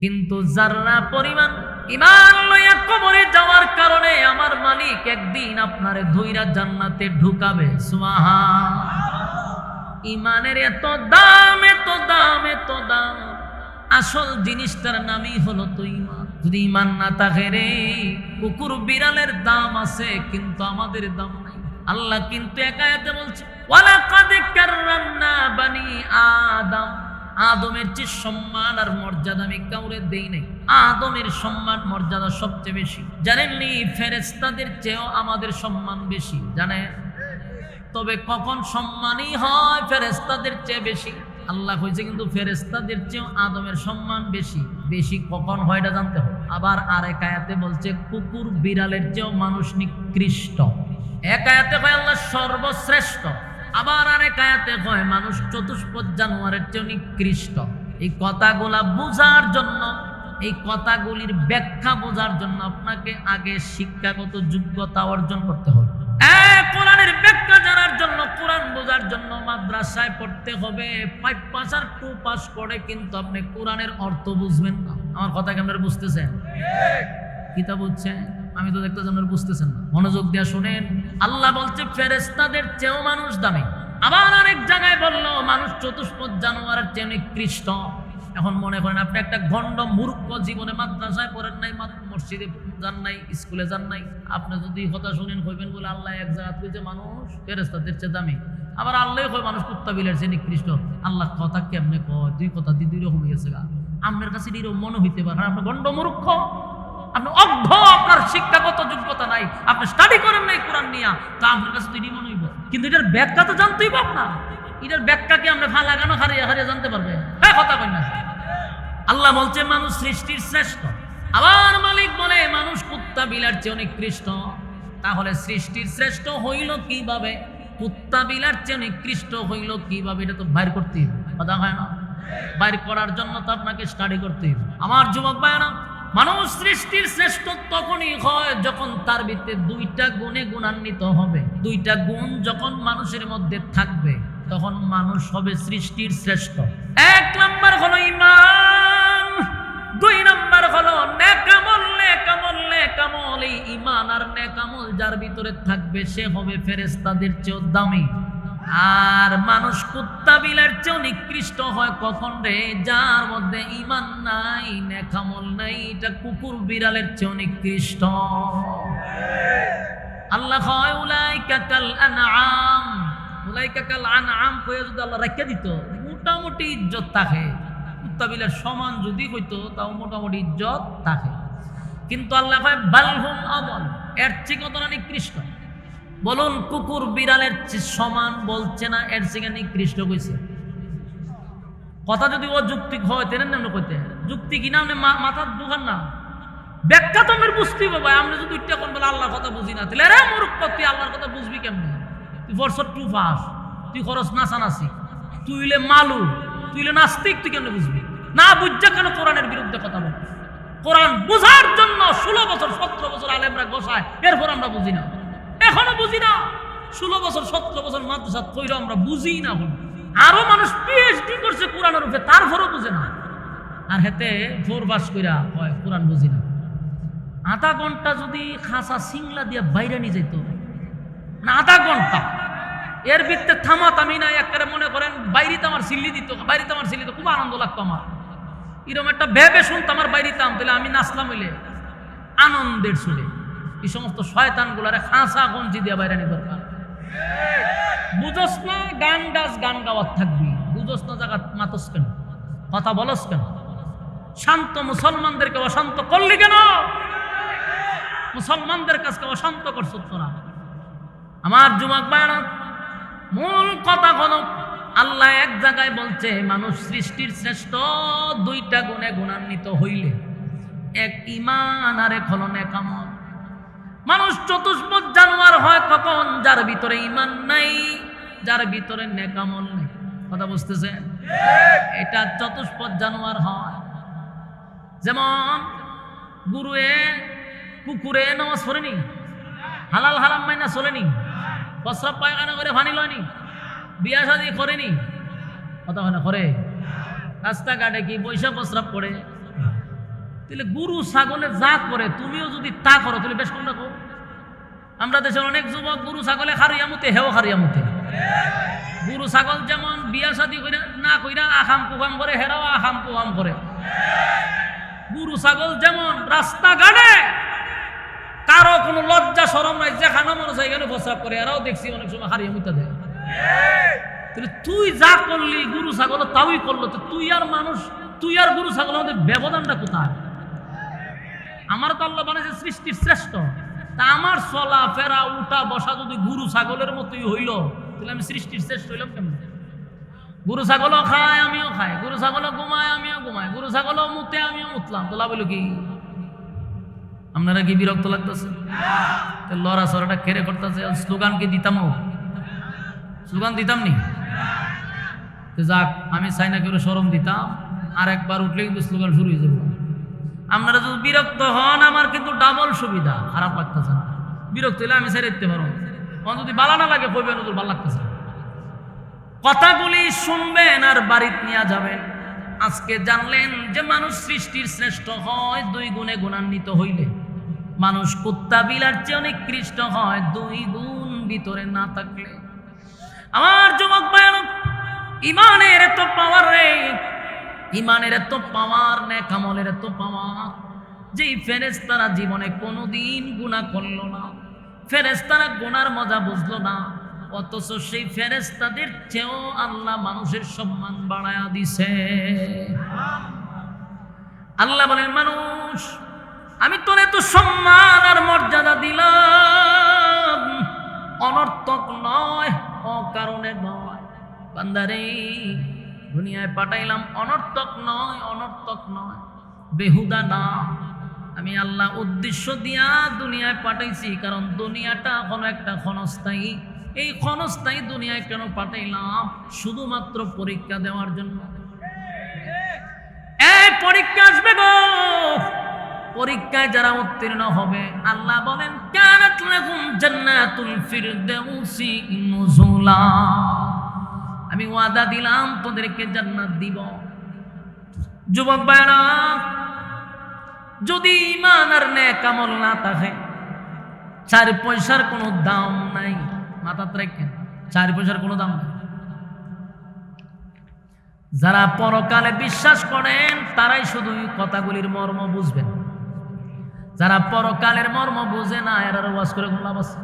কিন্তু যারা পরিমাণ ঈমান লইয়া কবরে যাওয়ার কারণে আমার মালিক একদিন আপনারে ধইরা জান্নাতে ঢুকাবে। সুবহানাল্লাহ। ঈমানের এত দাম, এত দাম, এত দাম। আসল জিনিসটার নামই হলো তো ঈমান। যদি ঈমান না থাকে রে, কুকুর বিড়ালের দাম আছে কিন্তু আমাদের দাম নাই। আল্লাহ কিন্তু এক আয়াতে বলছে, ওয়ালাকাদ কাররামনা বানি আদম। আদমের যে সম্মান আর মর্যাদা আমি কাউরে দেই নাই। আদমের সম্মান মর্যাদা সবচেয়ে বেশি। জানেননি ফেরেশতাদের চেয়েও আমাদের সম্মান বেশি, জানেন? তবে কখন সম্মানই হয় ফেরেশতাদের চেয়ে বেশি? আল্লাহ কইছে কিন্তু ফেরেশতাদের চেয়েও আদমের সম্মান বেশি। বেশি কখন হয় এটা জানতে হবে। আবার আরেক আয়াতে বলছে কুকুর বিড়ালের চেয়েও মানুষ নিকৃষ্ট। এক আয়াতে কয় আল্লাহ সর্বশ্রেষ্ঠ, আবার আরেক আয়াতে কয় মানুষ চতুষ্পদ জানোয়ারের চেয়ে নিকৃষ্ট। এই কথাগুলা বোঝার জন্য, এই কথাগুলির ব্যাখ্যা বোঝার জন্য আপনাকে আগে শিক্ষাগত যোগ্যতা অর্জন করতে হবে। কোরআনের ব্যাখ্যা জানার জন্য, কোরআন বোঝার জন্য মাদ্রাসায় পড়তে হবে। 5 পাস আর 2 পাস করে কিন্তু আপনি কোরআনের অর্থ বুঝবেন না। আমার কথা কি আপনারা বুঝতেছেন? কিতাব বুঝছেন? আমি তো দেখতে আপনারা বুঝতেছেন না। মনোযোগ দিয়ে শুনেন। আল্লাহ বলছে ফেরেশতাদের চেয়েও মানুষ দামি। আবার আরেক জায়গায় বললো মানুষ চতুষ্পদ জানোয়ারের চেয়ে নিকৃষ্ট। এখন মনে করেন আপনি একটা গন্ড মূর্খ, জীবনে মাদ্রাসায় পড়েন নাই, মসজিদে যান নাই, স্কুলে যান নাই। আপনি যদি কথা শুনেন কইবেন বলে আল্লাহ এক জায়গা কইছে মানুষ ফেরেশতাদের চেয়ে দামি, আবার আল্লাহ কয় মানুষ কুত্তা বিলের চেয়ে নিকৃষ্ট। আল্লাহ কথা কেমনে কয়? দুই কথা দুই রকম হয়ে গেছে। আপনার কাছে এরকম মনে হইতে পারে আপনি গন্ড মূর্খ, আপনি অজ্ঞ, আপনার শিক্ষাগত যোগ্যতা নাই, আপনি স্টাডি করেন নাই কোরআন নিয়া, তা আপনার কাছে তো এরই মনে হইব। কিন্তু এটার ব্যাখ্যা তো জানতেই হইব আপনার। এটার ব্যাখ্যা কি আমরা ফালা গানো হারিয়ে হারিয়ে জানতে পারবে? হ্যাঁ, কথা কই না। আল্লাহ বলছে মানুষ সৃষ্টির শ্রেষ্ঠ, আবার মালিক বলে মানুষ কুত্তা বিলার চেয়ে নিকৃষ্ট। তাহলে সৃষ্টির শ্রেষ্ঠ হইল কিভাবে, কুত্তা বিলার চেয়ে নিকৃষ্ট হইল কিভাবে? এটা তো বাইর করতে হবে, কথা হয় না? বাইর করার জন্য তো আপনাকে স্টাডি করতে হবে। আমার যুবক ভাইরা, মানুষ সৃষ্টির শ্রেষ্ঠ তখনই হয় যখন তার ভিতরে 2টা গুণে গুণান্বিত হবে। 2টা গুণ যখন মানুষের মধ্যে থাকবে তখন মানুষ হবে সৃষ্টির শ্রেষ্ঠ। 1 নাম্বার হলো ঈমান, 2 নাম্বার হলো নেকামল। নেকামল, নেকামল, এই ঈমান আর নেকামল যার ভিতরে থাকবে সে হবে ফেরেশতাদের চেয়েও দামি। আর মানুষ কুত্তা বিলার চেয়েও নিকৃষ্ট হয় কখন রে? যার মধ্যে ঈমান নাই, নেকামল নাই। এটা কুকুর বিড়ালের চেয়েও নিকৃষ্ট। আল্লাহ কয় উলাইকা কাল আনআম। উলাইকা কাল আনআম কয়ে যদি আল্লাহ রাখিয়া দিত মোটামুটি ইজ্জত থাকে, কুত্তা বিলার সমান যদি হইতো তাও মোটামুটি ইজ্জত থাকে। কিন্তু আল্লাহ কয় বালহুম আদল, এর চেয়ে কত নিকৃষ্ট। বলুন, কুকুর বিড়ালের সমান বলছে না, এর থেকে নিকৃষ্ট কইছে? কথা যদি ও যুক্তিক হয় তেন না কইতে যুক্তি কিনা আপনি মাথার দোকান না, ব্যাখ্যা তো আমার বুঝতেই পারবে। আপনি যদি উঠতে কোন বলে আল্লাহর কথা বুঝি না, তাহলে রে মূর্খ, তুই আল্লাহর কথা বুঝবি কেমনে? তুই বর্ষর 2 পাস, তুই খরচ নাচানাচি, তুই হইলে মালু, তুই হইলে নাস্তিক, তুই কেমনে বুঝবি? না বুঝা কেন কোরআনের বিরুদ্ধে কথা বল? কোরআন বোঝার জন্য 16 বছর 17 বছর আলেমরা গোসায়, এরপর আমরা বুঝি না, এখনো বুঝি না। 16 বছর 17 বছর মাদ্রাসা কইরা আমরা বুঝি না। আরো মানুষ পিএইচডি করছে কোরআনের উপরে, তারপরও বুঝে না। আর হেতে 4 পাস কইরা হয় কোরআন বুঝি না। আধা ঘন্টা যদি খাসা সিংলা দিয়ে বাইরে নিয়ে যেত না, আধা ঘন্টা এর ভিতরে থামাতামি না, একেবারে মনে করেন বাইরেতে আমার সিল্লি দিত, বাইরেতে আমার সিল্লি দিত, খুব আনন্দ লাগতো আমার। এরকম একটা ভেবে শুনতাম আমার বাইরেতাম, তাহলে আমি নাচলাম হইলে আনন্দের সুরে। এই সমস্ত শয়তান গুলারে খাঁচা গঞ্জি দিয়ে বাইরে নিয়ে দরকার। বুঝোস না গান গাছ, গান গাওয়ার থাকবি। বুঝোস না জায়গা মাতস কেন, কথা বলস কেন? শান্ত মুসলমানদেরকে অশান্ত করলি কেন? মুসলমানদের কাছকে অশান্ত করছ তোরা। আমার যুবক ভাইরা, মূল কথা হলো আল্লাহ এক জায়গায় বলছে মানুষ সৃষ্টির শ্রেষ্ঠ 2টা গুণে গুণান্বিত হইলে, এক ঈমান আর এক হলো নেকামল। মানুষ চতুষ্পদ জানোয়ার হয় কখন? যার ভিতরে ঈমান নাই, যার ভিতরে নেকামল নেই। কথা বুঝতেছেন? এটা চতুষ্পদ জানোয়ার হয়। যেমন গুরুয়ে কুকুরে নামাজ পড়েনি, হালাল হারাম মাইনা চলেনি, প্রস্রাব পায়খানা করে পানি লয়নি, বিয়া শাদী করেনি, কথা হয় না? করে রাস্তাঘাটে কি পয়সা প্রস্রাব করে? তাহলে গরু ছাগলে যা করে তুমিও যদি তা করো তাহলে বেশ কোনটা করো? আমরা দেশের অনেক যুবক গরু ছাগলে খারিয়ামুতে হেও খারিয়ামুতে। গরু ছাগল যেমন বিয়া শাদী কইরা না কইরা আখাম কুখাম করে, হেরাও আখাম কুখাম করে। গরু ছাগল যেমন রাস্তাঘাটে কারো কোনো লজ্জা শরম নাই, যেখানে মনে হয় এখানে প্রস্রাব করে, এরাও দেখছি অনেক সময় হারিয়ামুতে দেয়। তাহলে তুই যা করলি গরু ছাগল তাওই করলো, তো তুই আর মানুষ, তুই আর গরু ছাগল আমাদের ব্যবধানটা কোথায়? আমার তো আল্লাহ বানাইছে সৃষ্টির শ্রেষ্ঠ, তা আমার চলা ফেরা উঠা বসা যদি গরু ছাগলের মতোই হইল, তাহলে আমি সৃষ্টির শ্রেষ্ঠ হইলাম কেমন? গরু ছাগলও খায় আমিও খাই, গরু ছাগলও ঘুমায় আমিও ঘুমাই, গরু ছাগলও মুতে আমিও মুতলাম, তো লাভ হইল কি? আপনারা কি বিরক্ত লাগতেছে? লড়া সরাটা কেড়ে করতেছে। স্লোগান কি দিতামও? স্লোগান দিতাম নি? যাক, আমি চাই না কেউ সরম দিতাম, আর একবার উঠলে কিন্তু স্লোগান শুরু হয়ে যাবে। আপনারা যদি বিরক্ত হন আমার কিন্তু ডাবল সুবিধা, খারাপ লাগতেছে না। বিরক্ত হলে আমি ছেড়ে দিতে পারবো, যদি ভালো না লাগে কইবেন হুজুর ভালো লাগতেছে। কথাগুলি শুনবেন আর বাড়িতে নিয়ে যাবেন। আজকে জানলেন যে মানুষ সৃষ্টির শ্রেষ্ঠ হয় 2 গুণে গুণান্বিত হইলে, মানুষ কুত্তা বিলার চেয়ে অনেক কৃষ্ট হয় 2 গুণ ভিতরে না থাকলে। আমার যুবক ভাইয়ের, ইমানের এত পাওয়ার রে, ইমানের এত পাওয়ার, নেক আমলের এত পাওয়ার, যেই ফেরেশতারা জীবনে কোনোদিন গুনাহ করলো না, ফেরেশতারা গুনার মজা বুঝলো না, অথচ সেই ফেরেশতাদের চেয়েও আল্লাহ মানুষের সম্মান বাড়ায়া দিছে। আল্লাহ বলেন, মানুষ আমি তোর এত সম্মান আর মর্যাদা দিলাম অনর্থক নয়, অকারণে নয়। বান্দারে দুনিয়ায় পাঠাইলাম অনর্থক নয়, অনর্থক নয়, বেহুদা না। আমি আল্লাহ উদ্দেশ্য দিয়া দুনিয়ায় পাঠাইছি, কারণ দুনিয়াটা কোনো একটা ক্ষণস্থায়ী। এই ক্ষণস্থায়ী দুনিয়ায় কেন পাঠাইলাম? শুধুমাত্র পরীক্ষা দেওয়ার জন্য। এই পরীক্ষা আসবে গো, পরীক্ষায় যারা উত্তীর্ণ হবে আল্লাহ বলেন, কানাত লাকুম জান্নাতুল ফিরদাউসি নুজুলা, আমি ওয়াদা দিলাম তোদেরকে জান্নাত দিব। যুবক ভাইরা, যদি ঈমান আর নেক আমল না থাকে, 4 পয়সার কোনো দাম নাই। মাথাতে রাখেন, 4 পয়সার কোনো দাম নাই। যারা পরকালে বিশ্বাস করেন তারাই শুধু কথাগুলির মর্ম বুঝবেন। যারা পরকালের মর্ম বুঝে না, এরা ওয়াজ করে কোনো লাভ আছে?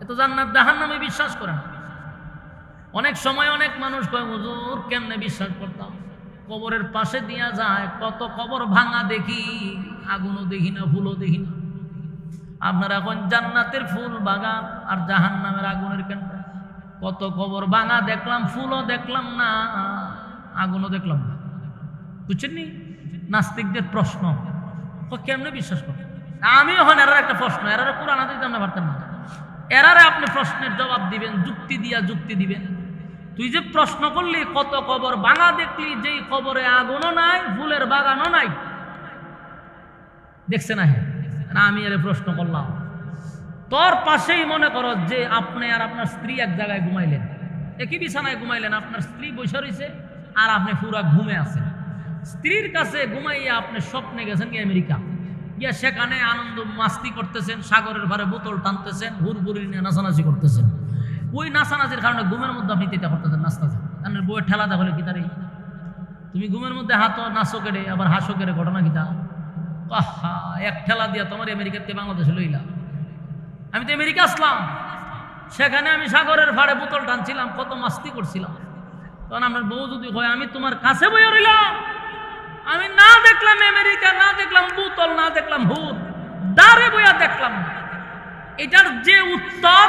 এত জান্নাত জাহান্নামে বিশ্বাস করে না। অনেক সময় অনেক মানুষ কয়, হুজুর কেমনে বিশ্বাস করতাম? কবরের পাশে দিয়া যায়, কত কবর ভাঙা দেখি, আগুনও দেখি না, ফুলও দেখি না। আপনারা এখন জান্নাতের ফুল বাগান আর জাহান্নামের আগুনের কেন? কত কবর ভাঙা দেখলাম, ফুলও দেখলাম না, আগুনও দেখলাম না। বুঝছেন নি? নাস্তিকদের প্রশ্ন, কেমনে বিশ্বাস করেন? আমি এখন এরার একটা প্রশ্ন, এরারে কোরআন হাদিস জানতে পারতেন না, এরারে আপনি প্রশ্নের জবাব দিবেন, যুক্তি দিয়া যুক্তি দিবেন। তুই যে প্রশ্ন করলি কত কবর ভাঙা দেখলি, যেই কবরে আগুনও নাই, ফুলের বাগানও নাই, দেখছে না? হ্যাঁ, আমি এর প্রশ্ন করলাম। তোর পাশেই মনে করো যে আপনি আর আপনার স্ত্রী এক জায়গায় ঘুমাইলেন, একই বিছানায় ঘুমাইলেন, আপনার স্ত্রী বসে রয়েছে আর আপনি পুরা ঘুমে আছেন। স্ত্রীর কাছে ঘুমাইয়া আপনি স্বপ্নে গেছেন কি আমেরিকা, গিয়া সেখানে আনন্দ মাস্তি করতেছেন, সাগরের ভারে বোতল টানতেছেন, হুড়বুড়ি নিয়ে নাচানাচি করতেছেন। ওই নাচানাচির কারণে ঘুমের মধ্যে আপনি তেতা করতেছেন, নাচতেছেন, আপনার বইয়ের ঠেলা দেখলে কি তারে? তুমি ঘুমের মধ্যে হাতও নাচো কেড়ে আবার হাসো কেড়ে, ঘটনা কিতা? আহা, এক ঠেলা দিয়া তোমার আমেরিকাতে বাংলাদেশে লইলা। আমি তো আমেরিকা আসলাম, সেখানে আমি সাগরের ভাড়ে বোতল টানছিলাম, কত মাস্তি করছিলাম। তখন আপনার বউ যদি হয়, আমি তোমার কাছে বইয়া রইলাম, আমি না দেখলাম আমেরিকা, না দেখলাম বোতল, না দেখলাম ভূত, দাঁড়ে বইয়া দেখলাম না। এটার যে উত্তর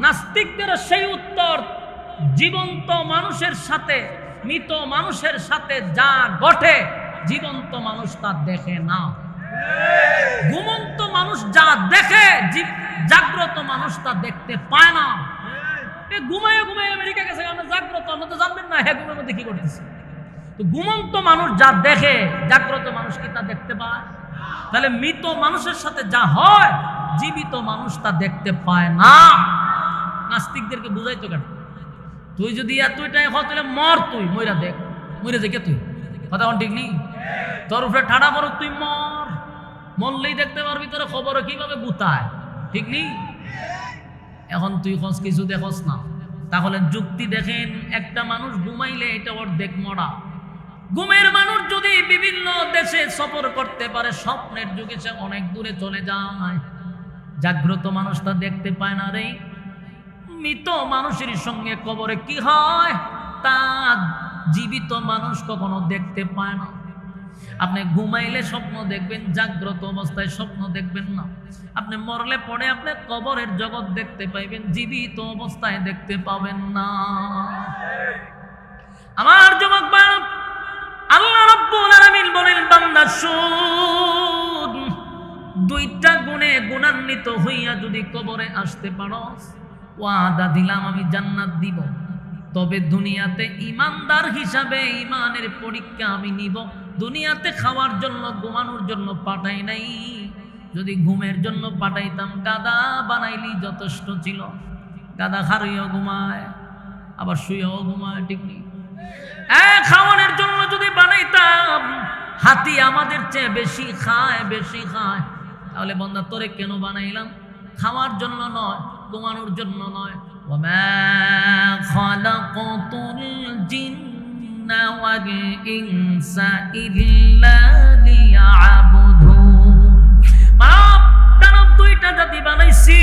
নাস্তিকদের, সেই উত্তর জীবন্ত মানুষের সাথে, মৃত মানুষের সাথে যা ঘটে, জীবন্ত মানুষ তা দেখে না। ঘুমন্ত মানুষ যা দেখে, জাগ্রত মানুষ তা দেখতে পায় না। ঘুমাইয়া ঘুমাইয়া আমেরিকা গেছে, আমরা জাগ্রত, আমরা তো জানবেন না হ্যাঁ ঘুমের মধ্যে কি করতেছে। তো ঘুমন্ত মানুষ যা দেখে, জাগ্রত মানুষ কি তা দেখতে পায়? তাহলে মৃত মানুষের সাথে যা হয়, জীবিত মানুষ তা দেখতে পায় না। নাস্তিকদেরকে বুঝাইতো কেন? তুই যদি এতটাই হয় তাহলে মর, তুই মইরা দেখ, মইরা দেখে তুই কথা ঠিক নেই। তোর উপরে ঠাড়া বড়, তুই মর, মরলেই দেখতে পারবি তোর খবর কিভাবে গুতায়, ঠিক নেই? এখন তুই খোঁজ কিছু দেখোস না, তাহলে যুক্তি দেখেন, একটা মানুষ ঘুমাইলে এটা অর্ধেক মরা। ঘুমের মানুষ যদি বিভিন্ন দেশে সফর করতে পারে, স্বপ্নের যুগে সে অনেক দূরে চলে যায়। জাগ্রত মানুষটা দেখতে পায় না রে। মৃত মানুষের সঙ্গে কবরে কি হয় তা জীবিত মানুষ কখনো দেখতে পায় না। আপনি ঘুমাইলে স্বপ্ন দেখবেন, জাগ্রত অবস্থায় স্বপ্ন দেখবেন না। আপনি মরলে পরে আপনি কবরের জগৎ দেখতে পাইবেন, জীবিত অবস্থায় দেখতে পাবেন না। আমার যুবক ভাই, আল্লাহ রাব্বুল আলামিন বলেন, বান্দা শুন, দুইটা গুণে গুণান্বিত হইয়া যদি কবরে আসতে পারো, ওয়াদা দিলাম আমি জান্নাত দিব। তবে দুনিয়াতে ইমানদার হিসাবে ইমানের পরীক্ষা আমি নিব। দুনিয়াতে খাওয়ার জন্য ঘুমানোর জন্য পাঠাই নাই। যদি ঘুমের জন্য পাঠাইতাম, গাদা বানাইলি যথেষ্ট ছিল। গাদা খারইও ঘুমায়, আবার শুয়েও ঘুমায়, ঠিক নেই? খাওয়ানোর জন্য যদি বানাইতাম, হাতি আমাদের চেয়ে বেশি খায়, তাহলে বান্দা তোরে কেন বানাইলাম? খাওয়ার জন্য নয়, ঘুমানোর জন্য নয়। ওয়ামা খালাকাতুল জিন্না ওয়াল ইনসা ইল্লা লিয়াবুদুন। মানব দুইটা জাতি বানাইছি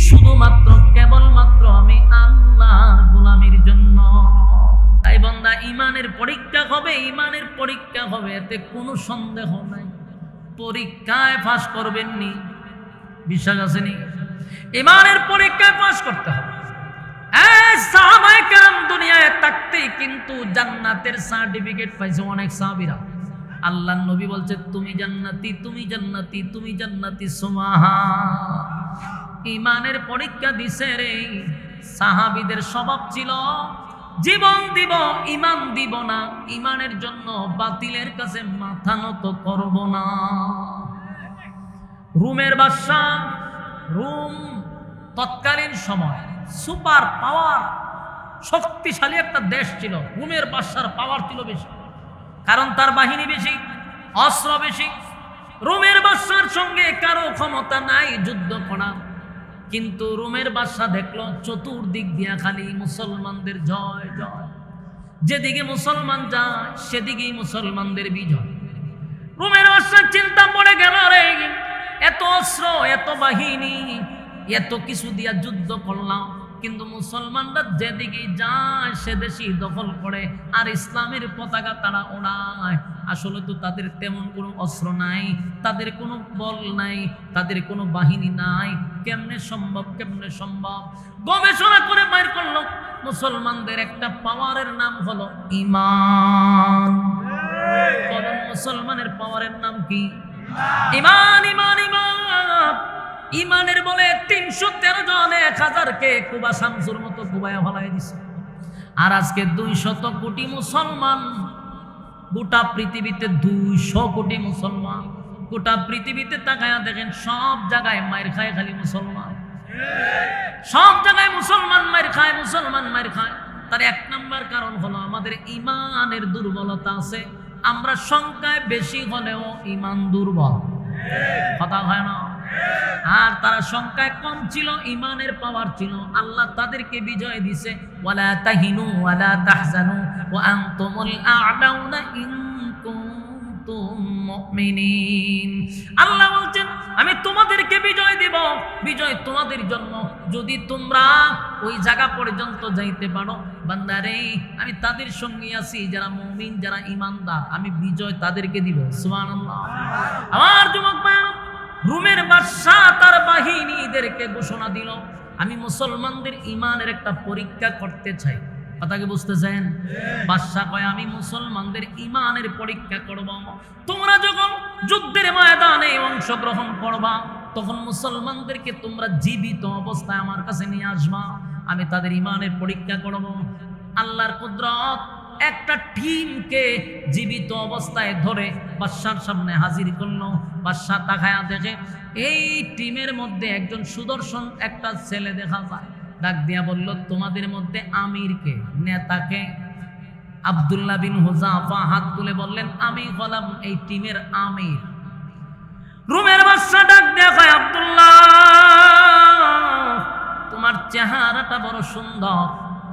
শুধুমাত্র কেবলমাত্র আমি আল্লাহর গোলামির জন্য। তাই বান্দা ইমানের পরীক্ষা হবে, ইমানের পরীক্ষা হবে, এতে কোনো সন্দেহ নাই। পরীক্ষায় পাস করবেন নি, বিশ্বাস আসেনি? ইমানের পরীক্ষায় পাস করতে হবে। সাহাবায়ে কেরাম দুনিয়ায় থাকতেই কিন্তু জান্নাতের সার্টিফিকেট পাইছে অনেক সাহাবীরা। আল্লাহর নবী বলছে, তুমি জান্নাতি, তুমি জান্নাতি, তুমি জান্নাতি, সুবহান। ইমানের পরীক্ষা দিছে রে। সাহাবীদের স্বভাব ছিল জীবন দিব, ইমান দিব না। ইমানের জন্য বাতিলের কাছে মাথা নত করব না। রোমের বাদশা, রোম তৎকালীন সময় সুপার পাওয়ার, শক্তিশালী একটা দেশ ছিল। রোমের বাদশার পাওয়ার ছিল বেশি, কারণ তার বাহিনী বেশি, অস্ত্র বেশি। রোমের বাদশার সঙ্গে কারো ক্ষমতা নাই যুদ্ধ করা। কিন্তু রোমের বাদশা দেখলো চতুর্দিক দিয়া খালি মুসলমানদের জয় জয়, যেদিকে মুসলমান যায় সেদিকেই মুসলমানদের বিজয়। রোমের বাদশার চিন্তা পড়ে গেল, রে এত অস্ত্র, এত বাহিনী, এত কিছু দিয়া যুদ্ধ করলাম, কিন্তু মুসলমানরা যেদিকে যায় সেদেশই দখল করে, আর ইসলামের পতাকা তারা ওড়ায়। আসলে তো তাদের তেমন কোনো অস্ত্র নাই, তাদের কোনো বল নাই, তাদের কোনো বাহিনী নাই। কেমনে সম্ভব, কেমনে সম্ভব? গবেষণা করে বাইর করলো মুসলমানদের একটা পাওয়ারের নাম হলো ঈমান। বলেন, মুসলমানের পাওয়ারের নাম কি? ঈমান, ঈমান, ঈমান। ইমানের বলে 313 জন 1000কে কুবা শামসুর মতো কুবায় ফলাই দিছে। আর আজকে 200 কোটি মুসলমান, গোটা পৃথিবীতে 200 কোটি মুসলমান। গোটা পৃথিবীতে তাকায়া দেখেন, সব জায়গায় মাইর খায় খালি মুসলমান, সব জায়গায় মুসলমান মাইর খায়, মুসলমান মাইর খায়। তার এক নাম্বার কারণ হলো আমাদের ইমানের দুর্বলতা আছে। আমরা সংখ্যায় বেশি হলেও ইমান দুর্বল, কথা হয় না? আর তারা সংখ্যায় কম ছিল, ইমানের পাওয়ার ছিল। আল্লাহ তাদেরকে বিজয় দিছে, ওয়ালা তাহিনু ওয়ালা তাহজানু ওয়া আনতুমুল আ'লাউনা ইন কুনতুম মুমিনিন। আল্লাহ বলছেন, আমি তোমাদেরকে বিজয় দেব, বিজয় তোমাদের জন্য, যদি তোমরা ওই জায়গা পর্যন্ত যাইতে পারো। বান্দারে, আমি তাদের সঙ্গে আছি যারা মুমিন, যারা ঈমানদার। আমি বিজয় তাদেরকে দিব। সুবহানাল্লাহ। আমার যুবক ভাই, রোমের বাদশা তার বাহিনীদেরকে ঘোষণা দিল, আমি মুসলমানদের ইমানের একটা পরীক্ষা করতে চাই। কথাকে বুঝতেছেন? বাদশা কয়, আমি মুসলমানদের ইমানের পরীক্ষা করব। তোমরা যখন যুদ্ধের ময়দানে অংশগ্রহণ করবা, তখন মুসলমানদেরকে তোমরা জীবিত অবস্থায় আমার কাছে নিয়ে আসবা, আমি তাদের ইমানের পরীক্ষা করব। আল্লাহর কুদরত, একটা টিমকে জীবিত অবস্থায় ধরে বাদশার সামনে হাজির করলো। বাদশা তাকায়া দেখে এই টিমের মধ্যে একজন সুদর্শন একটা ছেলে দেখা যায়। ডাক দিয়া বলল, তোমাদের মধ্যে আমিরকে, নেতাকে? আব্দুল্লাহ বিন হুযাফা হাত তুলে বললেন, আমি হলাম এই টিমের আমির। রুমের বাদশা ডাক দেয়া কয়, আব্দুল্লাহ, তোমার চেহারাটা বড় সুন্দর,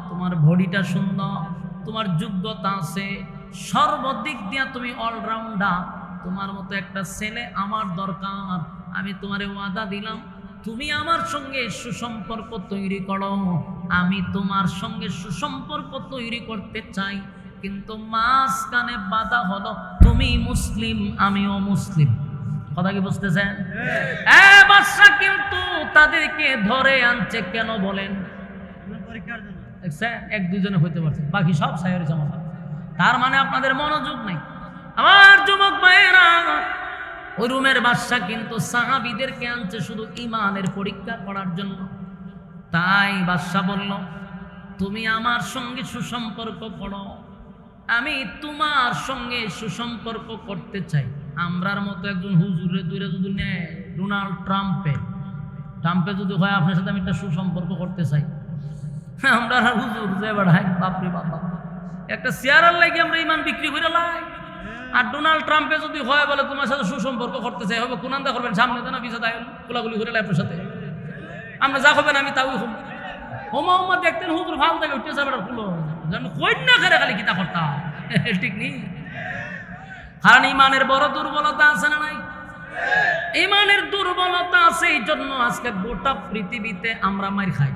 তোমার বডিটা সুন্দর, তোমার যোগ্যতা আছে, সর্বদিক দিয়া তুমি অলরাউন্ডার, তোমার মতো একটা ছেলে আমার দরকার। আমি তোমারে ওয়াদা দিলাম, তুমি আমার সঙ্গে সুসম্পর্ক তৈরি করো, আমি তোমার সঙ্গে সুসম্পর্ক তৈরি করতে চাই, কিন্তু মাঝখানে বাধা হলো তুমি মুসলিম আমিও মুসলিম। কথা কি বুঝতেছেন? বাদশা কিন্তু তাদেরকে ধরে আনছে কেন বলেন? এক দুজনে হইতে পারছে, বাকি সব সাইরে জামা। তার মানে আপনাদের মনোযোগ নেই। আমার যুবক ভাইয়েরা, ওই রুমের বাদশা কিন্তু সাহাবীদেরকে আনছে শুধু ঈমানের পরীক্ষা করার জন্য। তাই বাদশা বলল, তুমি আমার সঙ্গে সুসম্পর্ক করো, আমি তোমার সঙ্গে সুসম্পর্ক করতে চাই। আমরার মতো একজন হুজুরে দূরে যদি নেয়, ডোনাল্ড ট্রাম্পে যদি হয় আপনার সাথে আমি একটা সুসম্পর্ক করতে চাই, আমরা হুজুর যে বাড়াই বাপরে বাবা, একটা চেয়ারের লাগে আমরা ইমান বিক্রি করে লাই। আর ডোনাল্ড ট্রাম্পে যদি হয় বলে তোমার সাথে সুসম্পর্ক করতে চাই, হবে কোনান্দা করবেন, সামনে দেন পিছনে তাই কোলাগুলি করে লাই আপনার সাথে, আমরা যা হবেন আমি তাও হব। হোমা দেখতেন হুজুর ভালো থাকে উঠে যাবে কন্যা করে খালি কিতা করতাম, ঠিক নেই। কারণ ইমানের বড় দুর্বলতা আছে না নাই? ইমানের দুর্বলতা আছে, এই জন্য আজকে গোটা পৃথিবীতে আমরা মার খাই।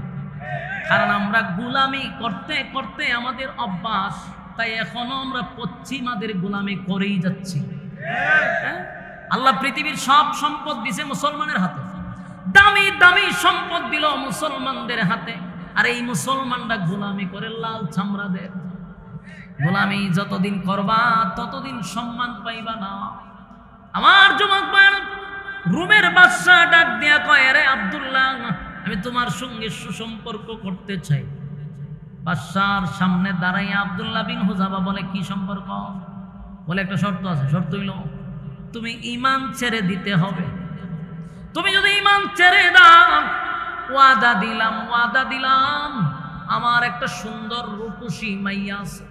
কারণ আমরা গোলামি করতে করতে আমাদের অভ্যাস, তাই এখনো আমরা পশ্চিমাদের গোলামি করেই যাচ্ছি। আল্লাহ পৃথিবীর সব সম্পদ দিছে মুসলমানের হাতে, দামি দামি সম্পদ দিল মুসলমানদের হাতে, আর এই মুসলমানরা গোলামি করে লাল চামড়াদের। গোলামি যতদিন করবা ততদিন সম্মান পাইবা না। আমার যুবক ভাই, রুমের বাদশা ডাক দিয়া কয়, আরে আব্দুল্লাহ, আমি তোমার সঙ্গে সুসম্পর্ক করতে চাই। বাদশার সামনে দাঁড়াইয়া আব্দুল্লাহ বিন হুযাফা বলে, কি সম্পর্ক? বলে, একটা শর্ত আছে। শর্ত হইল তুমি ঈমান ছেড়ে দিতে হবে। তুমি যদি ঈমান ছেড়ে দাও, ওয়াদা দিলাম আমার একটা সুন্দর রূপসী মাইয়া আছে,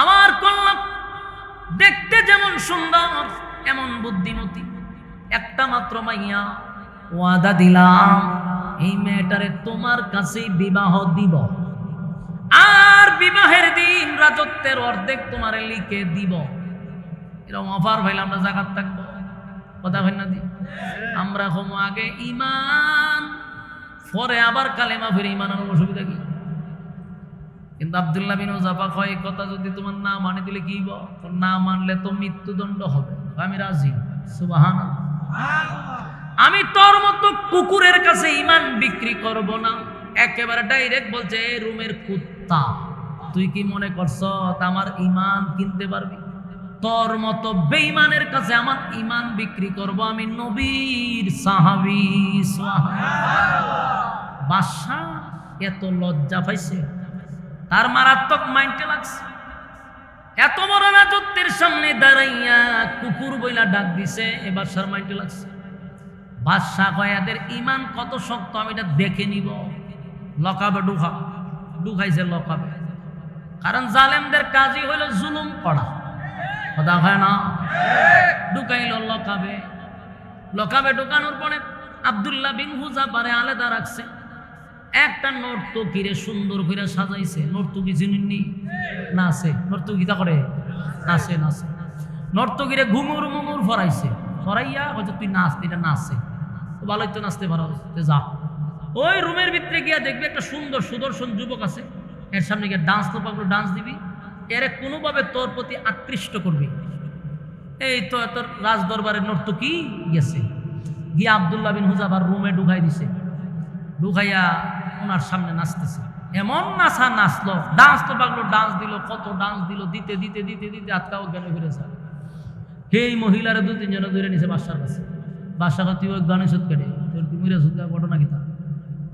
আমার কন্যা দেখতে যেমন সুন্দর এমন বুদ্ধিমতী, একটা মাত্র মাইয়া, ওয়াদা দিলাম এই মেয়েটারে তোমার কাছেই বিবাহ দিব, আর বিবাহের দিন রাজত্বের অর্ধেক তোমারে লিখে দিব। এরকম অফার ভাইলে আমরা জাকাত থাকবো, কথা ভাই না দি। আমরা হমো আগে ঈমান, পরে আবার কালেমা ফিরে ঈমান আনার অসুবিধা কি? কিন্তু আব্দুল্লাহ বিন হুযাফা কয়, কথা যদি তোমার না মানে দিলে কি হইব? না মানলে তো মৃত্যুদণ্ড হবে। আমি রাজি। সুবহানাল্লাহ। আমি তোর মতো কুকুরের কাছে ঈমান বিক্রি করব না। একেবারে ডাইরেক্ট বলছে, এই রুমের কুত্তা, তুই কি মনে করছ আমার ঈমান কিনতে পারবি? তোর মতো বেঈমানের কাছে আমার ঈমান বিক্রি করব? আমি নবীর সাহাবী। বাদশা এত লজ্জা পাইছে, তার মারাত্মক মাইন্ডে লাগছে। এত বড় রাজত্বের সামনে দাঁড়াইয়া কুকুর বইলা ডাক দিছে, এ বাদশার মাইন্ডে লাগছে। বাদশা কয়, এদের ঈমান কত শক্ত আমি এটা দেখে নিব। লকাবে ঢুকাইছে লকাবে। কারণ জালেমদের কাজই হইল জুলুম করা, কথা হয় না? ঢুকাইল লকাবে ঢুকানোর পরে আব্দুল্লাহ বিন হুযাফারে আলাদা রাখছে। একটা নর্তকীরে সুন্দর করে সাজাইছে। নর্তকী চিনেননি? নাচে। নর্তকীটা করে নাচে। নর্তকীরে ঘুঙুর মুঙুর ফরাইছে, ফরাইয়া হয়তো তুই নাচ, এটা নাচে, তো ভালোই তো নাচতে পারো, যা। ওই রুমের ভিতরে গিয়া দেখবি একটা সুন্দর সুদর্শন যুবক আছে, এর সামনে গিয়ে ডান্স তো পাবো, ডান্স দিবি, এর কোনোভাবে তোর প্রতি আকৃষ্ট করবি। এই তো তোর রাজ দরবারের নর্তকী গেছে, গিয়ে আব্দুল্লাহ বিন হুযাফার রুমে ঢুকাই দিছে। ঢুকাইয়া ওনার সামনে নাচতেছে। এমন নাচা নাচলো, ডান্স তো পাগলো, ডান্স দিল, কত ডান্স দিল, দিতে দিতে দিতে দিতে আজকাও জ্ঞান ফিরে যায়। এই মহিলারা দু তিনজনে ধরে নিছে বাদশার কাছে। বাদশা তুই ওই গানে সুদ কেটে তোর মিরে সুদ ঘটনা কি?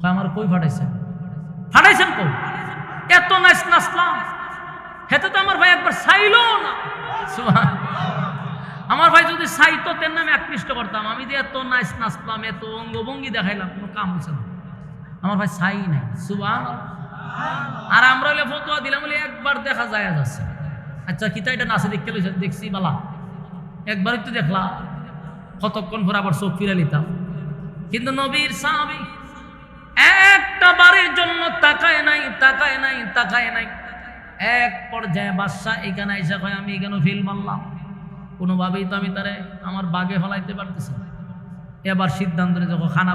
তা আমার কই ফাটাইছেন কই? এত নাচলাম, হেতে তো আমার ভাই একবার চাইলো না। আমার ভাই যদি চাইতো তের নামে আকৃষ্ট করতাম। আমি যে এত নাচলাম, এত অঙ্গভঙ্গি দেখাইলাম, কোনো কাম হচ্ছে না। আমার ভাই চাই নাই। সুবহানাল্লাহ। আর আমরা হইলে ফতোয়া দিলাম বলে একবার দেখা যায় যাচ্ছে। আচ্ছা কিতা এটা নাচে দেখতে লইছে, দেখছি বালা, একবারই তো দেখলাম, কতক্ষণ পর আবার চোখ ফিরে নিতাম। কিন্তু নবীর সাহাবী একটা বাড়ির জন্য তাকায় নাই, তাকায় নাই, তাকায় নাই। এক পর্যায়ে বাদশা এখানে এসে কয় আমি এখানে ফিল মারলাম, কোনোভাবেই তো আমি তারে আমার বাগে হলাইতে পারতেছি। এবার সিদ্ধান্ত নিয়ে যখন খানা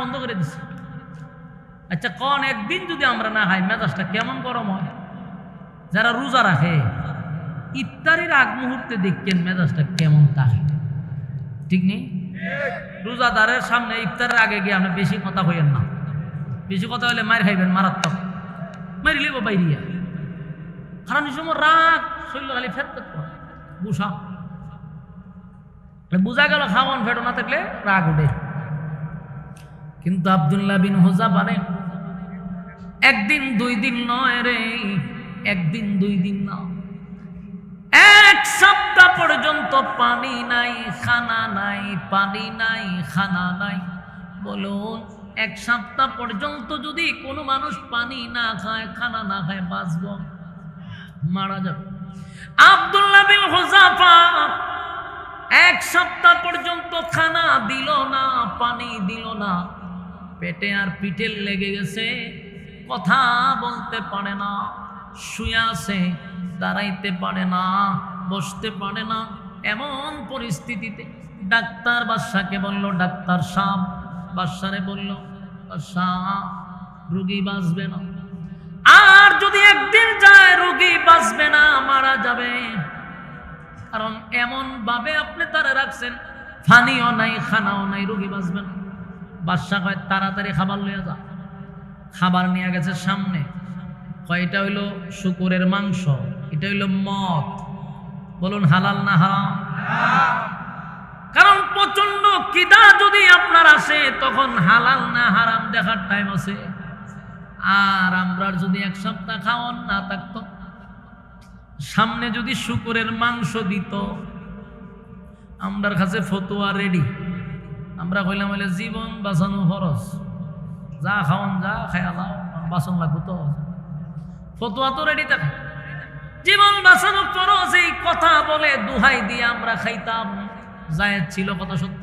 বন্ধ করে দিছে। আচ্ছা কোন একদিন যদি আমরা না খাই মেজাজটা কেমন গরম হয়। যারা রোজা রাখে ইফতারির আগ মুহূর্তে দেখছেন মেজাজটা কেমন থাকে, ঠিক নেই? রোজাদারের সামনে ইফতারের আগে গিয়ে আপনি বেশি কথা হইয়েন না। বেশি কথা হইলে মার খাইবেন, মারাত্মক মারি লিব বাইরিয়া। কারণ এই সময় রাগ শৈল খালি ফেট বুঝা বুঝা গেল খাওয়ান ফেটো না থাকলে রাগ উঠে। কিন্তু আব্দুল্লাহ বিন হুযাফা একদিন দুই দিন নয় রে, একদিন দুই দিন না, এক সপ্তাহ পর্যন্ত পানি নাই, খানা নাই, পানি নাই, খানা নাই। বলুন এক সপ্তাহ পর্যন্ত যদি কোনো মানুষ পানি না খায়, খানা না খায়, বাঁচব? মারা যাবে। আব্দুল্লাহ বিন হুযাফা এক সপ্তাহ পর্যন্ত খানা দিল না, পানি দিল না, পেটে আর পিঠে লেগে গেছে, কথা বলতে পারে না, শুয়ে আছে, দাঁড়াইতে পারে না, বসতে পারে না। এমন পরিস্থিতিতে ডাক্তার বাদশাকে বলল, ডাক্তার সাহেব, বাদশারে বলল, বাদশাহ রোগী বাঁচবে না, আর যদি একদিন যায় রোগী বাঁচবে না, মারা যাবে। কারণ এমন ভাবে আপনি তারা রাখছেন, পানিও নাই, খানাও নাই, রোগী বাঁচবে না। বাদশা কয় তাড়াতাড়ি খাবার লইয়া যা। খাবার নিয়ে গেছে সামনে, কয়টা হইল শুকুরের মাংস, এটা হইল মদ। বলুন হালাল না হারাম? কারণ প্রচন্ড খিদা যদি আপনার আসে তখন হালাল না হারাম দেখার টাইম আছে। আর আমরা যদি এক সপ্তাহ খাওয়ান না থাকতো, সামনে যদি শুকুরের মাংস দিত, আমরার কাছে ফতোয়া রেডি। আমরা কইলাম হইলে জীবন বাঁচানো ফরজ, যা খাওয়ান যা খায়া দাও, বাঁচন লাগবো তো। ফতোয়া তো রেডি থাকে, জীবন বাঁচানো ফরজ। এই কথা বলে দুহাই দিয়ে আমরা খাইতাম, জায়েজ ছিল, কথা সত্য,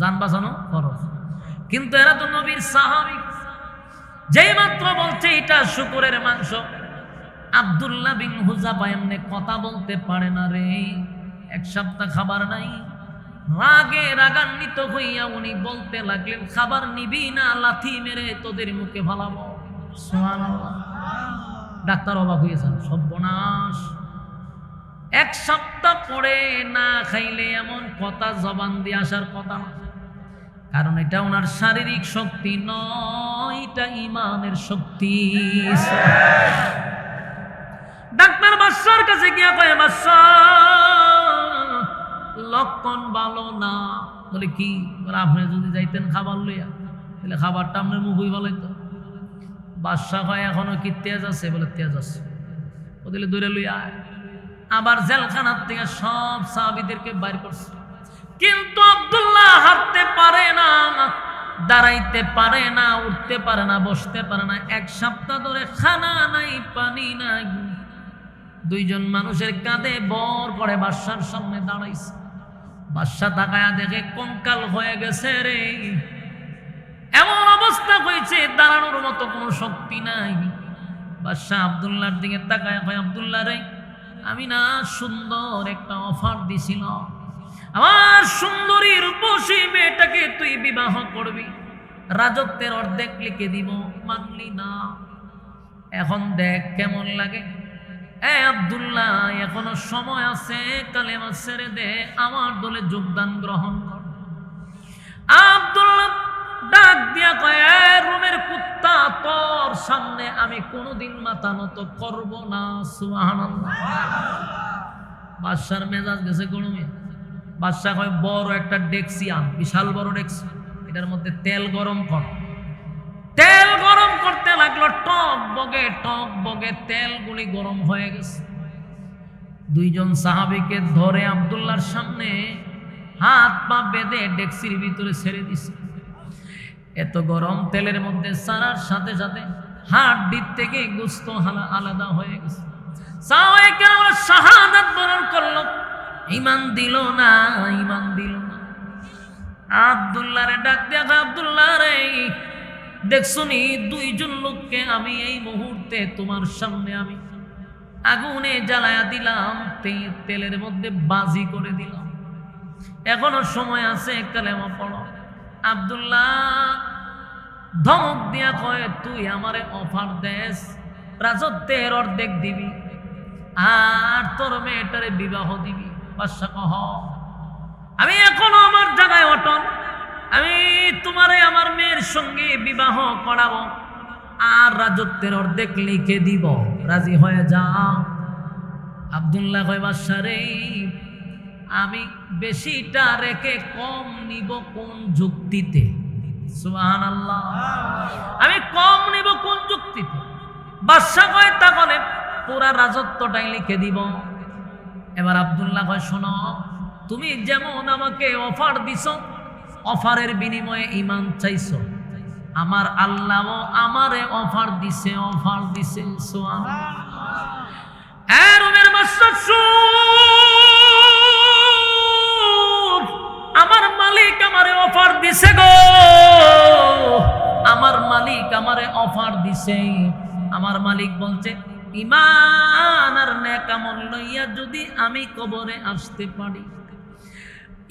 জান বাঁচানো ফরজ। কিন্তু এরা তো নবীর সাহাবী, যেই মাত্র বলছে এটা শুকুরের মাংস, আব্দুল্লাহ বিন হুযাফা এমনি কথা বলতে পারে না রে। এক সপ্তাহ খাবার নাই, রাগে রাগান্বিত হইয়া উনি বলতে লাগলেন, খাবার নিবি না লাথি মেরে তোদের মুখে ফালাবো। সুবহানাল্লাহ। ডাক্তার অবাক হয়েছেন, সর্বনাশ, এক সপ্তাহ পরে না খাইলে এমন কথা জবান দিয়ে আসার কথা না। কারণ এটা ওনার শারীরিক শক্তি নয়, এটা ঈমানের শক্তি। ডাক্তার বাদশার কাছে গিয়া কয়, বাদশা লক্ষণ ভালো না। বলে কি? বলে আপনি যদি যাইতেন খাবার লইয়া, তাহলে খাবারটা আপনার মুখই ভালো হইতো। বাদশা কয় এখনো কি তেজ আছে? বলে তেজ আছে। ও দিলে দূরে লইয়া আবার জেলখানার থেকে সব সাহাবীদেরকে বাইর করছে। কিন্তু আব্দুল্লাহ হাঁটতে পারে না, দাঁড়াইতে পারে না, উঠতে পারে না, বসতে পারে না। এক সপ্তাহ ধরে খানা নাই, পানি নাই। দুইজন মানুষের কাঁধে বর করে বাদশার সামনে দাঁড়াইছে। বাদশা তাকায়া দেখে কঙ্কাল হয়ে গেছে রে, এমন অবস্থা হয়েছে দাঁড়ানোর মতো কোনো শক্তি নাই। বাদশা আব্দুল্লাহর দিকে তাকায়া কয়, আব্দুল্লাহ রে, আমি না সুন্দর একটা অফার দিছিল, আমার সুন্দরী রূপসী মেয়েটাকে তুই বিবাহ করবি, রাজত্বের অর্ধেক লিখে দিব, মানলি না। এখন দেখ কেমন লাগে। আব্দুল্লাহ এখনো সময় আছে, কালেমা ছেড়ে দে, আমার দলে যোগদান গ্রহণ কর। আব্দুল্লাহ ডাক দিয়া কয়, রোমের কুত্তা, তোর সামনে আমি কোনোদিন মাথা নত করব না। সুবহানাল্লাহ। বাদশার মেজাজ গেছে গরমে। বাদশা কয়, বড় একটা ডেকসি আন, বিশাল বড় ডেকসি, এটার মধ্যে তেল গরম কর। তেল গরম করতে লাগলো, টক বগে তেলগুলি গরম হয়ে গেছে। দুইজন সাহাবীকে ধরে আব্দুল্লাহর সামনে হাত পা বেঁধে ডেকসির ভিতরে ছেড়ে দিছে। এত গরম তেলের মধ্যে ছাড়ার সাথে সাথে হাড়ির থেকে গোশত আলাদা হয়ে গেছে। সাহাবায়ে কেরাম শাহাদাত বরণ করলো, ঈমান দিল না, ঈমান দিল না। আব্দুল্লাহ রে ডাক দিয়া, আব্দুল্লাহ রে, দেখছো নি দুইজন লোককে আমি এই মুহূর্তে তোমার সামনে আমি আগুনে জ্বালায়া দিলাম, তেলের মধ্যে বাজি করে দিলাম, এখনো সময় আছে, কালেমা পড়ো। আব্দুল্লাহ ধমক দিয়া কয়, তুই আমারে অফার দেস, রাজত্বের অর্ধেক দিবি আর তোর মেয়েটারে বিবাহ দিবি। বাদশা কহ, আমি এখনো আমার জায়গায় অটল, আমি তোমারে আমার মেয়ের সঙ্গে বিবাহ করাবো আর রাজত্বের অর্ধেক লিখে দিব, রাজি হয়ে যাও। আব্দুল্লাহ কয়, বাদশা রে, আমি বেশিটা রেখে কম নিব কোন যুক্তিতে? সুবহানাল্লাহ, আমি কম নিব কোন যুক্তিতে? বাদশা কয়, তাহলে পুরা রাজত্বটাই লিখে দিব। এবার আব্দুল্লাহ কয়, শোনো, তুমি যেমন আমাকে অফার দিছো, অফারের বিনিময়ে ঈমান চাইছো, আমার আল্লাহও আমারে অফার দিছে, অফার দিছে। সুবহানাল্লাহ। রুমের বাদশা, আমার মালিক আমারে অফার দিছে গো, আমার মালিক আমারে অফার দিছে। আমার মালিক বলছে, ঈমান আর নেক আমল লইয়া যদি আমি কবরে আসতে পারি,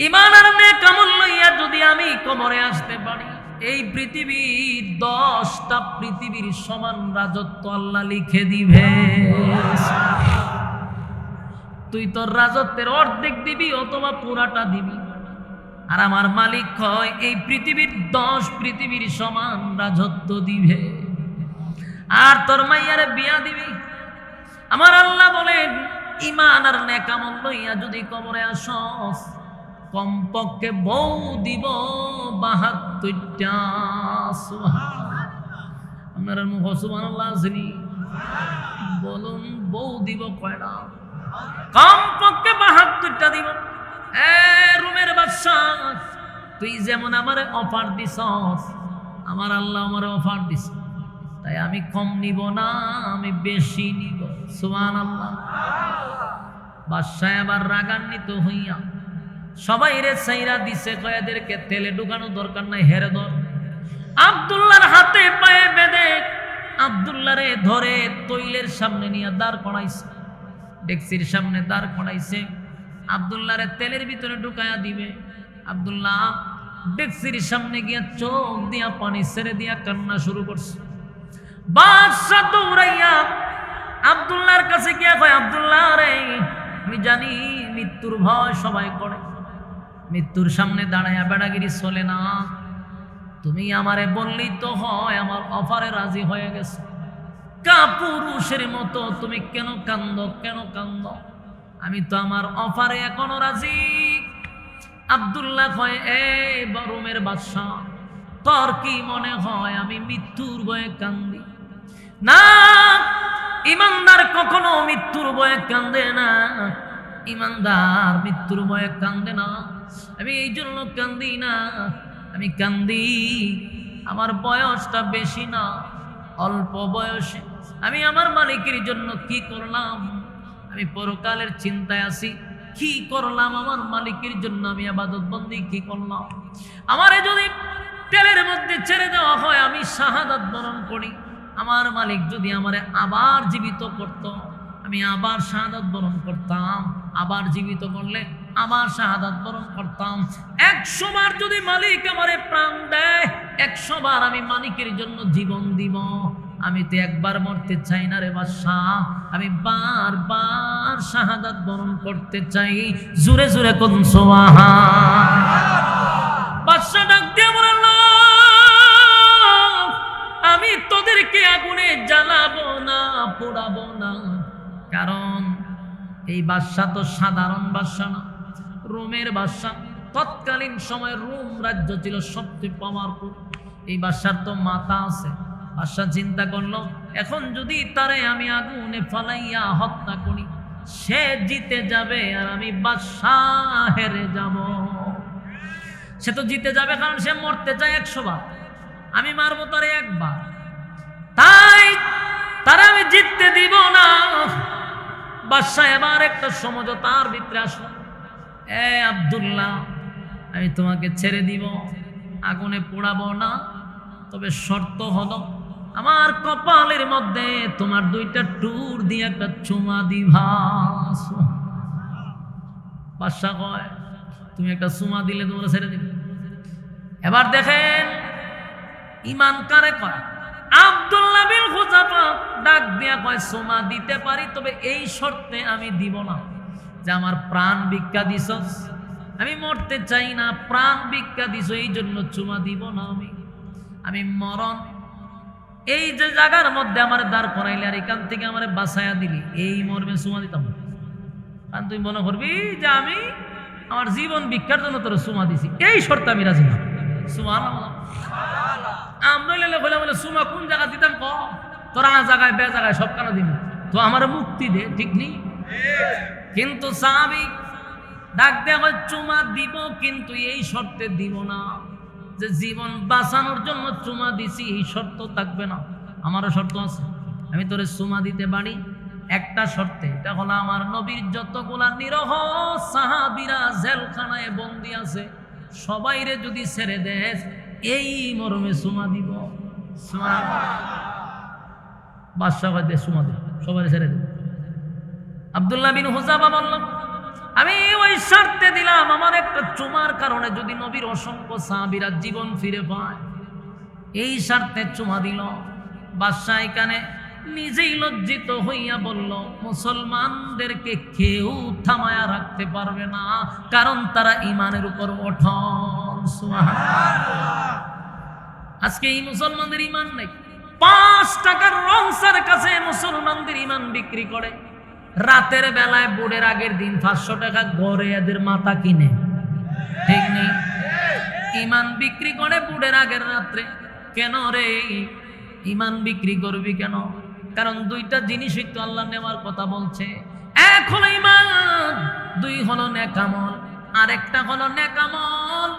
ঈমান আর নেক আমল লইয়া যদি আমি কবরে আসতে পারি, এই পৃথিবীর 10টা পৃথিবীর সমান রাজত্ব আল্লাহ লিখে দিবে। তুই তোর রাজত্বের অর্ধেক দিবি অথবা পুরাটা দিবি, আর আমার মালিক কয় এই পৃথিবীর 10 পৃথিবীর সমান রাজত্ব দিবে, আর তোর মাইয়ারে বিয়া দিবি। আমার আল্লাহ বলেন, ঈমান আর নেক আমল লইয়া যদি কবরে আসস, কমপক্ষে বউ দিব 72টা। আপনারা মুখ সুবহানাল্লাহ আসেনি? বলুন, বউ দিব কয়টা? কমপক্ষে 72টা দিব। রুমের বাদশা, তুই যেমন আমারে অফার দিছস, আমার আল্লাহ আমারে অফার দিছে, তাই আমি কম নিব না, আমি বেশি নিব। সুবহানাল্লাহ। বাদশা এবার রাগান্বিত হইয়া সবাই রে চাইরা দিছে, কয়েদেরকে তেলে ঢুকানো দরকার নাই, হেরে ধর। আব্দুল্লাহর হাতে পায়ে বেঁধে আব্দুল্লাহ রে ধরে তৈলের সামনে নিয়ে দাঁড় করাইছে, ডেকসির সামনে দাঁড় করাইছে। আব্দুল্লাহ রে তেলের ভিতরে ঢুকায়া দিবে। আব্দুল্লাহ ডেকসির সামনে গিয়া চোখ দিয়া পানি ছেড়ে দিয়া কান্না শুরু করছে। বাদশা দৌড়াইয়া আব্দুল্লাহর কাছে গিয়া কয়, আব্দুল্লাহ রে, আমি জানি মৃত্যুর ভয় সবাই করে, মৃত্যুর সামনে দাঁড়াইয়া বেড়াগিরি চলে না, তুমি আমারে বললেই তো হয়, আমার অফারে রাজি হয়ে গেছে, কাপুরুষের মতো তুমি কেন কান্দ, কেন কান্দ? আমি তো আমার অফারে এখনো রাজি। আব্দুল্লাহ কয়, এই রুমের বাদশা, তোর কি মনে হয় আমি মৃত্যুর ভয়ে কান্দি? না, ঈমানদার কখনো মৃত্যুর ভয়ে কান্দে না, ঈমানদার মৃত্যুর ভয়ে কান্দে না। আমি এই জন্য কান্দি না, আমি কান্দি আমার বয়সটা বেশি না, অল্প বয়সে আমি আমার মালিকের জন্য কি করলাম, আমি পরকালের চিন্তায় আছি, কি করলাম আমার মালিকের জন্য, আমি ইবাদত বন্দি কি করলাম। আমারে যদি তেলের মধ্যে ছেড়ে দেওয়া হয়, আমি শাহাদাত বরণ করি, আমার মালিক যদি আমারে আবার জীবিত করত, আমি আবার শাহাদাত বরণ করতাম, আবার জীবিত করলে আবার শাহাদাত বরণ করতাম। 100 বার যদি মালিক আমারে প্রাণ দেয়, 100 বার আমি মালিকের জন্য জীবন দিব। আমি তো একবার মরতে চাই না রে বাদশাহ, আমি বারবার শাহাদাত বরণ করতে চাই। জোরে জোরে কোন সুবহান। বাদশা ডাক দিয়ে বলল, আমি তোদেরকে আগুনে জ্বালাবো না, পোড়াবো না, কারণ এই বাদশা তো সাধারণ বাদশা না, রোমের বাদশা। তৎকালীন সময় রোম রাজ্য ছিল সবচেয়ে পাওয়ারফুল। এই বাদশার তো মাথা আছে। বাদশা চিন্তা করলো, এখন যদি তারে আমি আগুনে ফালাইয়া হত্যা করি, সে জিতে যাবে আর আমি বাদশা হেরে যাব। সে তো জিতে যাবে, কারণ সে মরতে চায় 100 বার, আমি মারবো তারে একবার। তাই তারা আমি জিততে দিব না। বাদশা এবার একটা সমঝোতার ভিতরে আসলো, এ আব্দুল্লাহ, আমি তোমাকে ছেড়ে দিব, আগুনে পোড়াবো না, তবে শর্ত হলো আমার কপালের মধ্যে তোমার 2টা টুর দিয়ে একটা চুমা দিবা। বাদশা কয়, তুমি একটা চুমা দিলে তোমরা ছেড়ে দিবে। এবার দেখেন ঈমান কারে কয়। আব্দুল্লাহ বিন হুযাফা ডাক দিয়া কয়, চুমা দিতে পারি, তবে এই শর্তে আমি দিব না যে আমার প্রাণ ভিক্ষা দিছস, আমি মরতে চাই না, প্রাণ ভিক্ষা দিছ, এই জন্য চুমা দিব না। আমি মরণ এই যে জায়গার মধ্যে আমার দাঁড় করাইলে আর এখান থেকে আমার বাঁচাইয়া দিলি, এই মর্মে চুমা দিতাম না। কারণ তুই মনে করবি যে আমি আমার জীবন ভিক্ষার জন্য তোর চুমা দিছি, এই শর্তে আমি রাজি না। সুবহানাল্লাহ। আমরা বলে চুমা কোন জায়গা দিতাম ক, তোরা জায়গায় বে জায়গায় সব কেন দিন, তো আমার মুক্তি দে, ঠিক নেই? কিন্তু সাহাবী ডাক দেওয়া চুমা দিব, কিন্তু এই শর্তে দিব না যে জীবন বাঁচানোর জন্য চুমা দিছি, এই শর্ত থাকবে না। আমারও শর্ত আছে, আমি তোরে চুমা দিতে পারি একটা শর্তে, এটা হলো আমার নবীর যতগুলা নিরহ সাহাবীরা জেলখানায় বন্দী আছে সবাইরে যদি ছেড়ে দেস, এই মরমে চুমা দিব। বাদশা দে চুমা দে, সবাই ছেড়ে দে। আব্দুল্লাহ বিন হুযাফা বলল, আমি ওই শর্তে দিলাম আমার একটা চুমার কারণে যদি নবীর অসংখ্য সাহাবীরা জীবন ফিরে পায়, এই শর্তে চুমা দিল। বাদশা এখানে নিজেই লজ্জিত হইয়া বলল, মুসলমানদেরকে কেউ থামায়া রাখতে পারবে না, কারণ তারা ঈমানের উপর অটল। সুবহানাল্লাহ। আজকে এই মুসলমানদের ঈমান নেই। 5 টাকার রংসার কাছে মুসলমানদের ঈমান বিক্রি করে, রাতের বেলায় বুড়ের আগের দিন 500 টাকা গড়ে এদের মাথা কিনে, ঠিক নেই? ঈমান বিক্রি করে বুড়ের আগের রাত্রে। কেন রে ঈমান বিক্রি করবি কেন? কারণ 2টা জিনিসই তো আল্লাহ নেওয়ার কথা বলছে। এক হলো ঈমান, 2 হলো নেক আমল, আরেকটা হলো নেক আমল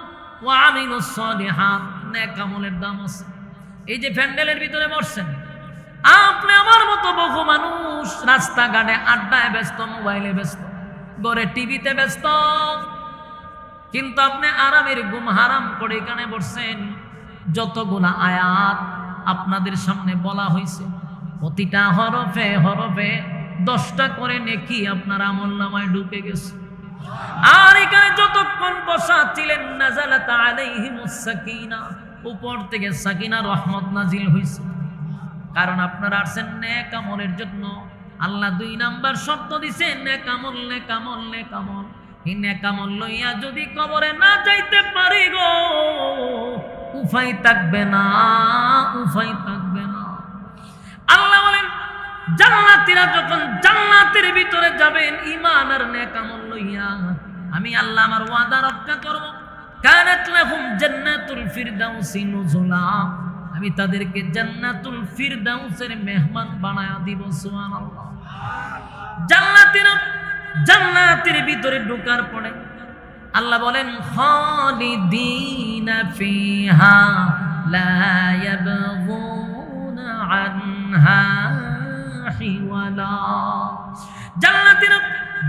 ওয়া আমিলুস সালিহাত। নেক আমলের দাম আছে। এই যে প্যান্ডেলের ভিতরে বসছেন, আপনি আমার মতো বহু মানুষ রাস্তাঘাটে আড্ডায় ব্যস্ত, মোবাইলে ব্যস্ত, ঘরে টিভিতে ব্যস্ত, কিন্তু আপনি আরামের ঘুম হারাম করে এখানে বসছেন। যতগুলা আয়াত আপনাদের সামনে বলা হয়েছে, প্রতিটা হরফে হরফে 10টা করে নেকি আপনার আমলনামায় ঢুকে গেছে। আর এখানে যতক্ষণ বসা ছিলেন, নাযালাত আলাইহিমুস সাকিনা, উপর থেকে সাকিনা রহমত নাজিল হয়েছে। কারণ আপনারা আসছেন নেক আমলের জন্য। আল্লাহ 2 নাম্বার শর্ত দিছে, নেক আমল, নেক আমল, নেক আমল। এই নেক আমল লইয়া যদি কবরে না যাইতে পারি গো, উপায় থাকবে না, উপায় থাকবে না। আল্লাহ বলেন, জান্নাতীরা যখন জান্নাতের ভিতরে যাবেন ঈমান আর নেক আমল লইয়া, আমি আল্লাহ আমার ওয়াদা রক্ষা করব। কানাত লাহুম জান্নাতুল ফিরদাউসি নুজুলা, আমি তাদেরকে জান্নাতুল ফিরদাউসের মেহমান বানায়া দিব। সুবহানাল্লাহ। জান্নাতীরা জান্নাতের ভিতরে ঢোকার পরে আল্লাহ বলেন, খালিদিনা ফিহা লা ইয়াবগুনা আনহা হিওয়ালা। জান্নাতীরা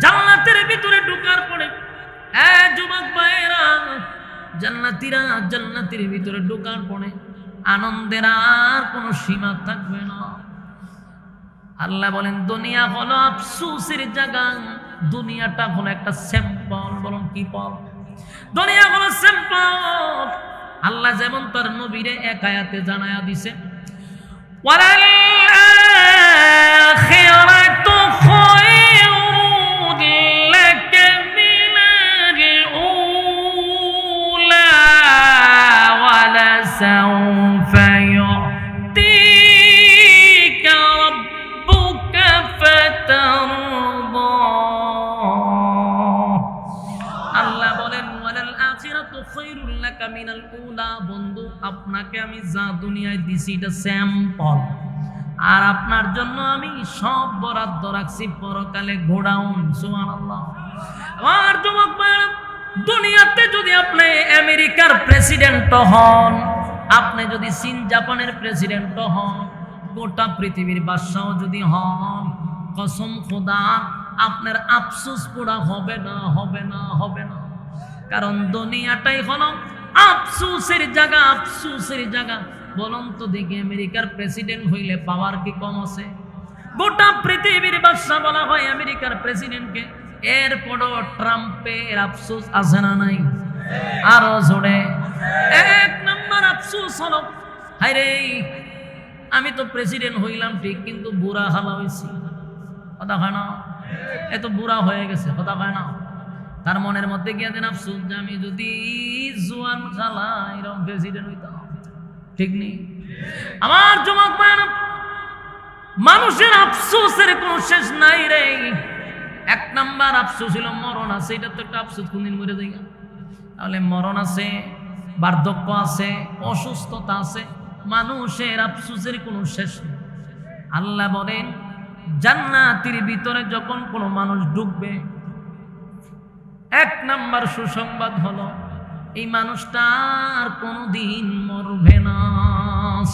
জান্নাতের ভিতরে ঢোকার পরে, যুবক ভাইরা, জান্নাতীরা জান্নাতের ভিতরে ঢোকার পরে আনন্দের আর কোনো সীমা থাকবে না। আল্লাহ বলেন, দুনিয়া হলো আফসোসের জায়গা, দুনিয়াটা হলো একটা স্যাম্পল। বলুন কি পল? দুনিয়া হলো স্যাম্পল। আল্লাহ যেমন তার নবীরে এক আয়াতে জানায়া দিছে, ওয়ালাল আখিরাতু খায়রুন লাকা মিনাল উলা ওয়ালা সাওফা ইউতিকা রাব্বুকা ফাতারদা। আল্লাহ বলেন, ওয়ালাল আখিরাতু খায়রুন লাকা মিনাল উলা। বন্ধু, আপনাকে আমি যা দুনিয়ায় দিছি এটা স্যাম্পল, আর আপনার জন্য আমি সব বরাদ্দ রাখছি পরকালে গোডাউন। সুবহানাল্লাহ। আর যুবক ভাইরা, দুনিয়াতে যদি আপনি আমেরিকার প্রেসিডেন্ট হন, আপনি যদি চীন জাপানের প্রেসিডেন্ট হন, গোটা পৃথিবীর বাদশাহ যদি হন, কসম খোদা আপনার আফসোস পুরা হবে না, হবে না, হবে না। কারণ দুনিয়াটাই হলো আফসোসের জায়গা, আফসোসের জায়গা। বলুন তো দেখি, আমেরিকার প্রেসিডেন্ট হইলে পাওয়ার কি কম আছে? গোটা পৃথিবীর বাদশা বলা হয় আমেরিকার প্রেসিডেন্টকে, এরপরও ট্রাম্পের আফসোস আছে না নাই? আরো জোরে। এক নম্বর আফসোস হলো, হায় রে আমি তো প্রেসিডেন্ট হইলাম ঠিক, কিন্তু বুড়া হালা হয়েছি। কথা হয় না? এত বুড়া হয়ে গেছে, কথা হয় না? তার মনের মধ্যে গিয়ে দেন আফসোস যে আমি যদি জোয়ান খালা এরকম প্রেসিডেন্ট হইতাম। ঠিক নেই? আমার যুবক ভাইরা, মানুষের আফসোসের কোনো শেষ নাই রে। এক নাম্বার আফসোস হলো মরণ আছে। এটা তো একটা আফসোস, কোনদিন মরে যাই। তাহলে মরণ আছে, বার্ধক্য আছে, অসুস্থতা আছে, মানুষের আফসোসের কোনো শেষ নেই। আল্লাহ বলেন জান্নাতের ভিতরে যখন কোনো মানুষ ঢুকবে, এক নাম্বার সুসংবাদ হলো এই মানুষটা আর কোনোদিন মরবে না।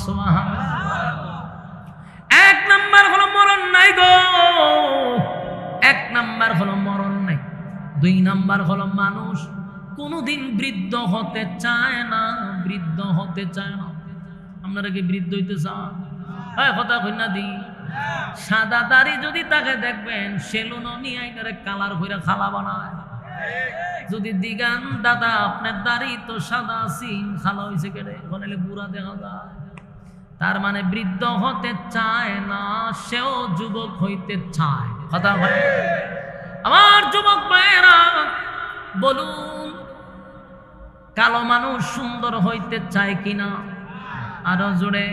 সুবহানাল্লাহ। এক নাম্বার হলো মরণ নাই গো, এক নাম্বার হলো মরণ নাই। দুই নাম্বার হলো মানুষ কোনোদিন বৃদ্ধ হতে চায় না, বৃদ্ধ হতে চায় না। আপনারা কি বৃদ্ধ হইতে চান? হ্যাঁ, কথা কই না দি। সাদা দাড়ি যদি তাকে দেখবেন, সেলুন নিয়ে এটারে কালার করে খালা বানায়। যদি দিগান দাদা আপনার দাড়ি তো সাদা সিং, খালা হয়েছে কেটে বলে বুড়া দেখা যায়। তার মানে বৃদ্ধ হতে চায় না, সেও যুবক হইতে চায়। কথা হয়? আমার যুবক ভাইয়েরা বলুন, কালো মানুষ সুন্দর হইতে চায় কিনা? আরো জোরে।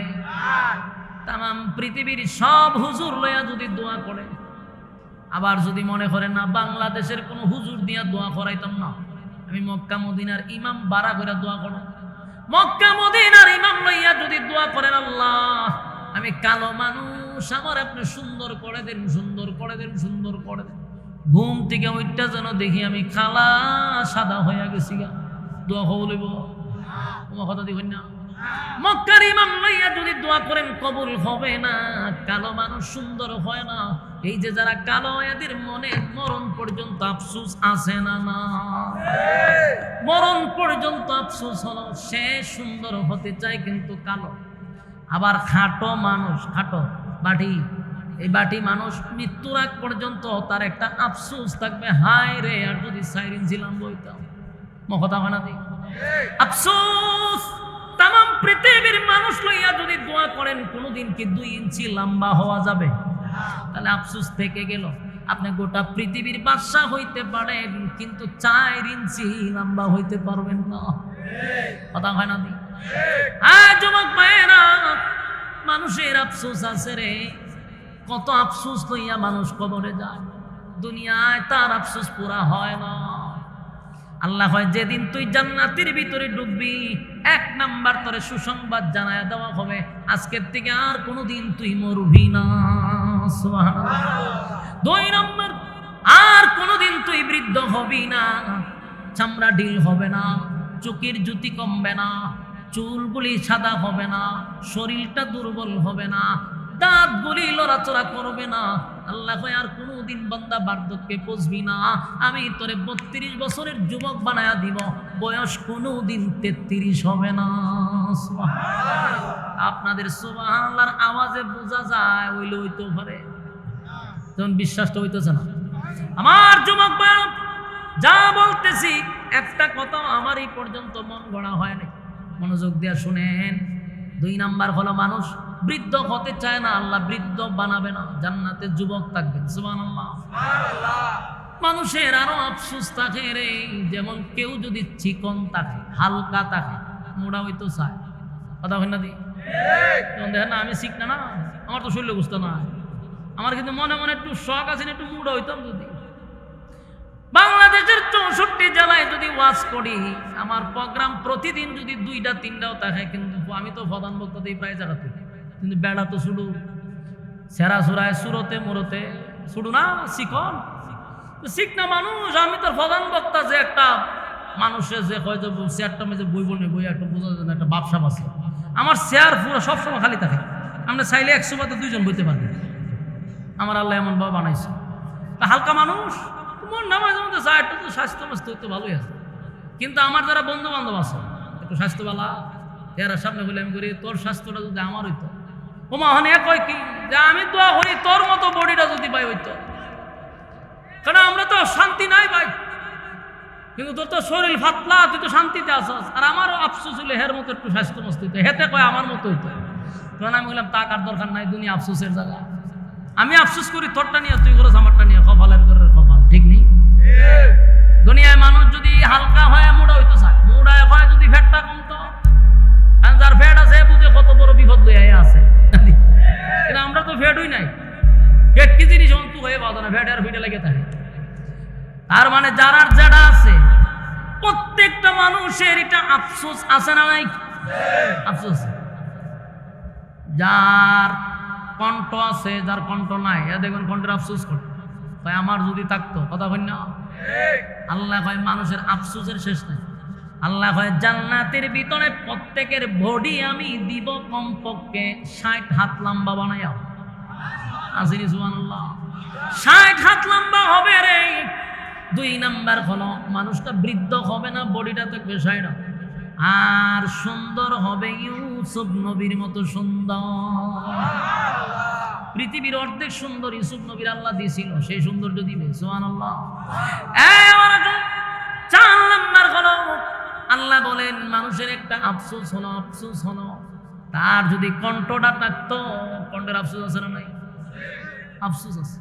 তাম পৃথিবীর সব হুজুর লইয়া যদি দোয়া করে, আবার যদি মনে করেন না বাংলাদেশের কোন হুজুর দিয়া দোয়া করাইতাম না, আমি মক্কা মদিনার ইমাম বাড়া করে দোয়া করো। মক্কা মদিনার ইমাম লইয়া যদি দোয়া করেন, আল্লাহ আমি কালো মানুষ, আমার আপনি সুন্দর করে দেন, সুন্দর করে দেন, সুন্দর করে দেন। ঘুম থেকে ওইটা যেন দেখি আমি কালা সাদা হইয়া গেছি গা, দোয়া কবুল হইব? তোমার কথা দেখুন না। মক্কার ইমাম লইয়া যদি দোয়া করেন, কবুল হবে না। কালো মানুষ সুন্দর হয় না। এই যে যারা কালো, এদের মনে মরণ পর্যন্ত আফসোস আছে না? না, মরণ পর্যন্ত আফসোস হলো সে সুন্দর হতে চায় কিন্তু কালো। আবার খাটো মানুষ, খাটো বাটি, এই বাটি মানুষ মৃত্যুর আগ পর্যন্ত তার একটা আফসোস থাকবে, হায় রে আর যদি সাইরিন ছিলাম বইতাম। কথা হয় না? আফসোস। তাম পৃথিবীর মানুষ লইয়া যদি দোয়া করেন, কোনোদিন কি 2 ইঞ্চি লম্বা হওয়া যাবে? তাহলে আফসোস থেকে গেল। আপনি গোটা পৃথিবীর বাদশা হইতে পারেন, কিন্তু 4 ইঞ্চি লম্বা হইতে পারবেন না। কথা হয় না? যুবক ভাইয়েরা, মানুষের আফসোস আছে রে। কত আফসোস লইয়া মানুষ কবরে যায়, দুনিয়ায় তার আফসোস পুরা হয় না। আল্লাহ হয় যেদিন তুই জান্নাতের ভিতরে ঢুকবি, 1 নাম্বার তোরে সুসংবাদ জানায়া দেওয়া হবে, আজকের থেকে আর কোনোদিন তুই মরবি না। সুবহানাল্লাহ। 2 নাম্বার, আর কোনোদিন তুই বৃদ্ধ হবি না, চামড়া ঢিল হবে না, চোখের জ্যোতি কমবে না, চুলগুলি সাদা হবে না, শরীরটা দুর্বল হবে না, দাঁতগুলি লড়াচড়া করবে না। আল্লাহ কয় আর কোনোদিন বান্দা বার্ধক্যে পৌঁছবি না, আমি তোরে 32 বছরের যুবক বানায়া দিব, বয়স কোনোদিন 33 হবে না। আপনাদের সুবহানাল্লাহর আওয়াজে বোঝা যায় ওইলে হইতে পারে, যখন বিশ্বাসটা হইতেছে না। আমার যুবক ভাই, যা বলতেছি একটা কথা আমার এই পর্যন্ত মন গড়া হয় না, মনোযোগ দিয়া শুনেন। 2 নাম্বার হলো মানুষ বৃদ্ধ হতে চায় না, আল্লাহ বৃদ্ধ বানাবে না, জান্নাতে যুবক থাকবেন। সুবহানাল্লাহ। মানুষের আরো আফসোস থাকে রে, যেমন কেউ যদি চিকন থাকে, হালকা থাকে, মোড়া হইতো চায়। কথা হয় না? দেখেন না, আমি শিখনা না, আমার তো শরীরে বুঝতো না, আমার কিন্তু মনে মনে একটু শখ আছে, একটু মোড়া হইতাম। যদি বাংলাদেশের 64 জেলায় যদি ওয়াজ করি, আমার প্রোগ্রাম প্রতিদিন যদি 2টা-3টাও থাকে, কিন্তু আমি তো প্রধান বক্তা দিই প্রায় জায়গাতে, কিন্তু বেড়া তো শুধু সেরা সুরায় সুরতে মুরতে শুধু না, শিখন শিখ না মানুষ। আমি তোর প্রধান বক্তা, যে একটা মানুষের যে কয় যে চেয়ারটা মেঝে বই বনে বই একটা বোঝা যায় না, একটা বাপসাপ আছে। আমার চেয়ার পুরো সবসময় খালি থাকে, আমরা চাইলে 100 পাতে 2 জন বইতে পারবে। আমার আল্লাহ এমন ভাবে বানাইছে। হালকা মানুষ তোমার নামাজ মধ্যে যায় একটু তো স্বাস্থ্য মাস্ত তো ভালোই আছে, কিন্তু আমার যারা বন্ধু বান্ধব আছে একটু স্বাস্থ্যবালা এরা সামনে বলে আমি করি তোর স্বাস্থ্যটা যদি আমার হইতো, ওমা হন এক কয় কি যে আমি দোয়া করি তোর মতো বডিটা যদি পাই হইতো, কারণ আমরা তো শান্তি নাই ভাই, কিন্তু তোর তো শরীর ফাতলা, তুই তো শান্তিতে আসস, আর আমারও আফসোস হইলে হের মতো একটু স্বাস্থ্য মস্ত হইতো, হেতে কয় আমার মতো হইতো। তখন আমি বললাম টাকার দরকার নাই, দুনিয়া আফসোসের জায়গা, আমি আফসোস করি তোরটা নিয়ে, তুই করস আমারটা নিয়ে, কপালের ঘরের কপাল, ঠিক নেই? দুনিয়ায় মানুষ যদি হালকা হয় মোড়া হইতো চায়, মোড়ায় হয় যদি ফ্যাটটা কমতো, কারণ যার ফ্যাট আছে বুঝে কত বড় বিপদ লইয়া আছে, কিন্তু আমরা তো ফ্যাটই নাই, ফ্যাট কি জিনিস অন্তু হয়ে পাওয়া না, ফ্যাট আর ফিটে লেগে থাকে। তার মানে যারা যেটা আছে প্রত্যেকটা মানুষের এটা আফসোস আছে না নাই? আফসোস। যার কণ্ঠ আছে, যার কণ্ঠ নাই, এ দেখবেন কণ্ঠের আফসোস করে, তাই আমার যদি থাকতো, কথা কই না? আল্লাহ কয় মানুষের আফসোসের শেষ নাই। আল্লাহ কয় জান্নাতের ভিতরে প্রত্যেকের বডি আমি দিব কমপক্ষে 60 হাত লম্বা বানাইয়া। আসিনি সুবহানাল্লাহ, 60 হাত লম্বা হবে রে। 2 নাম্বার হলো মানুষটা বৃদ্ধ হবে না, বডিটা থাকবে 60, আর সুন্দর হবে ইউসুফ নবীর মতো সুন্দর। পৃথিবীর অর্ধেক সুন্দর ইউসুফ নবীর আল্লাহ দিয়েছিল, সেই সৌন্দর্য দিবে। সুবহানাল্লাহ। 4 নাম্বার হলো আল্লাহ বলেন মানুষের একটা আফসোস হলো, আফসোস হলো তার যদি কণ্ঠটা থাকতো, কণ্ঠের আফসোস আছে না নাই? আফসোস আছে।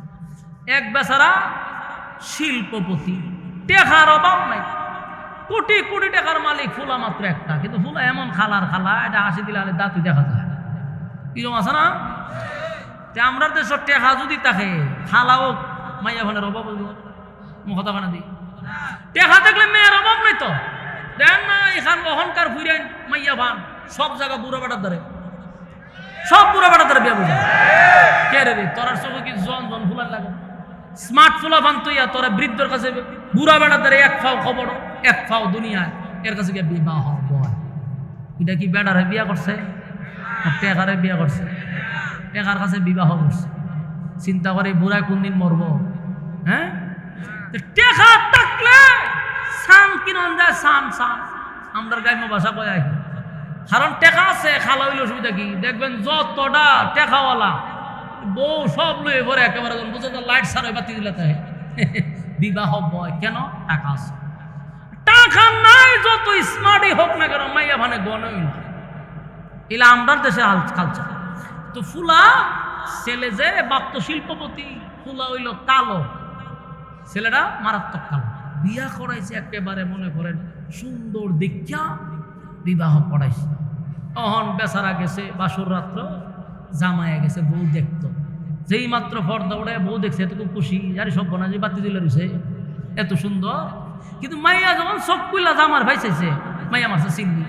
এক বেচারা শিল্পপতি, টাকার অভাব নাই, কোটি কোটি টাকার মালিক, ফুলা মাত্র একটা, কিন্তু ফুলা এমন খালার খালা, এটা হাসি দিলে আলে দাঁতই দেখা যায়, কিরকম আছে না? আমরা দেশের টেকা যদি থাকে খালাও মাইয়া ভানের অভাব, কথা কানা দিই টেকা থাকলে মেয়ের অভাব নাই তো, দেন না এখান অহংকার ফুইরেন মাইয়া ভান সব জায়গা বুড়া বেটার ধরে, সব বুড়া বেটার ধরে বিয়া বুঝা কে রে তোরার চোখে কি জন জন ফুলার লাগে? স্মার্ট ফুলা ভান তুইয়া তোরা বৃদ্ধর কাছে বুড়া বেটার ধরে এক ফাও খবর, এক ফাও দুনিয়ায়, এর কাছে গিয়ে বিবাহ হয়। এটা কি বেটারে বিয়া করছে? টেকারে বিয়া করছে, টেকার কাছে বিবাহ করছে। চিন্তা করে বুড়ায় কোন দিন মরব? হ্যাঁ, টেকা থাকলে সান কিনন যায়, সান সান আমরা গ্রাম্য ভাষা কয় আর কি, কারণ টেকা আছে, খালা হইলে অসুবিধা কি? দেখবেন যতটা টেকাওয়ালা বউ সব লয়ে পরে একেবারে বুঝে লাইট সার বাতি দিলে তাই বিবাহ বয় কেন? টাকা আছে। টাকা নাই যত স্মার্টই হোক না কেন, মাইয়া ভানে গণই না। এলা আমরার দেশে কালচার। তো ফুলা ছেলে যে বাপ তো শিল্পপতি, ফুলা হইল কালো, ছেলেটা মারাত্মক কালো, বিয়া করাইছে একেবারে মনে করেন সুন্দর দীক্ষা, বিবাহ করাইছে। অহন বেচারা গেছে বাসর রাত্র, জামাইয়া গেছে বউ দেখতো, যেই মাত্র পর্দা ওড়ায় বউ দেখছে এত খুব খুশি, আরে সব বনা যে বাতি দিলে রয়েছে এত সুন্দর, কিন্তু মাইয়া যখন সব কুইলা জামার ভাই চাইছে, মাইয়া মারছে চিল্লি,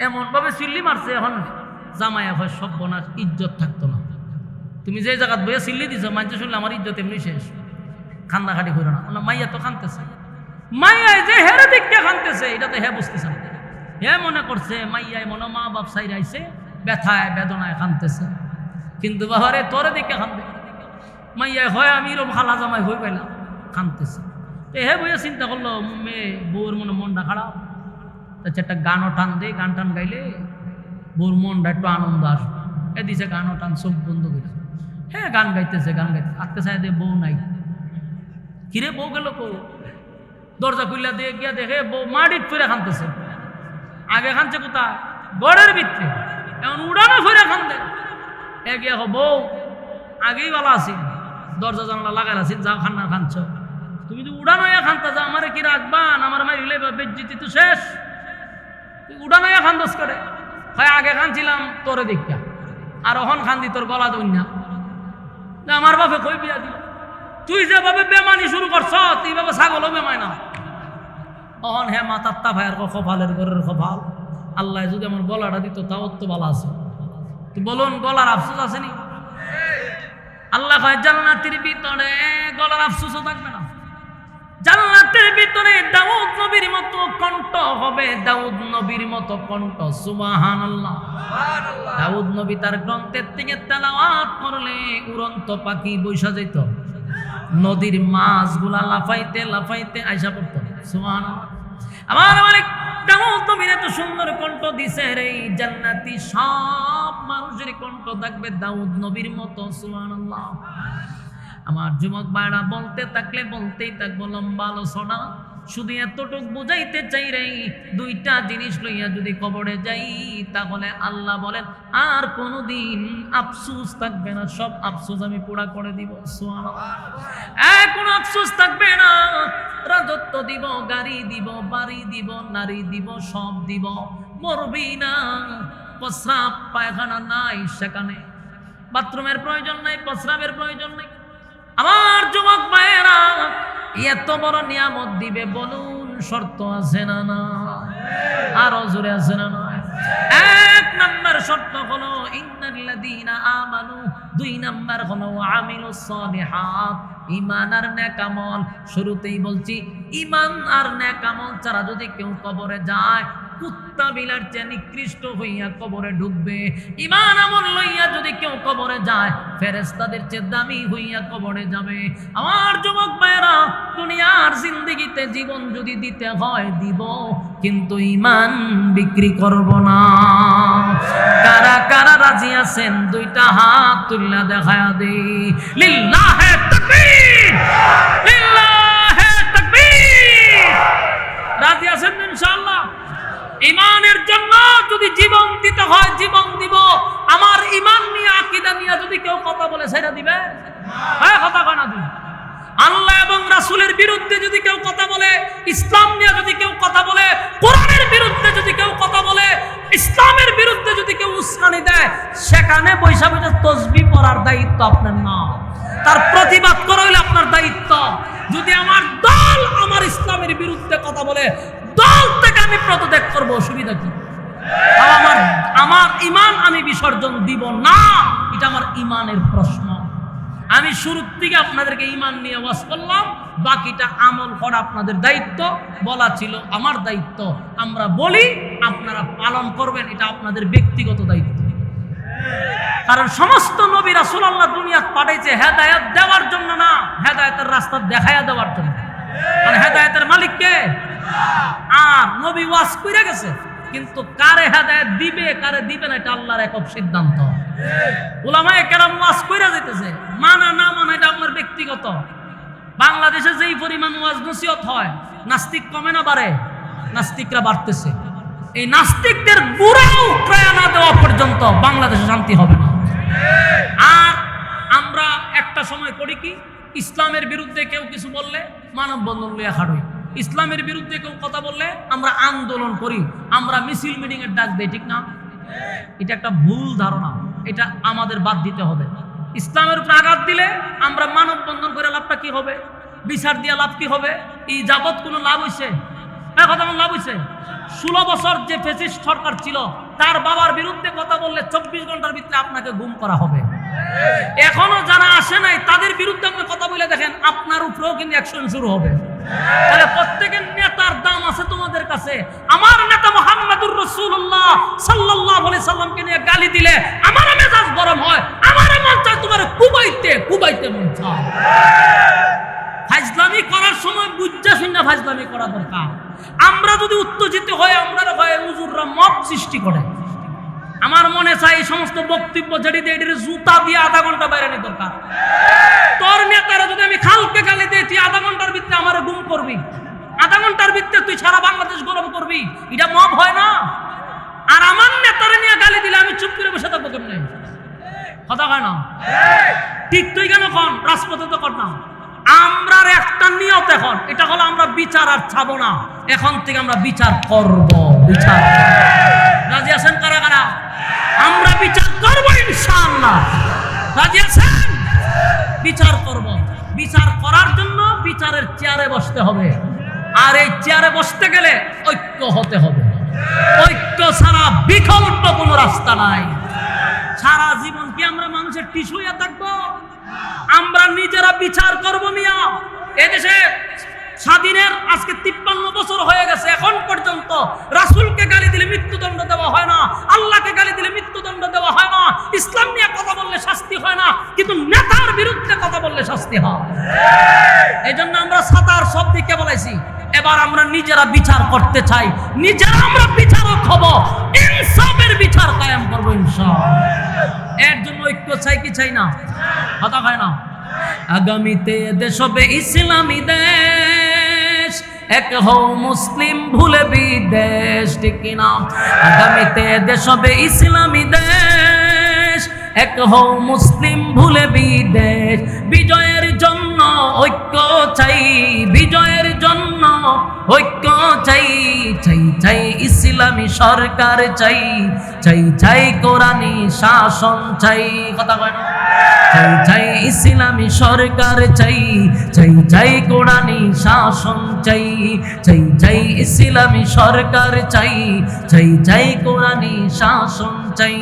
এমন ভাবে চিল্লি মারছে, এখন জামাইয়া হয় সব বনার ইজ্জত থাকতো না। তুমি যে জায়গা বইয়া চিল্লি দিছো, মাইয়া শুনলে আমার ইজ্জত এমনি শেষ, খান্দাখাটি করো না। মাইয়া তো খানতেছে, মাইয়া যে হেরে দিককে খানতেছে, এটা তো হে বুঝতেছে না, হে মনে করছে মাইয়ায় মনে মা বাপ সাইরে আইছে, ব্যথায় বেদনায় খানতেছে, কিন্তু বাবারে তোরে দিকে খানতে মাইয়া হয় আমি এরকম খালা জামাই হয়ে পাইলাম, খানতেছে। তো হে বইয়া চিন্তা করলো মেয়ে বউর মনে মনটা খারাপ, তার একটা গানও টান দে, গান টান গাইলে বউর মনটা একটু আনন্দ আসবে, এ দিছে গানও টান সব বন্ধ করে, হ্যাঁ গান গাইতেছে, গান গাইতে আটকে চাই দে বউ নাই, কিরে বউ গেল কো? দরজা খুললা দিয়ে গিয়া দেখে বউ মাটির ফিরে খানতেছে। আগে খানছে কোথায়? গড়ের ভিতরে, এখন উড়ানো ফিরে খান দে। এগিয়ে বউ আগেই বলা আছি, দরজা জানলা লাগাই আছি, যাও খান্না খানছ, তুমি তো উড়ানো খানতে যাও, আমার কি রাখবান? আমার মারিলে বেজ্জিতি তো শেষ, তুই উড়ানো খান্দস করে। হয় আগে খানছিলাম তোরে দেখা, আর অহন খান্দি তোর গলা দইনা, আমার বাপে কই বিয়া দিল, তুই যেভাবে বেমানি শুরু করছ তুইভাবে ছাগলও বেমায় না। অহন হে মাতার তা ভাইয়ের কপালের ঘরের কপাল, আল্লাহ যদি আমার গলাটা দিত তাও তো ভালো আছে। তো বলুন গলার আফসোস আসেনি? আল্লাহ কয় জান্নাতের ভিতরে গলার আফসোসও থাকবে না। জান্নাতের ভিতরে দাউদ নবী নবীর মতো কণ্ঠ হবে, দাউদ নবীর মতো কণ্ঠ। সুবহানাল্লাহ। দাউদ নবী তার গ্রন্থের থেকে তেলাওয়াত করলে উড়ন্ত পাখি বৈশা যেত, নদীর মাছগুলা লাফাইতে লাফাইতে আইসা পড়তো। সুবহানাল্লাহ। আমার দাউদ নবীর এত সুন্দর কণ্ঠ দিছে রে, জান্নাতি সব মানুষের কণ্ঠ থাকবে দাউদ নবীর মতো। সুবহানাল্লাহ। আমার যুবক ভাইরা বলতে থাকলে বলতেই থাকবো, লম্বা আলোচনা। শুধু এতটুক বুঝাইতে চাই রে, দুইটা জিনিস লইয়া যদি কবরে যাই তাহলে আল্লাহ বলেন আর কোনোদিন আফসোস থাকবে না, সব আফসোস আমি পুরা করে দিব। সুবহানাল্লাহ। কোনো আফসোস থাকবে না। রাজত্ব দিব, গাড়ি দিব, বাড়ি দিব, নারী দিব, সব দিব, মরবি না। প্রস্রাব পায়খানা নাই সেখানে, বাথরুমের প্রয়োজন নাই, প্রস্রাবের প্রয়োজন নাই। আমার যুবক ভাইয়েরা, এত বড় নিয়ামত দিবে, বলুন শর্ত আছে না না? আরো জোরে আছে না না? এক নাম্বার শর্ত হলো ইন্নাল্লাযীনা আমানু, দুই নাম্বার হলো আমিলুস সালিহাত, ঈমান আর নেক আমল। শুরুতেই বলছি ঈমান আর নেক আমল ছাড়া যদি কেউ কবরে যায়, কুত্তা বিলার চেয়ে নিকৃষ্ট হইয়া কবরে ঢুকবে। ঈমান আমল লইয়া যদি কেউ কবরে যায়, ফেরেশতাদের চেয়ে দামি হইয়া কবরে যাবে। আমার যুবক ভাইয়েরা, দুনিয়ার জিন্দেগিতে জীবন যদি দিতে হয় দিব, কিন্তু ঈমান বিক্রি করব না। কারা কারা রাজি আছেন দুইটা হাত তুললা দেখায়া দেই। লিল্লাহে তাকবীর, লিল্লাহে তাকবীর। রাজি আছেন ইনশাআল্লাহ? ঈমানের জন্য যদি জীবন দিতে হয় জীবন দিব। আমার ঈমান নিয়ে, আকীদা নিয়ে যদি কেউ কথা বলে সেটা দিবে? হ্যাঁ, কথা কানা দিবে। আল্লাহ এবং রাসূলের বিরুদ্ধে যদি কেউ কথা বলে, ইসলাম নিয়ে যদি কেউ কথা বলে, কোরআনের বিরুদ্ধে যদি কেউ কথা বলে, ইসলামের বিরুদ্ধে যদি কেউ উস্কানি দেয়, সেখানে বৈশা বৈশা তাসবিহ পড়ার দায়িত্ব আপনার না, তার প্রতিবাদ করা হইলে আপনার দায়িত্ব। যদি আমার দল আমার ইসলামের বিরুদ্ধে কথা বলে, দল থেকে আমি পদত্যাগ করব, অসুবিধা কি? আমার ঈমান আমি বিসর্জন দিব না, এটা আমার ঈমানের প্রশ্ন। আমি শুরুর থেকে আপনাদেরকে ঈমান নিয়ে ওয়াজ করলাম, বাকিটা আমল করা আপনাদের দায়িত্ব। বলা ছিল আমার দায়িত্ব, আমরা বলি, আপনারা পালন করবেন, এটা আপনাদের ব্যক্তিগত দায়িত্ব। কারণ সমস্ত নবী রাসূল আল্লাহ দুনিয়াতে পাঠাইছে হেদায়েত দেওয়ার জন্য না, হেদায়েতের রাস্তা দেখায়া দেওয়ার জন্য। মানে হেদায়েতের মালিক কে? আর নবী ওয়াজ কইরা গেছে, কিন্তু কারে হেদায়েত দিবে কারে দিবে না এটা আল্লাহর একক সিদ্ধান্ত। উলামায়ে কেরাম ওয়াজ কইরা যাইতেছে, মানা না মানা এটা আপনার ব্যক্তিগত। বাংলাদেশে যেই পরিমাণ ওয়াজ নসিহত হয়, নাস্তিক কমে না বাড়ে? নাস্তিকরা বাড়তেছে। এই নাস্তিকদের বুড়া উৎরায়া না দেওয়া পর্যন্ত বাংলাদেশে শান্তি হবে না। আর আমরা একটা সময় করি কি, ইসলামের বিরুদ্ধে কেউ কিছু বললে মানববন্ধন লইয়া খাড়ই, ইসলামের বিরুদ্ধে কেউ কথা বললে আমরা আন্দোলন করি, আমরা মিছিল মিটিং এর ডাক দেই, ঠিক না? এটা একটা ভুল ধারণা, এটা আমাদের বাদ দিতে হবে। ইসলামের উপর আঘাত দিলে আমরা মানববন্ধন করে লাভটা কি হবে? বিচার দিয়া লাভ কি হবে? এই যাবত কোনো লাভ হইছে? কথা লাভ হইছে? 16 বছর যে ফ্যাসিস্ট সরকার ছিল, তার বাবার বিরুদ্ধে কথা বললে 24 ঘন্টার ভিতরে আপনাকে গুম করা হবে। এখনো যারা আসে নাই তাদের বিরুদ্ধে আপনি কথা বলে দেখেন, আপনার উপরেও কিন্তু অ্যাকশন শুরু হবে। তাহলে প্রত্যেকের নেতার দাম আছে তোমাদের কাছে। আমার নেতা মুহাম্মদুর রাসূলুল্লাহ সাল্লাল্লাহু আলাইহি সাল্লামকে নিয়ে গালি দিলে আমার মেজাজ গরম হয়, আমার মন চায় তোমার কুবাইতে মন চায়। ফাজলামি করার সময় বুঝা শুনে ফাজলামি করা দরকার। আমরা যদি উত্তেজিত হই, আমরা হয় হুজুররা মব সৃষ্টি করে। আমার মনে চাই এই সমস্ত বক্তব্য যেটি দিয়ে জুতা দিয়ে আধা ঘন্টা বাইরে নিয়ে দরকার। তোর নেতারা যদি আমি খালকে গালি দিই, তুই আধা ঘন্টার ভিতরে আমার গুম করবি, আধা ঘন্টার ভিতরে তুই সারা বাংলাদেশ গরম করবি, এটা মব হয় না? আর আমার নেতারা নিয়ে গালি দিলে আমি চুপ করে বসে থাকবো কেমনে? কথা হয় না? ঠিক তুই কেন কন? রাজপথে তো কর না। আমরা একটা নিয়ত এখন, এটা হলো আমরা বিচার আর ছাবো না, এখন থেকে আমরা বিচার করব। বিচার রাজি আছেন কারা কারা? আমরা বিচার করব ইনশাআল্লাহ। রাজি আছেন? বিচার করব। বিচার করার জন্য বিচারের চেয়ারে বসতে হবে। আর এই চেয়ারে বসতে গেলে ঐক্য হতে হবে। ঐক্য ছাড়া বিকল্প কোনো রাস্তা নাই। সারা জীবন কি আমরা মানুষের টিস্যু হয়ে থাকবো? আমরা নিজেরা বিচার করবো মিয়া। এদেশে স্বাধীনের আজকে 53 বছর হয়ে গেছে, এখন পর্যন্ত রাসূলকে গালি দিলে মৃত্যুদণ্ড দেওয়া হয় না, আল্লাহকে গালি দিলে মৃত্যুদণ্ড দেওয়া হয় না, ইসলাম নিয়ে কথা বললে শাস্তি হয় না, কিন্তু নেতার বিরুদ্ধে কথা বললে শাস্তি হয়। এই জন্য আমরা সাতার সব দিকে বলেছি, এবার আমরা নিজেরা বিচার করতে চাই, নিজেরা আমরা বিচারক হব, ইনসাফের বিচার কায়েম করবো ইনশাআল্লাহ। এর জন্য ঐক্য চাই কি চাই না? কথা হয় না? আগামীতে দেশ হবে ইসলামী দেশ, এক হও মুসলিম ভুলে বিদেশ, ঠিক কিনা? আগামীতে দেশ হবে ইসলামী দেশ, এক হও মুসলিম ভুলে বিদেশ, বিজয়ের জন্য ঐক্য চাই, বিজয়ের জন্য ঐক্য চাই, চাই চাই ইসলামী সরকার চাই, চাই চাই কোরআনী শাসন চাই। কথা কয় না? চাই চাই ইসলামী সরকার চাই, চাই চাই কোরআনী শাসন চাই, চাই চাই ইসলামী সরকার চাই, চাই চাই কোরআনী শাসন চাই।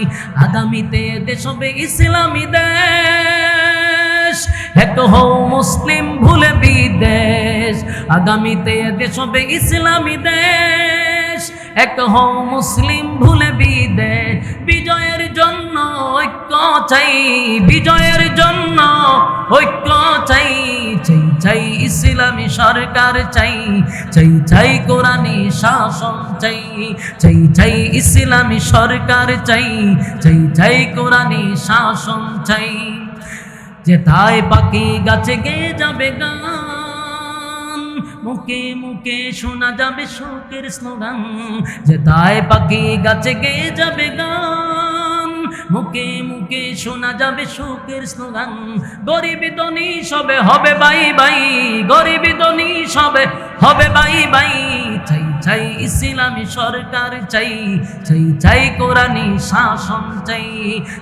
আগামীতে দেশ হবে ইসলামী দেশ, এক হও মুসলিম ভুলে বিদেশ, আগামীতে দেশ হবে ইসলামী দেশ, এক হও মুসলিম ভুলে বিদেশ, বিজয়ের জন্য ঐক্য চাই, বিজয়ের জন্য ঐক্য চাই, চাই চাই ইসলামী সরকার চাই, চাই চাই কোরআনী শাসন চাই, চাই চাই ইসলামী সরকার চাই, চাই চাই কোরআনী শাসন চাই। যেথায় পাখি গাছে গেয়ে যাবে গান, মুখে মুখে শোনা যাবে শোকের স্লোগান, যেথায় পাখি গাছে গেয়ে যাবে গান, মুখে মুখে শোনা যাবে শোকের স্লোগান, গরিব ধনী সবে হবে বাই বাই, গরিব ধনী সবে হবে বাই বাই, চাই চাই ইসলামী সরকার চাই, চাই চাই কোরআনী শাসন চাই,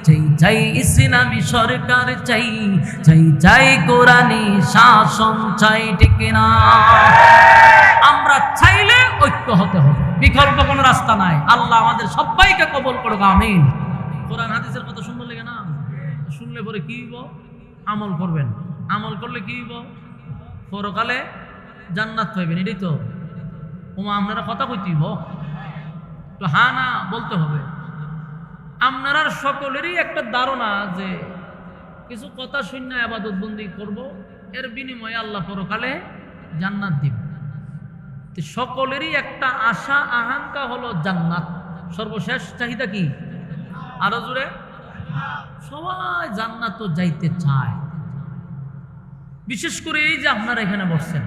চাই চাই ইসলামী সরকার চাই, চাই চাই কোরআনী শাসন চাই, ঠিক না? আমরা চাইলে ঐক্য হতে হবে, বিকল্প কোনো রাস্তা নাই। আল্লাহ আমাদের সবাইকে কবুল করুক, আমিন। কোরআন হাদিসের কথা শুনলে লেগে না, শুনলে পরে কি হইব? আমল করবেন, আমল করলে কি হইব? পরকালে জান্নাত পাইবেন। এটাই তো ওমা আপনারা কথা কইতেইব তো, হ্যাঁ না বলতে হবে। আপনারা সকলেরই একটা ধারণা যে কিছু কথা শূন্য ইবাদত বন্দি করব, এর বিনিময়ে আল্লাহ পরকালে জান্নাত দিব। সকলেরই একটা আশা আকাঙ্ক্ষা হলো জান্নাত, সর্বশেষ চাহিদা কি? আরো জোরে, সবাই জান্নাত যাইতে চায়। বিশেষ করে এই যে আপনারা এখানে বসছেন,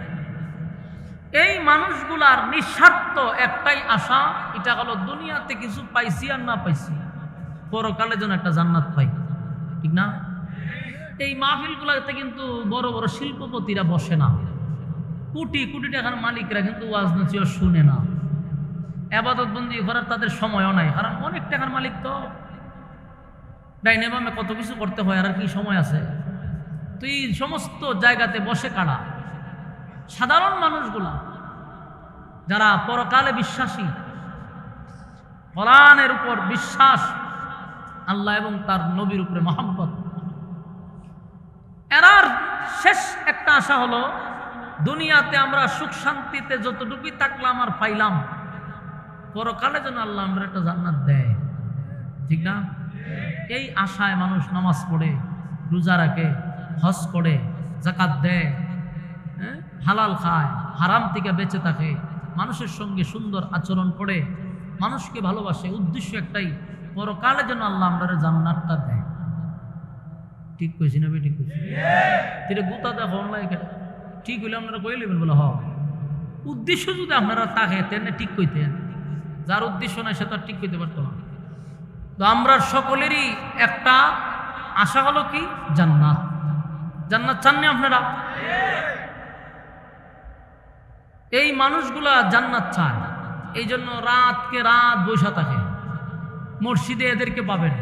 এই মানুষগুলার নিঃস্বার্থ একটাই আশা, এটা হলো দুনিয়াতে কিছু পাইছি আর না পাইছি, পরকালে যেন একটা জান্নাত পাই, ঠিক না? এই মাহফিলগুলাতে কিন্তু বড় বড় শিল্পপতিরা বসে না, কোটি কোটি টাকার মালিকরা কিন্তু ওয়াজ নসিহত শুনে না, ইবাদত বন্দি করার তাদের সময়ও নাই, কারণ অনেক টাকার মালিক তো, ডাইনে বামে কত কিছু করতে হয়, আর কি সময় আছে? তো এই সমস্ত জায়গাতে বসে কারা? সাধারণ মানুষগুলা যারা পরকালে বিশ্বাসী, কোরআনের উপর বিশ্বাস, আল্লাহ এবং তার নবীর উপরে মহব্বত, এরার শেষ একটা আশা হলো দুনিয়াতে আমরা সুখ শান্তিতে যতটুকুই থাকলাম আর পাইলাম, পরকালে যেন আল্লাহ আমরা একটা জান্নাত দেয়, ঠিক না? এই আশায় মানুষ নামাজ পড়ে, রোজা রাখে, হজ করে, যাকাত দেয়, হালাল খায়, হারাম থেকে বেঁচে থাকে, মানুষের সঙ্গে সুন্দর আচরণ করে, মানুষকে ভালোবাসে, উদ্দেশ্য একটাই, পরকালে যেন আল্লাহ আমরা জান্নাতটা দেয়। ঠিক কইছি না? ঠিক কইছি? এটা গুতা দেখো অনলাইন, ঠিক হইলে আপনারা কই নেবেন বলে হ, উদ্দেশ্য যদি আপনারা থাকে তেনে ঠিক কইতেন, যার উদ্দেশ্য নাই সে তো ঠিক কইতে পারতো না। তো আমরা সকলেরই একটা আশা হলো কি? জান্নাত। জান্নাত চাননি আপনারা? এই মানুষগুলা জান্নাত চায়, এই জন্য রাতকে রাত বৈশা থাকে, মসজিদে এদেরকে পাবেন,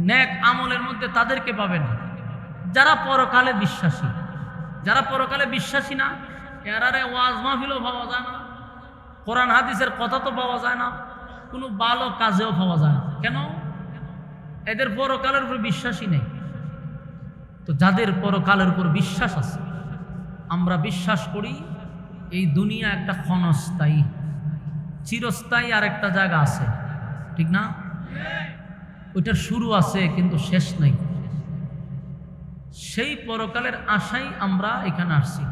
নেক আমলের মধ্যে তাদেরকে পাবেন, যারা পরকালে বিশ্বাসী। যারা পরকালে বিশ্বাসী না, এরারে ওয়াজ মাহফিলও পাওয়া যায় না, কোরআন হাদিসের কথা তো পাওয়া যায় না, কোনো ভালো কাজেও পাওয়া যায় না। কেন? এদের পরকালের উপর বিশ্বাসই নেই। তো যাদের পরকালের উপর বিশ্বাস আছে, আমরা বিশ্বাস করি এই দুনিয়া একটা ক্ষণস্থায়ী, চিরস্থায়ী আর একটা জায়গা আছে, ঠিক না? ওইটার শুরু আছে কিন্তু শেষ নাই। সেই পরকালের আশাই আমরা এখানে আসছি।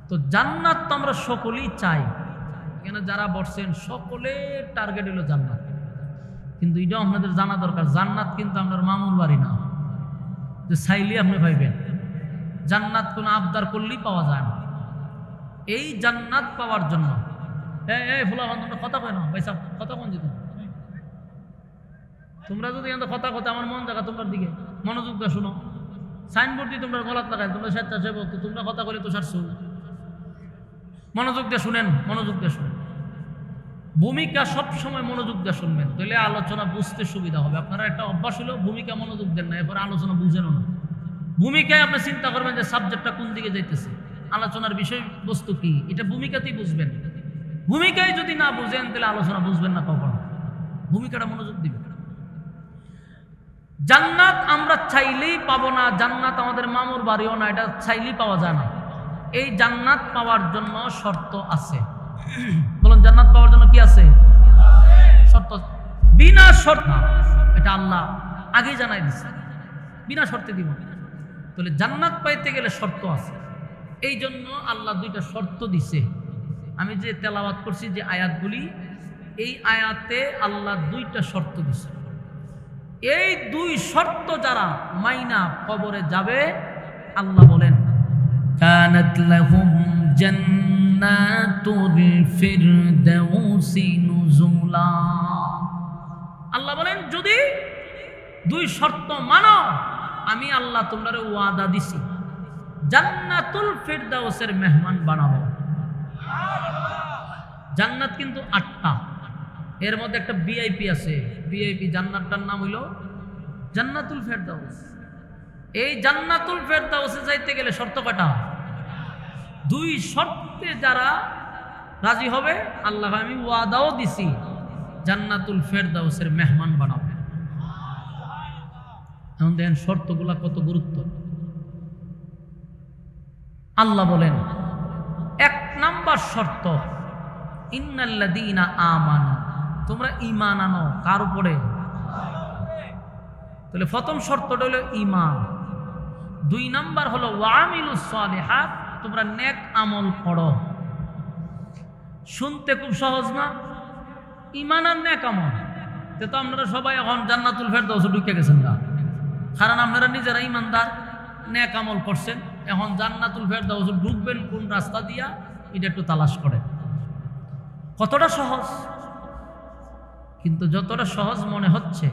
তো জান্নাত তো আমরা সকলেই চাই, এখানে যারা বসছেন সকলের টার্গেট হলো জান্নাত। কিন্তু এটাও আপনাদের জানা দরকার, জান্নাত কিন্তু আপনার মামুর বাড়ি না যে চাইলে আপনি পাইবেন। জান্নাত কোনো আবদার করলেই পাওয়া যায় না। এই জান্নাত পাওয়ার জন্য ফুলা তোমরা কথা কয় না ভাই সাহেব, কথা কোন যেত তোমরা যদি কথা আমার মন জায়গা তোমার দিকে মনোযোগ দিয়ে শুনো। সাইনবোর্ড দিয়ে তোমরা গলাত লাগাই, তোমরা স্বেচ্ছাসেবক, তোমরা কথা করে তো সারছো। মনোযোগ দিয়ে শুনেন, মনোযোগ দিয়ে শুনেন। ভূমিকা সবসময় মনোযোগ দিয়ে শুনবেন, তাহলে আলোচনা বুঝতে সুবিধা হবে। আপনারা একটা অভ্যাস হলো ভূমিকা মনোযোগ দেন না, এরপর আলোচনা বুঝেনও না। ভূমিকায় আপনি চিন্তা করবেন যে সাবজেক্টটা কোন দিকে যাইতেছে, আলোচনার বিষয়বস্তু কি, এটা ভূমিকাতেই বুঝবেন। ভূমিকায় যদি না বুঝেন তাহলে আলোচনা বুঝবেন না কখনো। ভূমিকাটা মনোযোগ দিবেন। জান্নাত আমরা চাইলেই পাবো না, জান্নাত আমাদের মামুর বাড়িও না, এটা চাইলেই পাওয়া যায় না। এই জান্নাত পাওয়ার জন্য শর্ত আছে। বলুন জান্নাত পাওয়ার জন্য কি আছে? শর্ত। বিনা শর্ত, এটা আল্লাহ আগেই জানাই দিচ্ছে, বিনা শর্তে দিব। তাহলে জান্নাত পাইতে গেলে শর্ত আছে। এই জন্য আল্লাহ দুইটা শর্ত দিছে। আমি যে তেলাওয়াত করছি যে আয়াতগুলি, এই আয়াতে আল্লাহ দুইটা শর্ত দিছে। এই দুই শর্ত যারা মাইনা কবরে যাবে, আল্লাহ বলেন কানাত লাহুম জান্নাতুল ফিরদাউসি নুজুলা। আল্লাহ বলেন যদি দুই শর্ত মানো, আমি আল্লাহ তোমরা ওয়াদা দিছি জান্নাতুল ফিরদাউসের মেহমান বানাবো। জান্নাত কিন্তু 8টা, এর মধ্যে একটা ভিআইপি আছে। ভিআইপি জান্নাতটার নাম হইল জান্নাতুল ফেরদাউস। এই জান্নাতুল ফেরদাউসে যাইতে গেলে শর্ত কয়টা? দুই শর্তে যারা রাজি হবে, আল্লাহ আমি ওয়াদাও দিছি জান্নাতুল ফেরদাউসের মেহমান বানাবো। এখন দেখেন শর্তগুলা কত গুরুত্ব। আল্লাহ বলেন 1 নাম্বার শর্ত ইন্নাল্লাযীনা আমানু, তোমরা ঈমান আনো। কার উপরে? তাহলে প্রথম শর্তটা হলো ঈমান। 2 নাম্বার হলো ওয়ামিলুস সালিহাত, তোমরা নেক আমল করো। শুনতে খুব সহজ না? ঈমান আর নেক আমল। তো আপনারা সবাই এখন জান্নাতুল ফেরদাউসে ঢুকে গেছেন না, কারণ আপনারা নিজেরা ঈমানদার, নেক আমল করছেন। এখন জান্নাতুল ফেরদাউসে ঢুকবেন কোন রাস্তা দিয়া, এটা একটু তালাশ করেন। কতটা সহজ, কিন্তু যতটা সহজ মনে হচ্ছে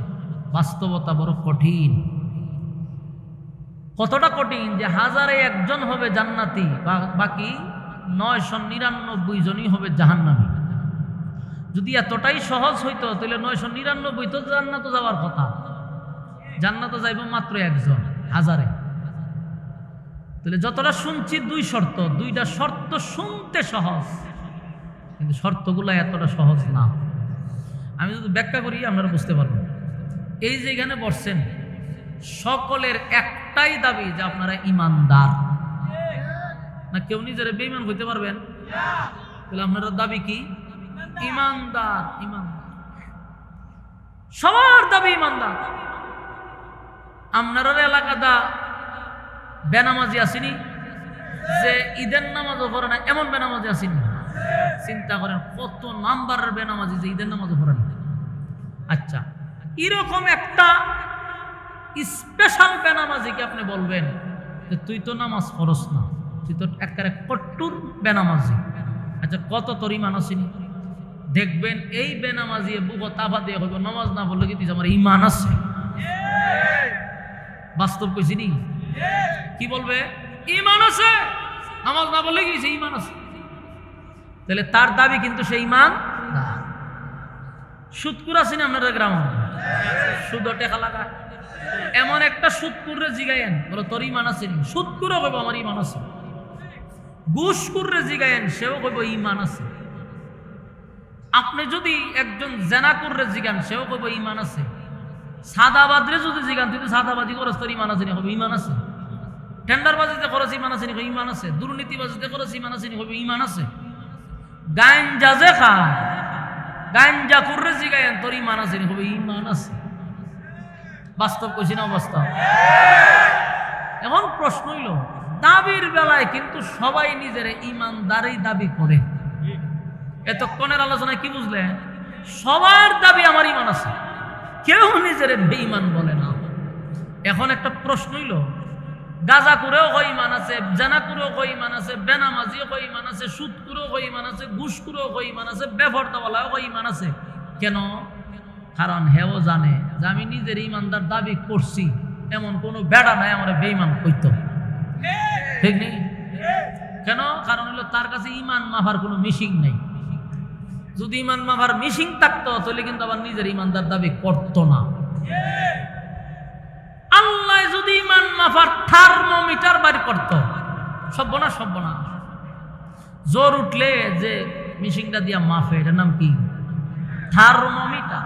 বাস্তবতা বড় কঠিন। কতটা কঠিন যে 1000-এ 1 জন হবে জান্নাতি, বাকি 999 জনই হবে জাহান্নামী। যদি এতটাই সহজ হইতো তাহলে 999 তো জান্নাতে যাওয়ার কথা, জান্নাতে যাইব মাত্র 1 জন 1000-এ। তাহলে যতটা শুনছি 2 শর্ত, 2টা শর্ত শুনতে সহজ, কিন্তু শর্তগুলো এতটা সহজ না। আমি যদি ব্যাখ্যা করি আপনারা বুঝতে পারবেন। এই যে এখানে বসছেন সকলের একটাই দাবি যে আপনারা ঈমানদার, না কেউ নিজের বেঈমান হইতে পারবেন? তাহলে আপনারা দাবি কি? ঈমানদার। ঈমানদার, সবার দাবি ঈমানদার। আপনার এলাকাটা বেনামাজি আসেনি যে ঈদের নামাজও পড়ে না, এমন বেনামাজি আসেনি? চিন্তা করেন কত নাম্বারের বেনামাজি যে ঈদের নামাজও পড়ে না। আচ্ছা, এরকম একটা স্পেশাল বেনামাজিকে আপনি বলবেন যে তুই তো নামাজ পড়স না, তুই তো একেবারে কট্টুর বেনামাজি। আচ্ছা, কত তোর ঈমান আসেনি? দেখবেন এই বেনামাজি বুকো তাফা দিয়ে হইব নামাজ না বললে কি আমার ঈমান আছে। বাস্তব কইছি নি? কি বলবে? ঈমান আছে, নামাজ না বললে কি ঈমান আছে। তাহলে তার দাবি কিন্তু সেই ঈমান না। সুদকুর আছেন আপনাদের গ্রামে? সুদ টেকা লাগা, এমন একটা সুদকুরে জিগায়েন, বলো তোর ঈমান আছে নি? সুদকুরও কইব আমার ঈমান আছে। ঘুষকুরে জিগায়েন, সেও কইব ঈমান আছে। আপনি যদি একজন জেনাকুরে জিগান, সেও কইব ঈমান আছে। সাদাবাদরে যদি জিগান তুই তো সাদাবাজি করস, তোর ঈমান আছে নি? কইব ঈমান আছে। টেন্ডারবাজিতে খরচ ইমান আছে নি? ইমান আছে। দুর্নীতিবাজিতে খরচ ইমান আছে নি? ইমান আছে। গাঞ্জা যে খায়, গাঞ্জা কুর্রে জিগায় তোর ইমান আছে নি? ইমান আছে। বাস্তব কইছি না বাস্তব? এখন প্রশ্ন হইল, দাবির বেলায় কিন্তু সবাই নিজের ইমানদারই দাবি করে। এতক্ষণের আলোচনায় কি বুঝলেন? সবার দাবি আমার ইমান আছে, কেউ নিজের বেঈমান বলে না। এখন একটা প্রশ্ন হইল, গাজা করেও কই ইমান আছে, জানা করেও কই ইমান আছে, বেনামাজিও কই ইমান আছে, সুদ করেও কই ইমান আছে, ঘুষ করেও কই ইমান আছে, বেফরদাওয়ালাও কই ইমান আছে। কেন? কারণ হেও জানে যে আমি নিজের ইমানদার দাবি করছি, এমন কোনো বেড়া নাই আমার বেঈমান কইতো, ঠিক নেই? কেন? কারণ হলো তার কাছে ইমান মাফার কোনো মিশিং নাই। যদি ইমান মাফার মিশিং থাকতো তাহলে কিন্তু আবার নিজের ইমানদার দাবি করতো না। আল্লাহ যদি ইমান মাফার থার্মোমিটার বাড়ি করতো, সব্বনা সব্বনা, জোর উঠলে যে মিশিংটা দিয়া মাফে, এটার নাম কি? থার্মোমিটার।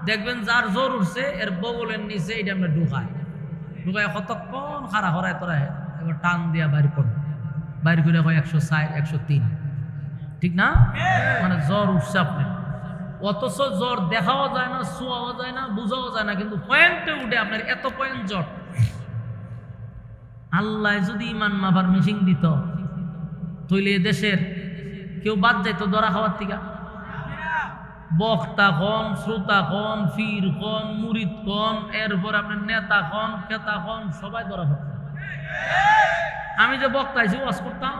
দেখবেন যার জোর উঠছে এর বগলের নিচে এটা আমরা ঢুকায় কতক্ষণ খাড়া খরায় তোরা এবার টান দিয়া বাইর করে, বাইর করে হয় 104 103, ঠিক না? মানে জ্বর উঠছে আপনার, অথচ জ্বর দেখাও যায় না, ছোঁয়াও যায় না, বুঝাও যায় না, কিন্তু পয়েন্টে উঠে আপনার এত পয়েন্ট জ্বর। আল্লাহ যদি ইমান মাফার মিশিং দিত তৈলে দেশের কেউ বাদ যাইত ধরা খাওয়ার থেকে। বক্তা কম, শ্রোতা কম, ফির কম, মুরিদ কম, এরপর আপনার নেতা কম, খেতা কম, সবাই ধরা পড়ত। আমি যে বক্তা আইছি ওয়াজ করতাম,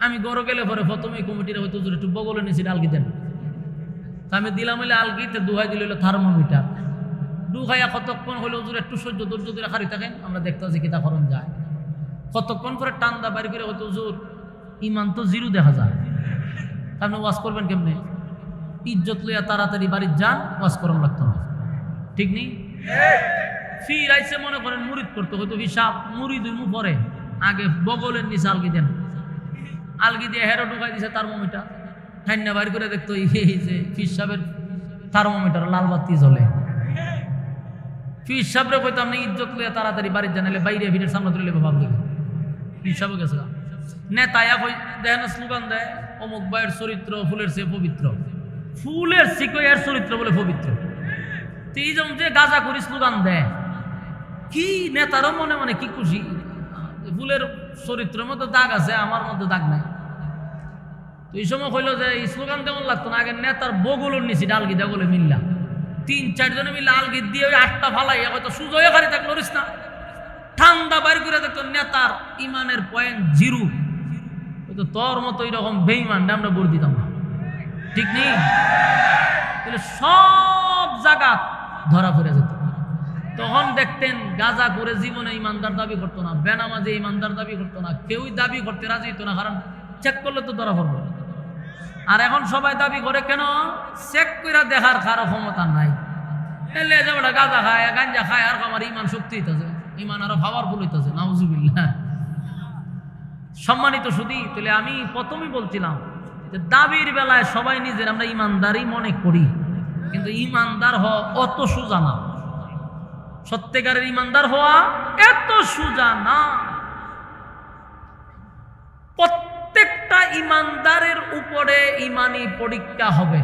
আমি গড় গেলে পরে প্রথমে কমিটির হয়তো একটু বগলে নিয়েছি আলগি দেন, আমি দিলাম হইলে আলগিতে দুহাই দিল হইলো থার্মোমিটার, দুহাইয়া কতক্ষণ হইলে হুজুর একটু সহ্য ধৈর্য ধরে খারি থাকেন, আমরা দেখতে আছি কিতা করণ যায়। কতক্ষণ পরে টান্দা বাড়ি করে হয়তো হুজুর ইমান তো জিরো দেখা যায়, আপনি ওয়াজ করবেন কেমনে? ইজ্জত লইয়া তাড়াতাড়ি বাড়ির যান, ওয়াজ করণ লাগতো না, ঠিক নেই? ফির আইসে মনে করেন মুরিদ করতে হয়তো হিসাব, মুরিদ পরে আগে বগলের নিচে আলগি দেন, আলগি দিয়ে হেরো ঢুকাই দিছে থার্মোমিটার, ঠান্ডা বাইর করে দেখতো এই যে ফির সাহেবের থার্মোমিটার লাল বাতি জ্বলে। ফির সাহেবরে কইতো আপনি ইজ্জত লইয়া তাড়াতাড়ি বাড়ির জানালে বাইরে ভিড়ের সামনে তুলে পাবলিক। ফির সাহেব গেছে নেতায়া কই দেখেন স্লোগান দেয়, অমুক ভাইয়ের চরিত্র ফুলের চেয়ে পবিত্র, ফুলের শিকয়ের চরিত্র বলে পবিত্র। তো এই যেমন যে গাঁজা করি স্লোগান দেয়, কি নেতারও মনে মনে কি খুশি, ফুলের চরিত্রের মধ্যে দাগ আছে, আমার মধ্যে দাগ নাই। তো এই সময় হইলো যে এই স্লোগান তেমন লাগতো না, আগে নেতার বগলের নিচে আলগি দেয় বলে মিললা, 3-4 জনে মিলে আলগি দিয়ে ওই 8টা ফালাই হয়তো সুজয় খারি থাকলো রিস না, ঠান্ডা বাইর করে দেখতো নেতার ইমানের পয়েন্ট জিরো। হয়তো তোর মতো এইরকম বেইমান আমরা ভোট দিতাম না, ঠিক নেই? তাহলে সব জায়গা ধরা পড়ে যেত। তখন দেখতেন গাজা করে জীবনে ইমানদার দাবি করতো না, বেনামাজি ইমানদার দাবি করতো না, কেউই দাবি করতে রাজি হতো না, কারণ চেক করলে তো ধরা পড়বে। আর এখন সবাই দাবি করে কেন? চেক করে দেখার কারো ক্ষমতা নাই। এলে যে ওটা গাঁজা খায়, গাঞ্জা খায়, আর আমার ইমান শক্তি হইতেছে, ইমান আরো পাওয়ারফুল হইতেছে, নাউজুবিল্লাহ। সম্মানিত সুধী, তাহলে আমি প্রথমেই বলছিলাম যে দাবির বেলায় সবাই নিজের আমরা ইমানদারই মনে করি, কিন্তু ইমানদার হওয়া অত সোজা না। সত্যিকারের ইমানদার হওয়া এত সোজা না। প্রত্যেকটা ইমানদারের উপরে ইমানি পরীক্ষা হবে।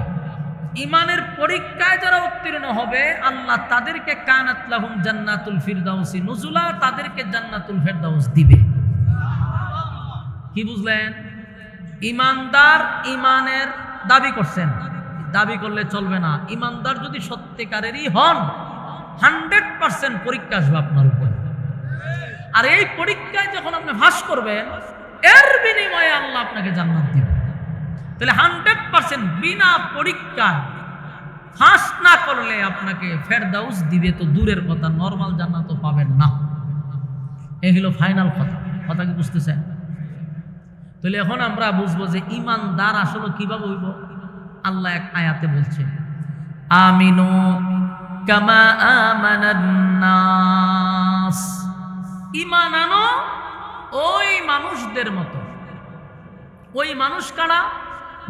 ইমানের পরীক্ষায় যারা উত্তীর্ণ হবে আল্লাহ তাদেরকে কানাত লাহুম জান্নাতুল ফিরদাউসি নুজুলা, তাদেরকে জান্নাতুল ফিরদাউস দিবে। কি বুঝলেন? ইমানদার ইমানের দাবি করছেন, দাবি করলে চলবে না। ইমানদার যদি সত্যিকারেরই হন 100% পরীক্ষা আসবে আপনার উপর। আর এই পরীক্ষায় যখন আপনি পাস করবেন এর বিনিময়ে আল্লাহ আপনাকে জান্নাত দিবে। তাহলে 100% বিনা পরীক্ষায় পাস না করলে আপনাকে ফেরদাউস দিবে তো দূরের কথা, নরমাল জান্নাতও পাবেন না। এই হলো ফাইনাল কথা। কথা কি বুঝতেছেন? তাহলে এখন আমরা বুঝবো যে ইমানদার আসলে কিভাবে হইব। আল্লাহ এক আয়াতে বলছে, আমিনু কামা আমানান নাস, ঈমান আনো ওই মানুষদের মতো। ওই মানুষ কারা?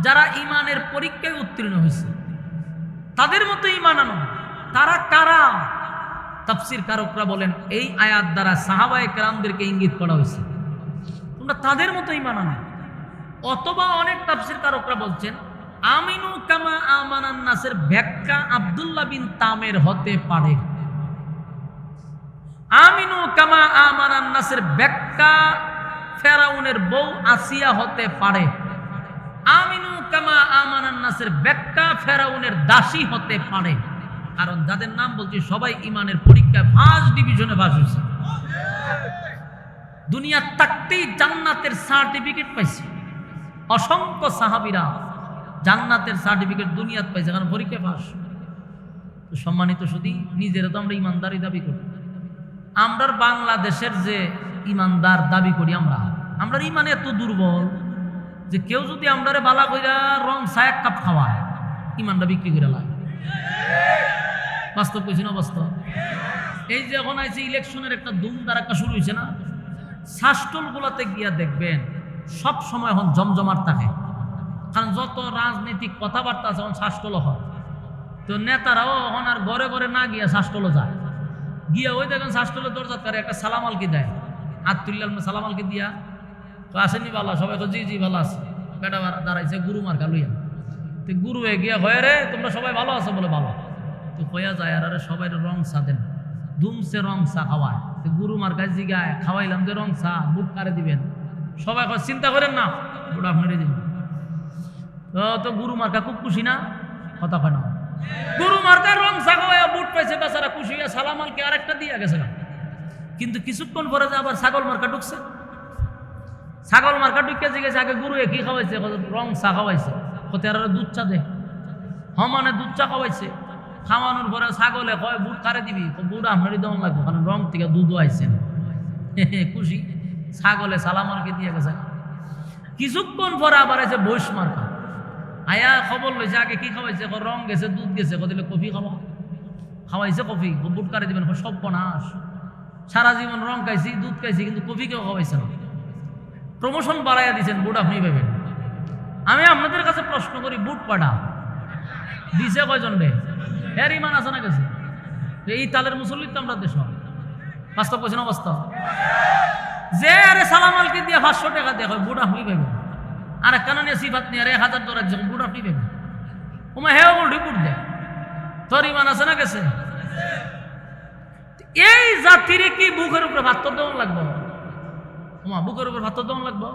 যারা ঈমানের পরীক্ষায় উত্তীর্ণ হয়েছে, তাদের মতো ঈমান আনো। তারা কারা? তাফসীর কারকরা বলেন এই আয়াত দ্বারা সাহাবায়ে কেরামদেরকে ইঙ্গিত করা হয়েছে তোমরা তাদের মতো ঈমান আনো। অথবা অনেক তাফসীর কারকরা বলছেন আমিনু কামা আমানান নাসের ব্যাখ্যা আব্দুল্লাহ বিন তামের হতে পারে। আমিনু কামা আমানান নাসের ব্যাখ্যা ফেরাউনের বউ আসিয়া হতে পারে। আমিনু কামা আমানান নাসের ব্যাখ্যা ফেরাউনের দাসী হতে পারে। কারণ যাদের নাম বলছি সবাই ইমানের পরীক্ষায় ফার্স্ট ডিভিশনে পাস হয়েছে। দুনিয়া থাকতেই জান্নাতের সার্টিফিকেট পাইছে। অসংখ্য সাহাবীরা জান্নাতের সার্টিফিকেট দুনিয়াত পাইছে, কারণ পরীক্ষায় পাস। তো সম্মানিত শুধু নিজেরা তো আমরা ইমানদারি দাবি করি। আমরা বাংলাদেশের যে ইমানদার দাবি করি, আমরা ইমানে এত দুর্বল যে কেউ যদি আমরারে বালা কইরা রং চা এক কাপ খাওয়ায় ইমানটা বিক্রি করে লাগে। বাস্তব কইছি না বাস্তব? এই যে এখন আইছে ইলেকশনের একটা ধুমধার একটা শুরু হয়েছে না, শাসটল গুলাতে গিয়া দেখবেন সব সময় এখন জমজমাট থাকে। কারণ যত রাজনৈতিক কথাবার্তা আছে এখন শাসটল হয়। তো নেতারাও এখন আর ঘরে ঘরে না গিয়া শাসটল যায়, গিয়া ওই দেখেন শাসটলের দরজা করে একটা সালাম আলকি দেয়। আত্মুল্লাহ সালাম আলকি দিয়া তো আসেনি ভালো, সবাই তো জি জি ভালো আছে। বেটা দাঁড়াইছে গুরু মার্কা লইয়া। তো গুরু গিয়া হয়ে রে তোমরা সবাই ভালো আছো বলে ভালো। তো হইয়া যায় আর সবাই রং চা দেন, ধুমসে রং চা খাওয়ায়। তো গুরু মার্কা জিগায় খাওয়াইলাম যে রং চা বুক কারে দিবেন, সবাই চিন্তা করেন না বুট আপনারে দিবেন। তো গুরু মার্কা খুব খুশি না, কথা কয় না। গুরু মার্কার রং চা খাওয়াইয়া বুট পাইছে, বেচারা খুশি হইয়া সালাম আলকে আরেকটা দিয়া গেছে না। কিন্তু কিছুক্ষণ পরে যে আবার ছাগল মার্কা ঢুকছে। ছাগল মার্কা ঢুকে জিগেছে আগে গুরু কি খাওয়াইছে, রং চা খাওয়াইছে। কত আর দুধ চা দে, মানে দুধ চা খাওয়াইছে। খাওয়ানোর পরে ছাগলে কয় বুট কারে দিবি, বুট আপনারই দেওয়ান লাগবে, কারণ রং থেকে দুধও আইছে না। খুশি, ছাগলে সালাম আলকে দিয়ে গেছে। কিছুক্ষণ পরে আবার আছে বৈশ মার্কা আয়া খবর লইছে আগে কি খাওয়াইছে, রং গেছে দুধ গেছে, দিলে কফি খাওয়াইছে কফি, বুট কারে দিবেন, সব বনাস। সারা জীবন রং খাইছি দুধ খাইছি কিন্তু কফি কেউ খাওয়াইছে না। প্রমোশন বাড়াইয়া দিচ্ছেন, বুট আপনি পাবেন। আমি আপনাদের কাছে প্রশ্ন করি, বুট পাঠা দিছে কয়জন রে? এর ইমান আছে না গেছে? এই তালের মুসল্লি তো আমরা দেশ বাস্তব করছি না বাস্তব? যে আরে সালাম আলকে দিয়ে 500 টাকা দিয়ে বুট আপনি পাবেন, আর কেন নিয়ে সিফাত নিয়ে 1000 দরাজ যখন বুট আপনি পাবেন, ওমা হেও বলটি বুট দেয়। তোর ইমান আছে না গেছে? এই জাতির কি বুকের উপরে ভাত দেওয়ান লাগবো? ওমা বুকের উপর ভাত দেওয়ান লাগবো?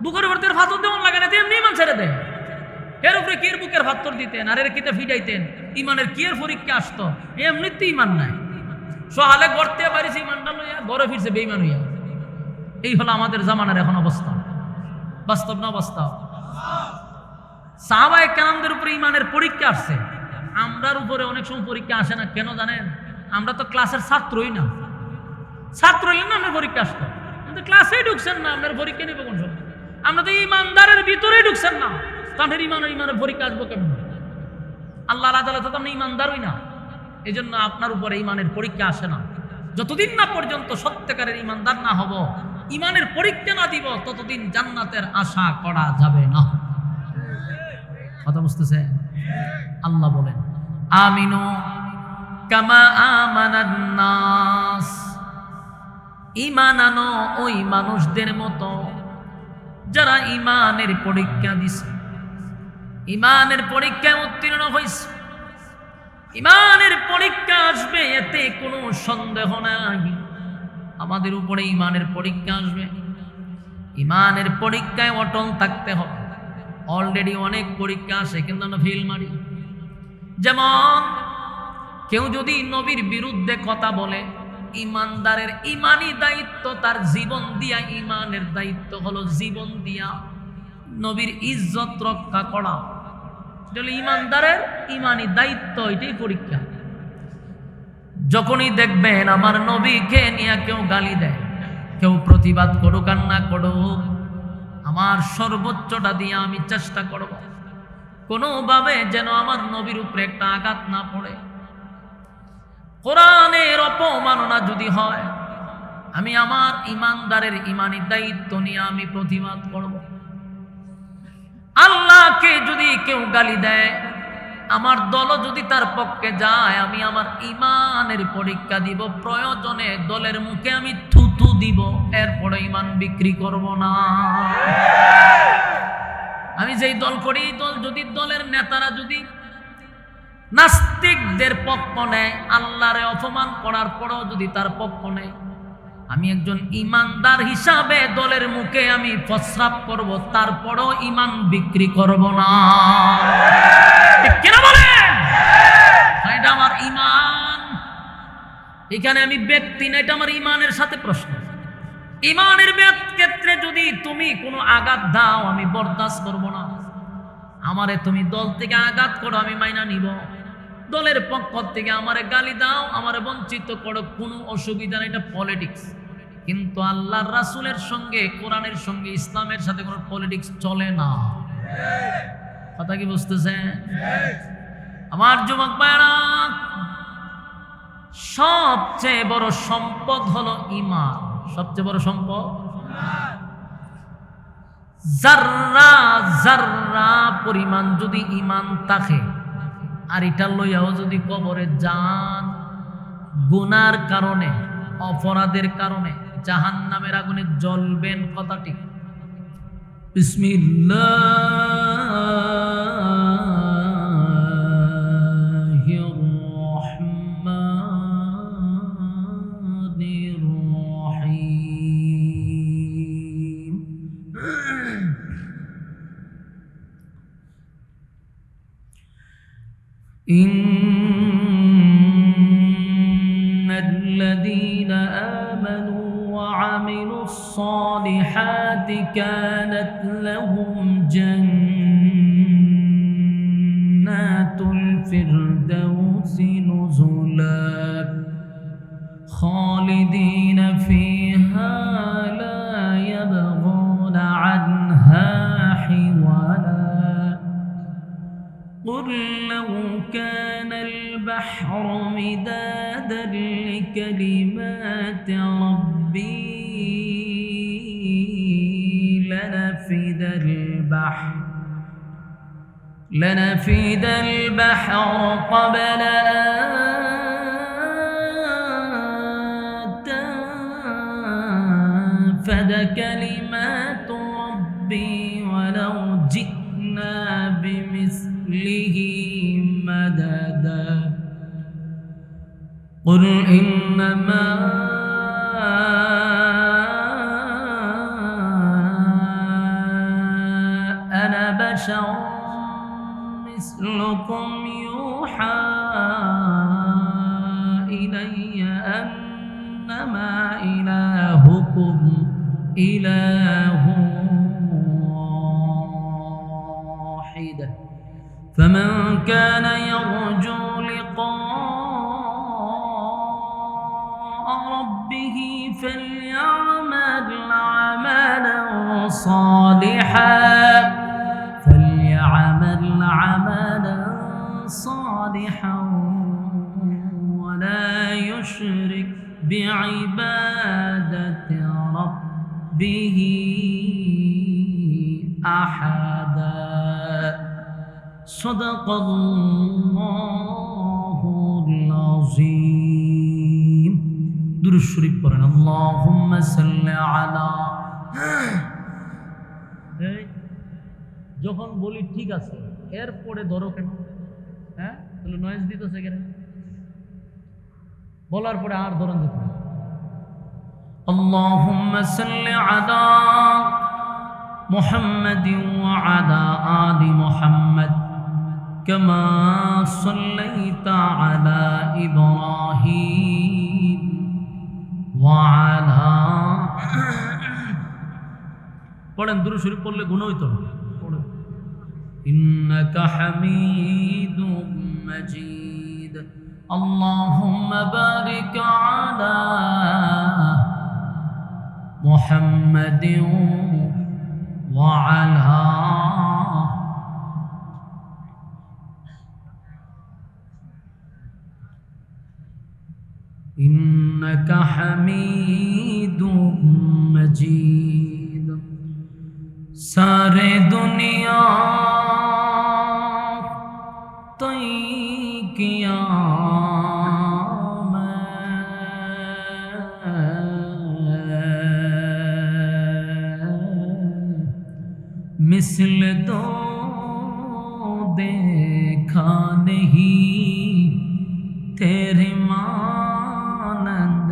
বুকের উপর তোর ভাত দেওয়ান লাগে না, এমনি ইমান ছেড়ে দেয়। এর উপরে কি বুকের ভাত্তর দিতেন আর এর কিতে ফিডাইতেন? ইমানের কি এর পরীক্ষা আসতো? এমনিতে ইমান নাই, সহালে গড়তে পারিস ইমানটা লইয়া ঘরে ফিরছে বেঈমান হইয়া। এই হলো আমাদের জামানার এখন অবস্থা। বাস্তব না বাস্তব? সাহাবায়ে কেরামদের উপরে ইমানের পরীক্ষা আসছে, আমরার উপরে অনেক সময় পরীক্ষা আসে না। কেন জানেন? আমরা তো ক্লাসের ছাত্রই না। ছাত্র হইলেন না আপনার পরীক্ষা আসতো, কিন্তু ক্লাসেই ঢুকছেন না, আপনার পরীক্ষা নেবে কোন সময়? আমরা তো ইমানদারের ভিতরেই ঢুকছেন না, তাদের ইমানের পরীক্ষা আসবো কেমন? আল্লাহর আদালতে তো আপনি ইমানদারই না, এই জন্য আপনার উপরে ইমানের পরীক্ষা আসে না। যতদিন না পর্যন্ত সত্যিকারের ইমানদার না হব, ইমানের পরীক্ষা না দিব, ততদিন জান্নাতের আশা করা যাবে না। কথা বুঝতেছে? আল্লাহ বলেন আমিনু কামা আমানান নাস, ঈমান আনো ওই মানুষদের মতো যারা ঈমানের পরীক্ষা দিছে, ঈমানের পরীক্ষায় উত্তীর্ণ হয়েছে। ঈমানের পরীক্ষা আসবে, এতে কোনো সন্দেহ নাই। আমাদের উপরে ঈমানের পরীক্ষা আসবে, ঈমানের পরীক্ষায় অটল থাকতে হবে। অলরেডি অনেক পরীক্ষা আসে কিন্তু আমরা ফেল মারি। যেমন কেউ যদি নবীর বিরুদ্ধে কথা বলে, ইমানদারের ইমানি দায়িত্ব তার জীবন দিয়া, ইমানের দায়িত্ব হলো জীবন দিয়া নবীর ইজ্জত রক্ষা করা। ইমানদারের ইমানি দায়িত্ব, এটাই পরীক্ষা। যখনই দেখবেন আমার নবীকে নিয়ে কেউ গালি দেয়, কেউ প্রতিবাদ করুক আর না করুক, আমার সর্বোচ্চটা দিয়ে আমি চেষ্টা করব কোনোভাবে যেন আমার নবীর উপরে একটা আঘাত না পড়ে। কোরআনের অপমাননা যদি হয়, আমি আমার ইমানদারের ইমানি দায়িত্ব নিয়ে আমি প্রতিবাদ করব। আল্লাহকে যদি কেউ গালি দেয়, আমার দলও যদি তার পক্ষে যায়, আমি আমার ইমানের পরীক্ষা দিব, প্রয়োজনে দলের মুখে আমি থুতু দিব, এরপরে ইমান বিক্রি করব না। আমি যেই দল করি, দল যদি দলের নেতারা যদি নাস্তিকদের পক্ষ নেয়, আল্লাহরে অপমান করার পরেও যদি তার পক্ষ নেয়, আমি একজন ইমানদার হিসাবে দলের মুখে আমি প্রস্রাব করব, তারপরেও ইমান বিক্রি করব না। কেন বলেন? এটা আমার ইমান। এখানে আমি ব্যক্তি না, এটা আমার ইমানের সাথে প্রশ্ন। ইমানের ক্ষেত্রে যদি তুমি কোনো আঘাত দাও, আমি বরদাস্ত করব না। আমারে তুমি দল থেকে আঘাত করো, আমি মাইনা নিব। দলের পক্ষ থেকে আমারে গালি দাও, আমারে বঞ্চিত করো, কোনো অসুবিধা নেই, এটা পলিটিক্স। কিন্তু আল্লাহর রাসূলের সঙ্গে, কোরআনের সঙ্গে, ইসলামের সাথে কোনো পলিটিক্স চলে না। কথা কি বুঝতেছেন? আমার যুবক ভাইরা, সবচেয়ে বড় সম্পদ হলো ঈমান। সবচেয়ে বড় সম্পদ যাররা যাররা পরিমাণ যদি ঈমান থাকে, আর এটা লইয়াও যদি কবরে যান, গুনার কারণে, অপরাধের কারণে জাহান্নামের আগুনে জ্বলবেন। কথা ঠিক? বিসমিল্লাহির রহমানির রহিম। الذين آمنوا وعملوا الصالحات كانت لهم جنات الفردوس نزلا خالدين فيها لا يبغون عنها حولا قل لو كان البحر مدادا لكلمات ربي لنفد البحر قبل أن تنفد كلمات ربي ولو جئنا بمثله مددا قل إنما أنا بشر مثلكم يوحى إلي أنما إلهكم إله واحد فمن كان يرجو لقاء ربه فليعمل عملا صالحا ولا يشرك بعبادة ربه أحدا صدق الله العظيم দুরূদ শরীফ পড়েন আল্লাহুম্মা সাল্লি আলা। যখন বলি ঠিক আছে, এরপরে ধরো কেন? হ্যাঁ, তাহলে নয়েজ দিতেছে কেন? বলার পরে আর ধরন দিতে। আল্লাহুম্মা সাল্লি আলা মুহাম্মাদিন ওয়া আলা আলি মুহাম্মাদ কামা সাল্লাইতা আলা ইব্রাহিম ওয়া আলা। পড়েন, দুরূদ শরীফ পড়লে গুনাহ হইতো না। পড়েন ইন্নাকা হামিদুম মাজিদ। আল্লাহুম্মা বারিক আলা মুহাম্মাদিন ওয়া আলা ইন্নাকা হামিদুম মাজিদ। सारे दुनिया तो मिसल तो देखा नहीं तेरे मानंद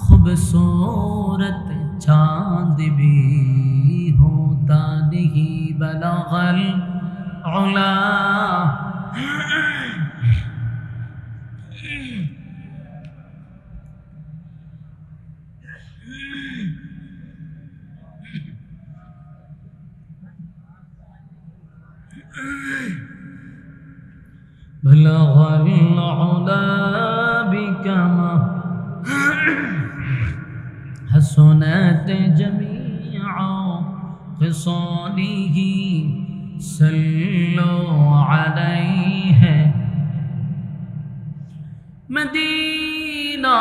खूबसूरत चांद भी होता नहीं बलगल उला بلغ العلا بكما حسنت جميع خصاله صلوا عليه مدینہ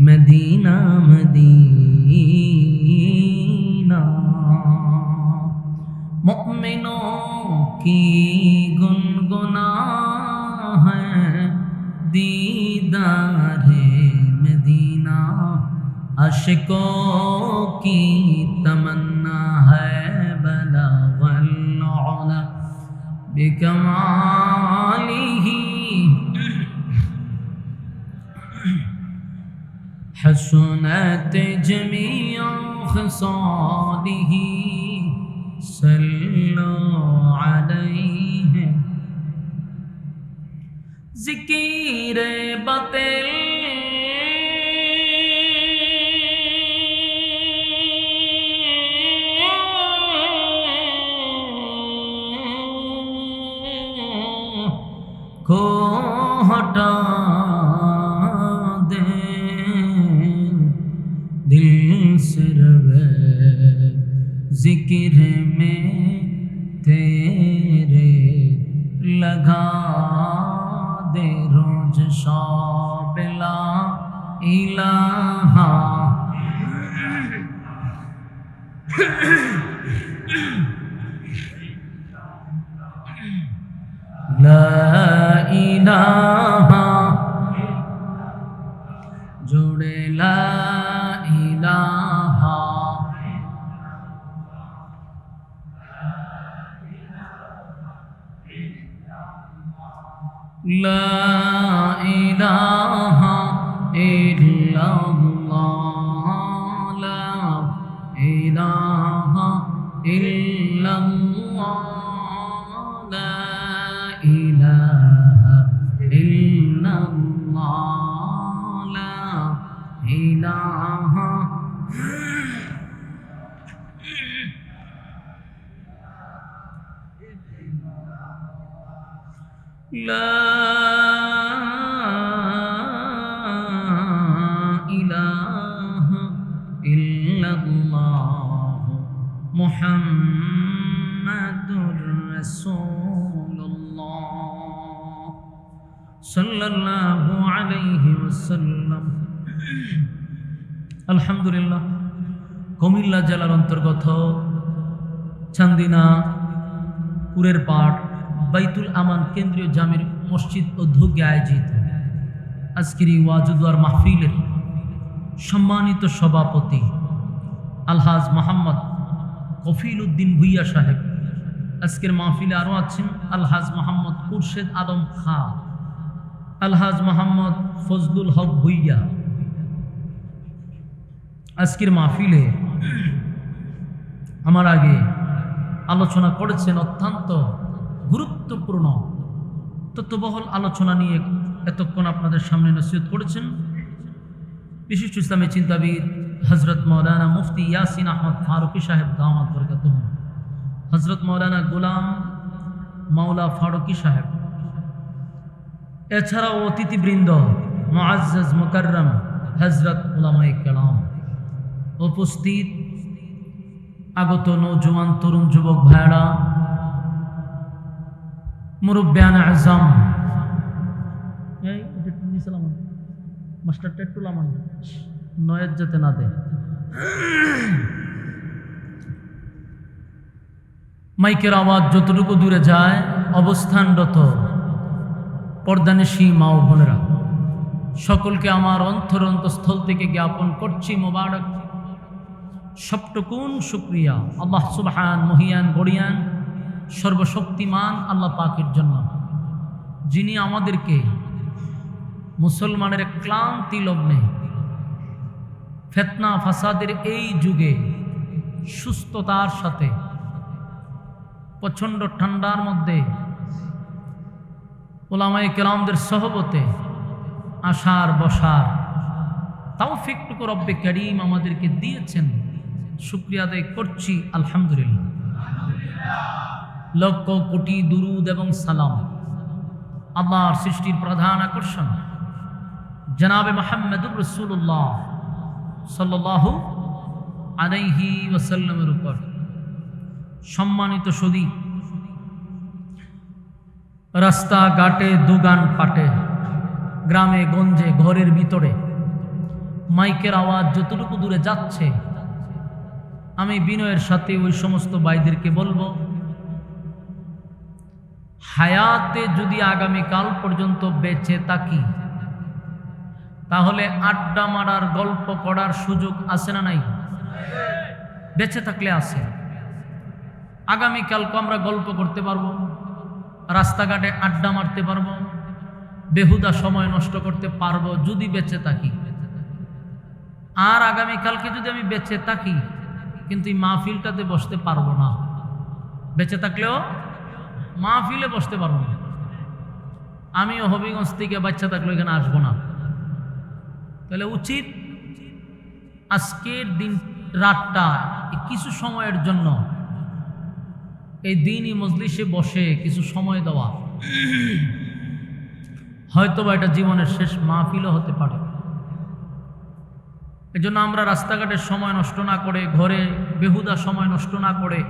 मदीना मदीना मुमिनों की गुनगुना है दीदारे मदीना आशिकों की तमन्ना है बलगल उला बिकमालिही हसनत जमीअ खसालिही सल्लु अलैहि ज़िक्र बातिल को हटा दिल से रवे जिक्र में तेरे लगा दे रोज शाबिला इलाहा ला इलाहा जोड़े ला इलाहा ला इलाहा इल्लल्लाह ला इलाहा इल्लल्लाह ला इलाहा इल्लल्लाह ला इलाहा ला इलाहा इल्लल्लाह मुहम्मदुर रसूलुल्लाह सल्लल्लाहु अलैहि वसल्लम। আলহামদুলিল্লাহ কুমিল্লা জেলার অন্তর্গত চান্দিনা পুরের পাট বাইতুল আমান কেন্দ্রীয় জামির মসজিদ উদ্যোগে আয়োজিত আজকের এই ওয়াজুদার মাহফিলের সম্মানিত সভাপতি আলহাজ মোহাম্মদ কফিল উদ্দিন ভুইয়া সাহেব, আজকের মাহফিলে আরও আছেন আলহাজ মোহাম্মদ খুরশেদ আলম খাঁ, আলহাজ মোহাম্মদ ফজলুল হক ভুইয়া। আজকের মাহফিলে আমার আগে আলোচনা করেছেন অত্যন্ত গুরুত্বপূর্ণ তত্ত্ববহল আলোচনা নিয়ে এতক্ষণ আপনাদের সামনে নসিহত করেছেন বিশিষ্ট ইসলামী চিন্তাবিদ হজরত মৌলানা মুফতি ইয়াসিন আহমদ ফারুকি সাহেব দামাত বরকাতুহ, হজরত মৌলানা গোলাম মাওলা ফারুকি সাহেব, এছাড়াও অতিথিবৃন্দ মুআজ্জাজ মুকাররম হজরত উলামায়ে কেরাম, উপস্থিত আগত নৌজওয়ান তরুণ যুবক ভাইরা, মুরব্বিয়ান আযম, মাস্টারটা একটু লামান নয়ের যেতে না দেয়। মাইকের আওয়াজ যতটুকু দূরে যায়, অবস্থানরত পর্দানিশী মা ও বোনেরা সকলকে আমার অন্তরস্থল থেকে জ্ঞাপন করছি মোবারক সবটুকুন শুকরিয়া আল্লাহ সুবহান মহিয়ান গড়িয়ান সর্বশক্তিমান আল্লাহ পাকের জন্য, যিনি আমাদেরকে মুসলমানের ক্লান্তি লগ্নে ফিতনা ফাসাদের এই যুগে সুস্থতার সাথে প্রচণ্ড ঠান্ডার মধ্যে উলামায়ে কেরামদের সহবতে আসার বসার তৌফিকটুকু রব্বে করিম আমাদেরকে দিয়েছেন। শুকরিয়া আদায় করছি আলহামদুলিল্লাহ। লক্ষ কোটি দুরুদ এবং সালাম আল্লাহর সৃষ্টির প্রধান আকর্ষণ জনাবে মুহাম্মদুর রাসূলুল্লাহ সাল্লাল্লাহু আলাইহি ওয়াসাল্লামের উপর। সম্মানিত সুধী, রাস্তাঘাটে, দোকান পাটে, গ্রামে গঞ্জে, ঘরের ভিতরে মাইকের আওয়াজ যতটুকু দূরে যাচ্ছে, আমি বিনয়ের সাথে ওই সমস্ত ভাইদেরকে বলবো, হায়াতে যদি আগামীকাল পর্যন্ত বেঁচে থাকি তাহলে আড্ডা মারার, গল্প করার সুযোগ আছে না নাই? বেঁচে থাকলে আছে। আগামীকালকে আমরা গল্প করতে পারবো, রাস্তাঘাটে আড্ডা মারতে পারবো, বেহুদা সময় নষ্ট করতে পারবো যদি বেঁচে থাকি। আর আগামীকালকে যদি আমি বেঁচে থাকি কিন্তু এই মাহফিলটাতে বসতে পারবো না, বেঁচে থাকলেও মাহফিলে বসতে পারবো না। আমিও হবিগঞ্জ থেকে বাচ্চা থাকলেও এখানে আসবো না। তাহলে উচিত আজকের দিন রাতটা কিছু সময়ের জন্য এই দিনই মজলিসে বসে কিছু সময় দেওয়া। হয়তোবা এটা জীবনের শেষ মাহফিলও হতে পারে। এই জন্য আমরা রাস্তাঘাটের সময় নষ্ট না করে, ঘরে বেহুদা সময় নষ্ট না করে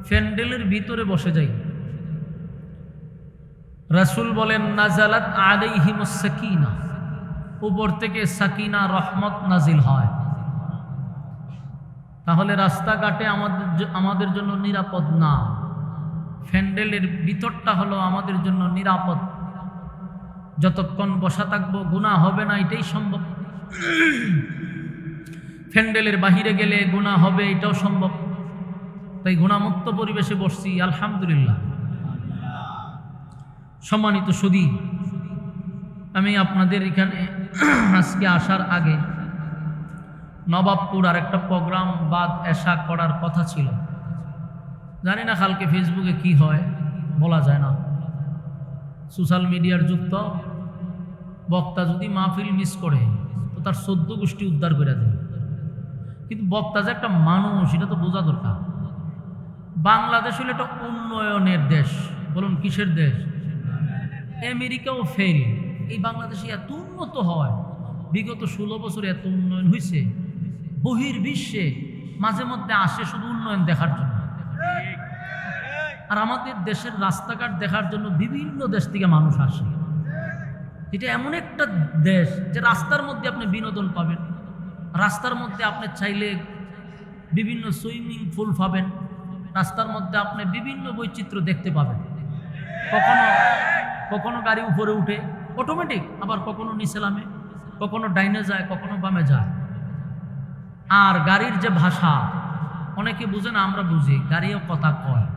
প্যান্ডেলের ভিতরে বসে যাই। রাসূল বলেন, নাজালাত আলাইহিমুস সাকিনা, উপর থেকে সাকিনা রহমত নাজিল হয়। তাহলে রাস্তাঘাটে আমাদের জন্য নিরাপদ না, প্যান্ডেলের ভিতরটা হলো আমাদের জন্য নিরাপদ। যতক্ষণ বসা থাকবো গুনাহ হবে না, এটাই সম্ভব। প্যান্ডেলের বাহিরে গেলে গুনাহ হবে, এটাও সম্ভব। তাই গুনাহমুক্ত পরিবেশে বসছি, আলহামদুলিল্লাহ। সম্মানিত সুধী, আমি আপনাদের এখানে আজকে আসার আগে নবাবপুর আর একটা প্রোগ্রাম বাদ এশা করার কথা ছিল। জানি না কালকে ফেসবুকে কি হয়, বলা যায় না। সোশ্যাল মিডিয়ার যুগ তো, বক্তা যদি মাহফিল মিস করে তো তার 14 গোষ্ঠী উদ্ধার করে দেয়। কিন্তু বক্তা যে একটা মানুষ এটা তো বোঝা দরকার। বাংলাদেশ হলো একটা উন্নয়নের দেশ। বলুন কিসের দেশ? আমেরিকাও ফেল, এই বাংলাদেশে এত উন্নত হয়। বিগত 16 বছরে এত উন্নয়ন হয়েছে। বহির্বিশ্বে মাঝে মধ্যে আসে শুধু উন্নয়ন দেখার জন্য, আর আমাদের দেশের রাস্তাঘাট দেখার জন্য বিভিন্ন দেশ থেকে মানুষ আসে। এটা এমন একটা দেশ যে রাস্তার মধ্যে আপনি বিনোদন পাবেন, রাস্তার মধ্যে আপনি চাইলে বিভিন্ন সুইমিং পুল পাবেন, রাস্তার মধ্যে আপনি বিভিন্ন বৈচিত্র্য দেখতে পাবেন। কখনো কখনো গাড়ি উপরে উঠে অটোমেটিক, আবার কখনো নিচে নামে, কখনো ডাইনে যায়, কখনো বামে যায়। আর গাড়ির যে ভাষা অনেকে বুঝে না, আমরা বুঝি। গাড়িও কথা কয়।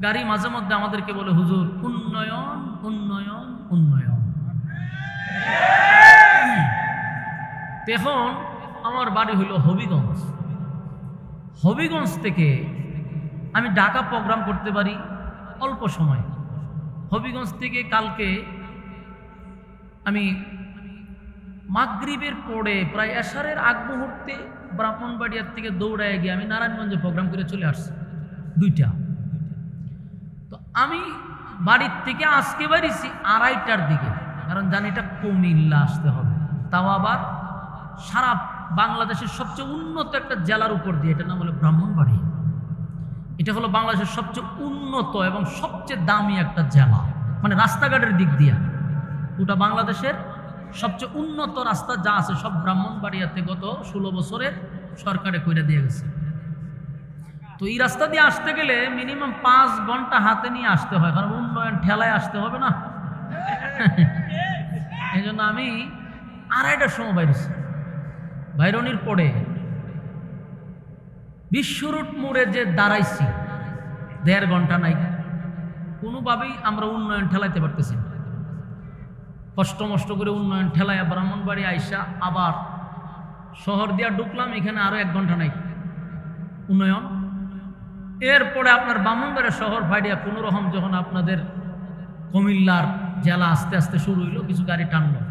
গাড়ি মাঝে মধ্যে আমাদেরকে বলে, হুজুর উন্নয়ন উন্নয়ন উন্নয়ন। এখন আমার বাড়ি হইল হবিগঞ্জ। হবিগঞ্জ থেকে আমি ঢাকা প্রোগ্রাম করতে পারি অল্প সময়। হবিগঞ্জ থেকে কালকে আমি মাগরিবের পরে প্রায় এশারের আগ মুহূর্তে ব্রাহ্মণবাড়িয়ার থেকে দৌড়ায় গিয়ে আমি নারায়ণগঞ্জে প্রোগ্রাম করে চলে আসছি 2টা। তো আমি বাড়ির থেকে আজকে বেরিয়েছি 2:30টার দিকে, কারণ জানি এটা কুমিল্লা আসতে হবে, তাও আবার সারা বাংলাদেশের সবচেয়ে উন্নত একটা জেলার উপর দিয়ে। এটার নাম হলো ব্রাহ্মণবাড়িয়া। এটা হলো বাংলাদেশের সবচেয়ে উন্নত এবং সবচেয়ে দামি একটা জেলা, মানে রাস্তাঘাটের দিক দিয়ে। ওটা বাংলাদেশের সবচেয়ে উন্নত রাস্তা যা আছে সব ব্রাহ্মণবাড়িয়াতে গত 16 বছরের সরকারে কইরা দিয়ে গেছে। তো এই রাস্তা দিয়ে আসতে গেলে মিনিমাম 5 ঘন্টা হাতে নিয়ে আসতে হয়, কারণ উন্নয়ন ঠেলায় আসতে হবে না। এই জন্য আমি 2:30টার সময় বাইরনির পরে বিশ্বরোড মোড়ে যে দাঁড়াইছি 1.5 ঘন্টা নাই, কোনোভাবেই আমরা উন্নয়ন ঠেলাইতে পারতেছি না। কষ্ট মষ্ট করে উন্নয়ন ঠেলায় ব্রাহ্মণবাড়ি আইসা আবার শহর দিয়া ঢুকলাম, এখানে আরো 1 ঘন্টা নাই উন্নয়ন। এরপরে আপনার ব্রাহ্মণবাড়িয়া শহর ফাইডিয়া কোনো রকম যখন আপনাদের কুমিল্লার জেলা আস্তে আস্তে শুরু হইলো, কিছু গাড়ি টানলো,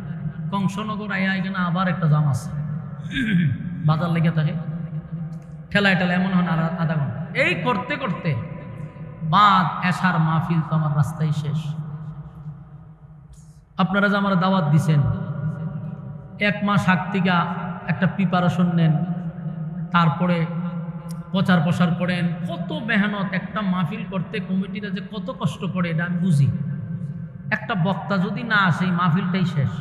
কংসনগর আইয়া এখানে আবার একটা জাম আছে, বাজার লেগে থাকে, ঠেলায় এমন হয় আর আধা ঘন্টা। এই করতে করতে বাদ এশার মাহফিল তো আমার রাস্তায় শেষ। আপনারা যে আমার দাওয়াত দিছেন, 1 মাস আগ থেকে একটা প্রিপারেশন নেন, তারপরে প্রচার প্রসার করেন, কত মেহনত একটা মাহফিল করতে কমিটিরা যে কত কষ্ট করে এটা আমি বুঝি। একটা বক্তা যদি না আসে এই মাহফিলটাই শেষ।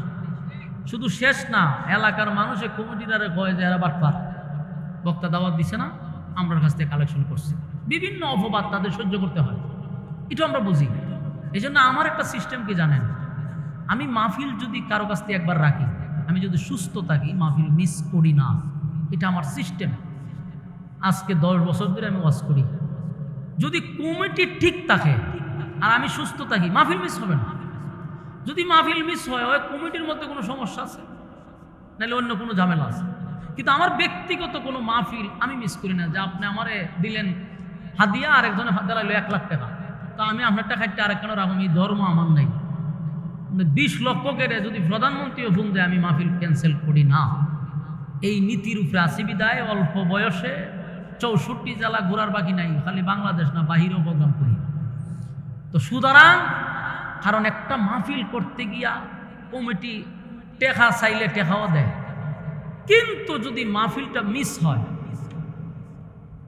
শুধু শেষ না, এলাকার মানুষে কমিটিরা কয় যে এরা বাটপার, বক্তা দাওয়াত দিছে না, আমরার কাছ থেকে কালেকশন করছি, বিভিন্ন অপবাদ তাদের সহ্য করতে হয়, এটা আমরা বুঝি। এই জন্য আমার একটা সিস্টেম কি জানেন, আমি মাহফিল যদি কারো কাছ থেকে একবার রাখি, আমি যদি সুস্থ থাকি মাহফিল মিস করি না, এটা আমার সিস্টেম। আজকে 10 বছর ধরে আমি ওয়াজ করি। যদি কমিটি ঠিক থাকে আর আমি সুস্থ থাকি, মাহফিল মিস হবে না। যদি মাহফিল মিস হয়, হয় কমিটির মধ্যে কোনো সমস্যা আছে, নাহলে অন্য কোনো ঝামেলা আছে। কিন্তু আমার ব্যক্তিগত কোনো মাহফিল আমি মিস করি না। যে আপনি আমারে দিলেন হাদিয়া, আরেকজনে দিলাইলো 1 লাখ টাকা, তা আমি আপনার টাকা একটা আরেকখানে রাখুন, এই ধর্ম আমার নাই। 20 লক্ষ কেড়ে যদি প্রধানমন্ত্রীও ফোন দেয়, আমি মাহফিল ক্যান্সেল করি না। এই নীতির উপরে আসি বিদায় অল্প বয়সে 64 জেলা ঘোরার বাকি নাই, খালি বাংলাদেশ না বাহিরেও প্রোগ্রাম করি। তো সুতরাং কারণ একটা মাহফিল করতে গিয়া কমিটি টেকা চাইলে টেকাও দেয়, কিন্তু যদি মাহফিলটা মিস হয়,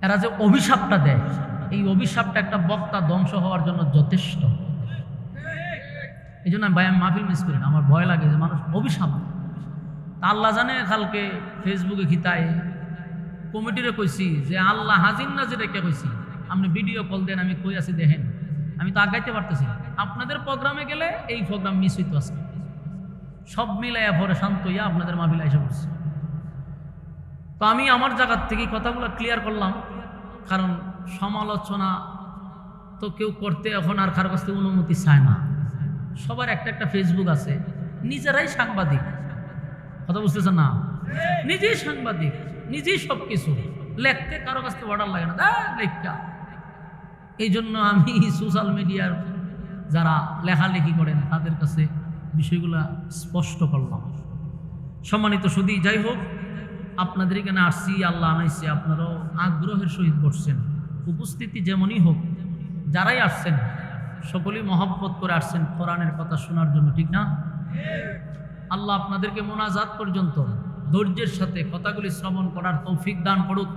এরা যে অভিশাপটা দেয়, এই অভিশাপটা একটা বক্তা ধ্বংস হওয়ার জন্য যথেষ্ট। এই জন্য ভাই আমি মাহফিল মিস করি না, আমার ভয় লাগে যে মানুষ অভিশাপ। আল্লাহ জানে কালকে ফেসবুকে খিতায় কমিটিরে কইছি যে আল্লাহ হাজির নাজির রেখে কইছি, আপনি ভিডিও কল দেন, আমি কই আছি দেখেন। আমি তো আগাইতে পারতেছি, আপনাদের প্রোগ্রামে গেলে এই প্রোগ্রাম মিস হইতো আজকে। সব মিলাইয়া পরে শান্ত হইয়া আপনাদের মাহফিল আইসা পড়ছে। তো আমি আমার জায়গার থেকে কথাগুলো ক্লিয়ার করলাম, কারণ সমালোচনা তো কেউ করতে এখন আর কারো কাছ থেকে অনুমতি চায় না। সবার একটা একটা ফেসবুক আছে, নিজেরাই সাংবাদিক, কথা বুঝতেছেন না? নিজেই সাংবাদিক, নিজেই সব কিছু লেখতে কারো কাছ থেকে অর্ডার লাগে না, লেখা। এই জন্য আমি সোশ্যাল মিডিয়ার যারা লেখালেখি করেন তাদের কাছে বিষয়গুলা স্পষ্ট করলাম। সম্মানিত সুধী, যাই হোক, আপনাদের এখানে আসছি, আল্লাহ আনাইছে, আপনারাও আগ্রহের সহিত বসছেন। উপস্থিতি যেমনই হোক, যারাই আসছেন সকলেই মহব্বত করে আসছেন কোরআনের কথা শোনার জন্য, ঠিক না? আল্লাহ আপনাদেরকে মোনাজাত পর্যন্ত ধৈর্যের সাথে কথাগুলি শ্রবণ করার তৌফিক দান করুক।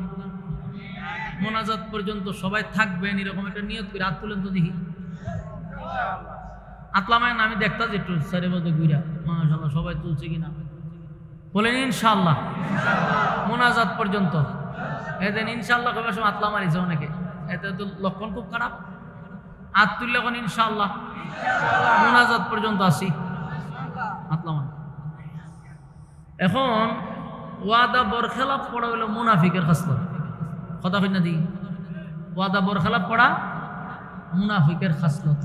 মোনাজাত পর্যন্ত সবাই থাকবেন, এরকম একটা নিয়ত করে হাত তুলেন তো দেখি। আতলামায় আমি দেখতাম যে একটু সারে বলতে ঘুরা, মাশাআল্লাহ সবাই তুলছে কিনা বলেন ইনশাআল্লাহ। মোনাজাত পর্যন্ত এদিন ইনশাআল্লাহ কবার সময় আতলা মারিছে অনেকে, এতে তো লক্ষণ খুব খারাপ। হাত তুললে এখন ইনশাআল্লাহ মোনাজাত পর্যন্ত আসি আতলামান। এখন ওয়াদা বরখেলাপ পড়া হইল মুনাফিকের খাসলত, কথা হয় না দি? ওয়াদা বরখেলাপ পড়া মুনাফিকের খাসলত।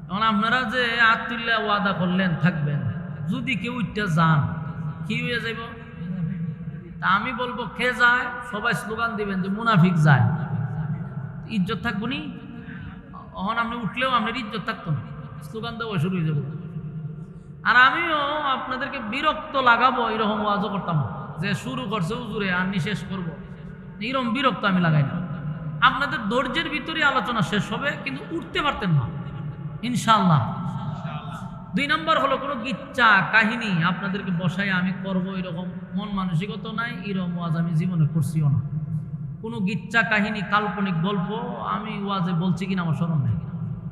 এখন আপনারা যে হাত তুললে ওয়াদা করলেন থাকবেন, যদি কেউ উঠতে যান কি হয়ে যাইব? তা আমি বলবো কে যায়, সবাই স্লোগান দিবেন যে মুনাফিক যায়, ইজ্জত থাকবো নি? এখন আপনি উঠলেও আপনার ইজ্জত থাকতো না, স্লোগান দেওয়া শুরু হয়ে যাবো। আর আমিও আপনাদেরকে বিরক্ত লাগাবো এরকম ওয়াজও করতাম না, যে শুরু করছে হুজুরে আর শেষ করবো, এরকম বিরক্ত আমি লাগাই না। আপনাদের ধৈর্যের ভিতরে আলোচনা শেষ হবে, কিন্তু উঠতে পারতেন না ইনশাআল্লাহ। 2 নম্বর হলো কোনো গিচ্ছা কাহিনী আপনাদেরকে বসায় আমি করব এরকম মন মানসিকতা নাই, এরকম ওয়াজ আমি জীবনে করছিও না। কোনো গিচ্ছা কাহিনী কাল্পনিক গল্প আমি ওয়াজে বলছি কিনা আমার স্মরণ নেই,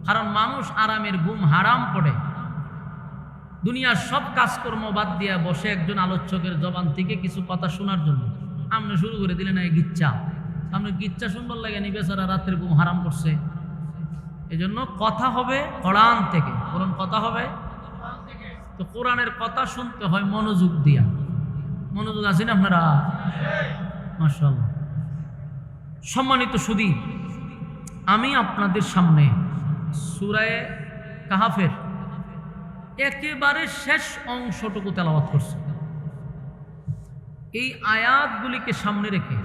কারণ মানুষ আরামের ঘুম হারাম পড়ে। দুনিয়ার সব কাজকর্ম বাদ দিয়ে বসে একজন আলোচকের জবান থেকে কিছু কথা শোনার জন্য আপনি শুরু করে দিলেন এই গিচ্ছা। আপনি গিচ্ছা শুনবার লাগে নি, বেচারা রাত্রে ঘুম হারাম করছে। এই জন্য কথা হবে কোরআন থেকে। কোরআন কথা হবে তো কোরআনের কথা শুনতে হয় মনোযোগ দিয়া। মনোযোগ আছেন আপনারা? মাশাআল্লাহ। সম্মানিত সুধী, আমি আপনাদের সামনে সূরা কাহাফের একেবারে শেষ অংশটুকু তেলাওয়াত করছি। এই আয়াতগুলিকে সামনে রেখে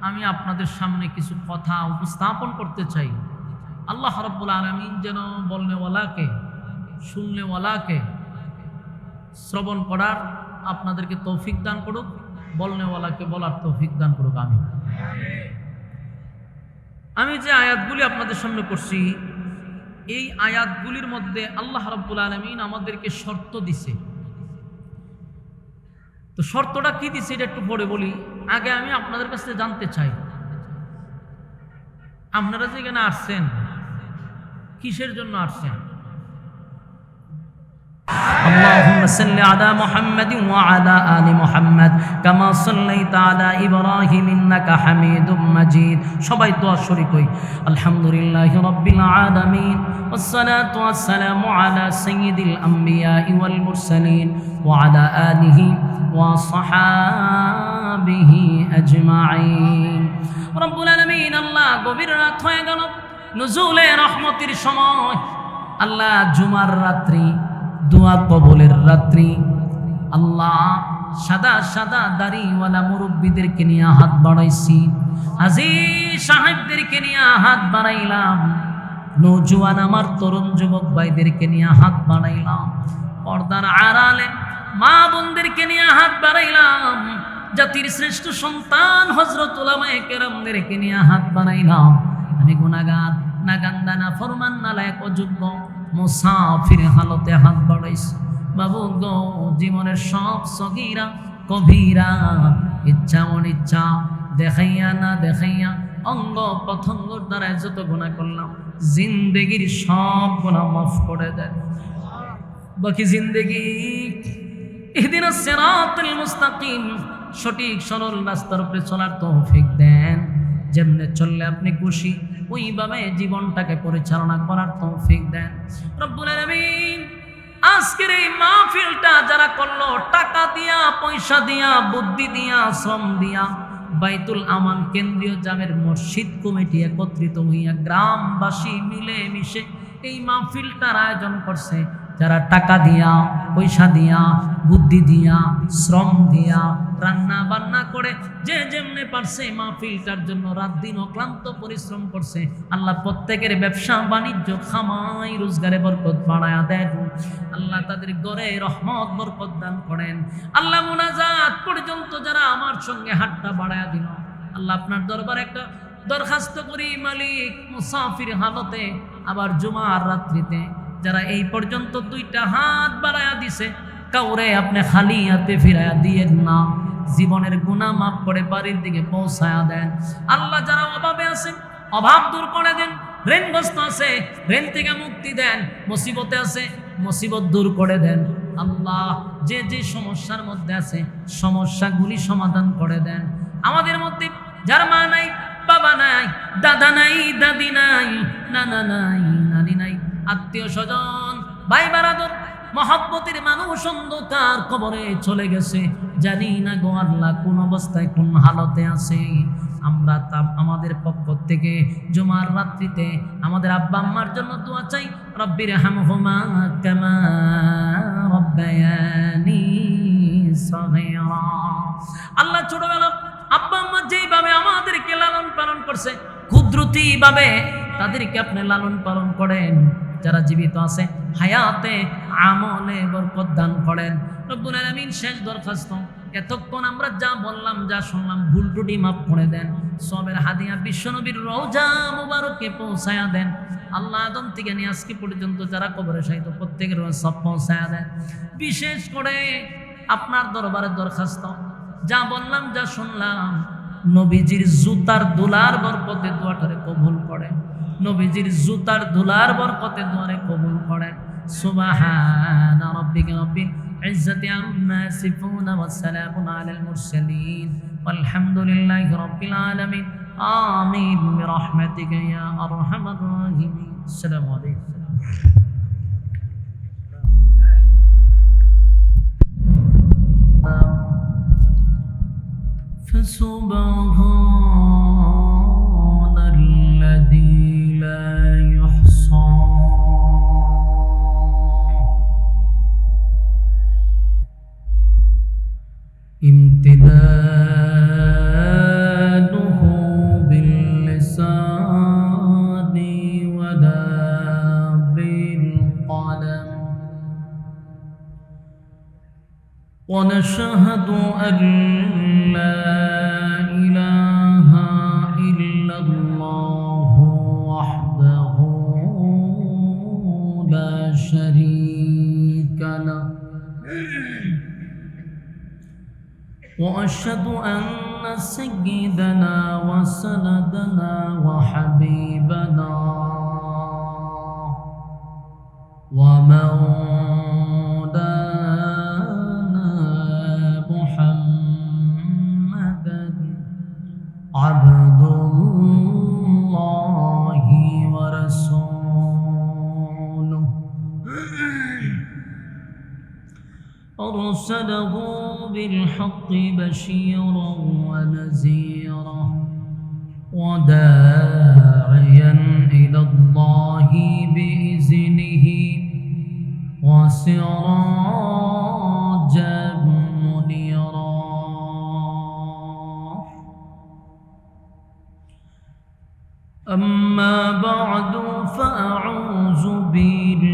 আমি আপনাদের সামনে কিছু কথা উপস্থাপন করতে চাই। আল্লাহ রাব্বুল আলামিন যেন বলনেওয়ালাকে, শুননেওয়ালাকে শ্রবণ করার আপনাদেরকে তৌফিক দান করুক, বলনেওয়ালাকে বলার তৌফিক দান করুক। আমি যে আয়াতগুলি আপনাদের সামনে পড়ছি, এই আয়াতগুলির মধ্যে আল্লাহ রাব্বুল আলামিন আমাদেরকে শর্ত দিছে। তো শর্তটা কি দিছে এটা একটু পরে বলি। আগে আমি আপনাদের কাছে জানতে চাই, আপনারা যে এখানে আসছেন কিসের জন্য আসছেন? اللهم صل على محمد وعلى آل محمد كما صليت على إبراهيم إنك حميد مجيد। সবাই দোয়া শরীক হই। আলহামদুলিল্লাহি রাব্বিল আলামিন والصلاة والسلام على سيد الأنبياء والمرسلين وعلى آله وصحابه أجمعين। রব্বুল আলামিন আল্লাহ গভীর রাত হয়ে গেল, নুজুলে রহমতের সময়। আল্লাহ জুমার রাত্রি, দোয়া কবুলের রাত্রি। আল্লাহ সাদা সাদা দাড়িওয়ালা মুরব্বীদেরকে নিয়ে হাত বাড়াইছি, হাজী সাহেবদেরকে নিয়ে হাত বাড়াইলাম, নওজোয়ান আমার তরুণ যুবক ভাইদেরকে নিয়ে হাত বাড়াইলাম, পর্দার আড়ালে মা বোনদেরকে নিয়ে হাত বাড়াইলাম, জাতির শ্রেষ্ঠ সন্তান হযরত উলামায়ে কেরামদেরকে নিয়ে হাত বাড়াইলাম। আমি গুনাহগার, নাগান্দা, নাফরমান, নালায়েক, অযোগ্য, মুসাফির হালতে হাত বাড়াইছি। বাবু গো, জীবনের সব সগীরা কবিরা, ইচ্ছা অনিচ্ছা, দেখাইয়া না দেখাইয়া, অঙ্গ প্রত্যঙ্গর দ্বারা যত গুনাহ করলাম, জিন্দেগির সব গুনাহ মাফ করে দেন। বাকি জিন্দেগি ইহদিনাস সিরাতাল মুস্তাকিম, সঠিক সরল রাস্তার উপরে চলার তৌফিক দেন। যেমনে চললে আপনি খুশি, ওইভাবে জীবনটাকে পরিচালনা করার তৌফিক দেন রব্বুল আলামিন। আজকের এই মাহফিলটা যারা করলো, টাকা দিয়া, পয়সা দিয়া, বুদ্ধি দিয়া, শ্রম দিয়া, বাইতুল আমান কেন্দ্রীয় জামের মসজিদ কমিটি একত্রিত হইয়া গ্রামবাসী মিলে মিশে এই মাহফিলটার আয়োজন করছে। যারা টাকা দিয়া, পয়সা দিয়া, বুদ্ধি দিয়া, শ্রম দিয়া, রান্না বান্না করে যে যেমনে পারছে মাহফিলটার জন্য রাত দিন অক্লান্ত পরিশ্রম করছে। আল্লাহ প্রত্যেকের ব্যবসা বাণিজ্য, খামাই রোজগারে বরকত বাড়ায়া দেন। আল্লাহ তাদের ঘরে রহমত বরকত দান করেন। আল্লাহ মুনাজাত পর্যন্ত যারা আমার সঙ্গে হাতটা বাড়ায়া দিল, আল্লাহ আপনার দরবারে একটা দরখাস্ত করি, মালিক মুসাফির হালতে আবার জুমার রাত্রিতে যারা এই পর্যন্ত দুইটা হাত বাড়ায়া দিছে, কাউরে আপনি খালি হাতে ফিরাইয়া দিয়েন না। জীবনের গুনাহ মাফ করে বাড়ির দিকে পৌঁছায়া দেন। আল্লাহ যারা অভাবে আছেন, অভাব দূর করে দেন। ঋণগ্রস্ত আছে, ঋণ থেকে মুক্তি দেন। মুসিবতে আছে, মুসিবত দূর করে দেন। আল্লাহ যে যে সমস্যার মধ্যে আছে, সমস্যাগুলি সমাধান করে দেন। আমাদের মধ্যে যার মা নাই, বাবা নাই, দাদা নাই, দাদি নাই, নানা নাই, নানি নাই, আত্মীয় স্বজন, ভাই বারাদর, মহব্বতের মানুষ অন্ধকার কবরে চলে গেছে, জানি না গো আল্লাহ কোন অবস্থায় কোন হালতে আছে। আমরা আমাদের পক্ষ থেকে জুমার রাত্রিতে আমাদের আব্বা আম্মার জন্য দোয়া চাই, রব্বির হামহুমা কামা রব্বায়ানি সগীরা। আল্লাহ ছোটবেলা আব্বা আম্মা যেইভাবে আমাদেরকে লালন পালন করছে, কুদরতি ভাবে তাদেরকে আপনি লালন পালন করেন। যারা জীবিত আছে, হায়াতে আমলে বরকত দান করেন রব্বুল আলামিন। শেষ দরখাস্ত, এতক্ষণ আমরা যা বললাম, যা শুনলাম, ভুল ত্রুটি মাফ করে দেন। সবের হাদিয়া বিশ্বনবীর রওজা মুবারকে পৌঁছায়া দেন। আল্লাহ আদম থেকে নিয়ে আজকে পর্যন্ত যারা কবরে শায়িত, প্রত্যেকের সব পৌঁছায়া দেন। বিশেষ করে আপনার দরবারে দরখাস্ত, যা বললাম, যা শুনলাম, নবীজির জুতার দুলার বরকতে দোয়াটারে কবুল করেন। নবীজির জুতার দুলার বরকতে দোয়ারে কবুল করেন। সুবহান রাব্বিকা রাব্বিল ইজ্জাতি আম্মা ইয়াসিফুন ওয়া সালামুন আলাল মুরসালিন ওয়ালহামদুলিল্লাহি রাব্বিল আলামিন আমিন বিরহমাতিকা ইয়া আরহামার রাহিমিন। আসসালামু আলাইকুম। فسبحان الذي لا يحصى امتداده باللسان ولا بالقلم ونشهد أن لا إله إلا الله وحده لا شريك له وأشهد أن سيدنا وسندنا وحبيبنا ومولانا محمدا عبد الله ورسوله أرسله بالحق بشيرا ونذيرا وداعيا إلى الله بإذنه وسراجا منيرا أما بعد فأعوذ بالله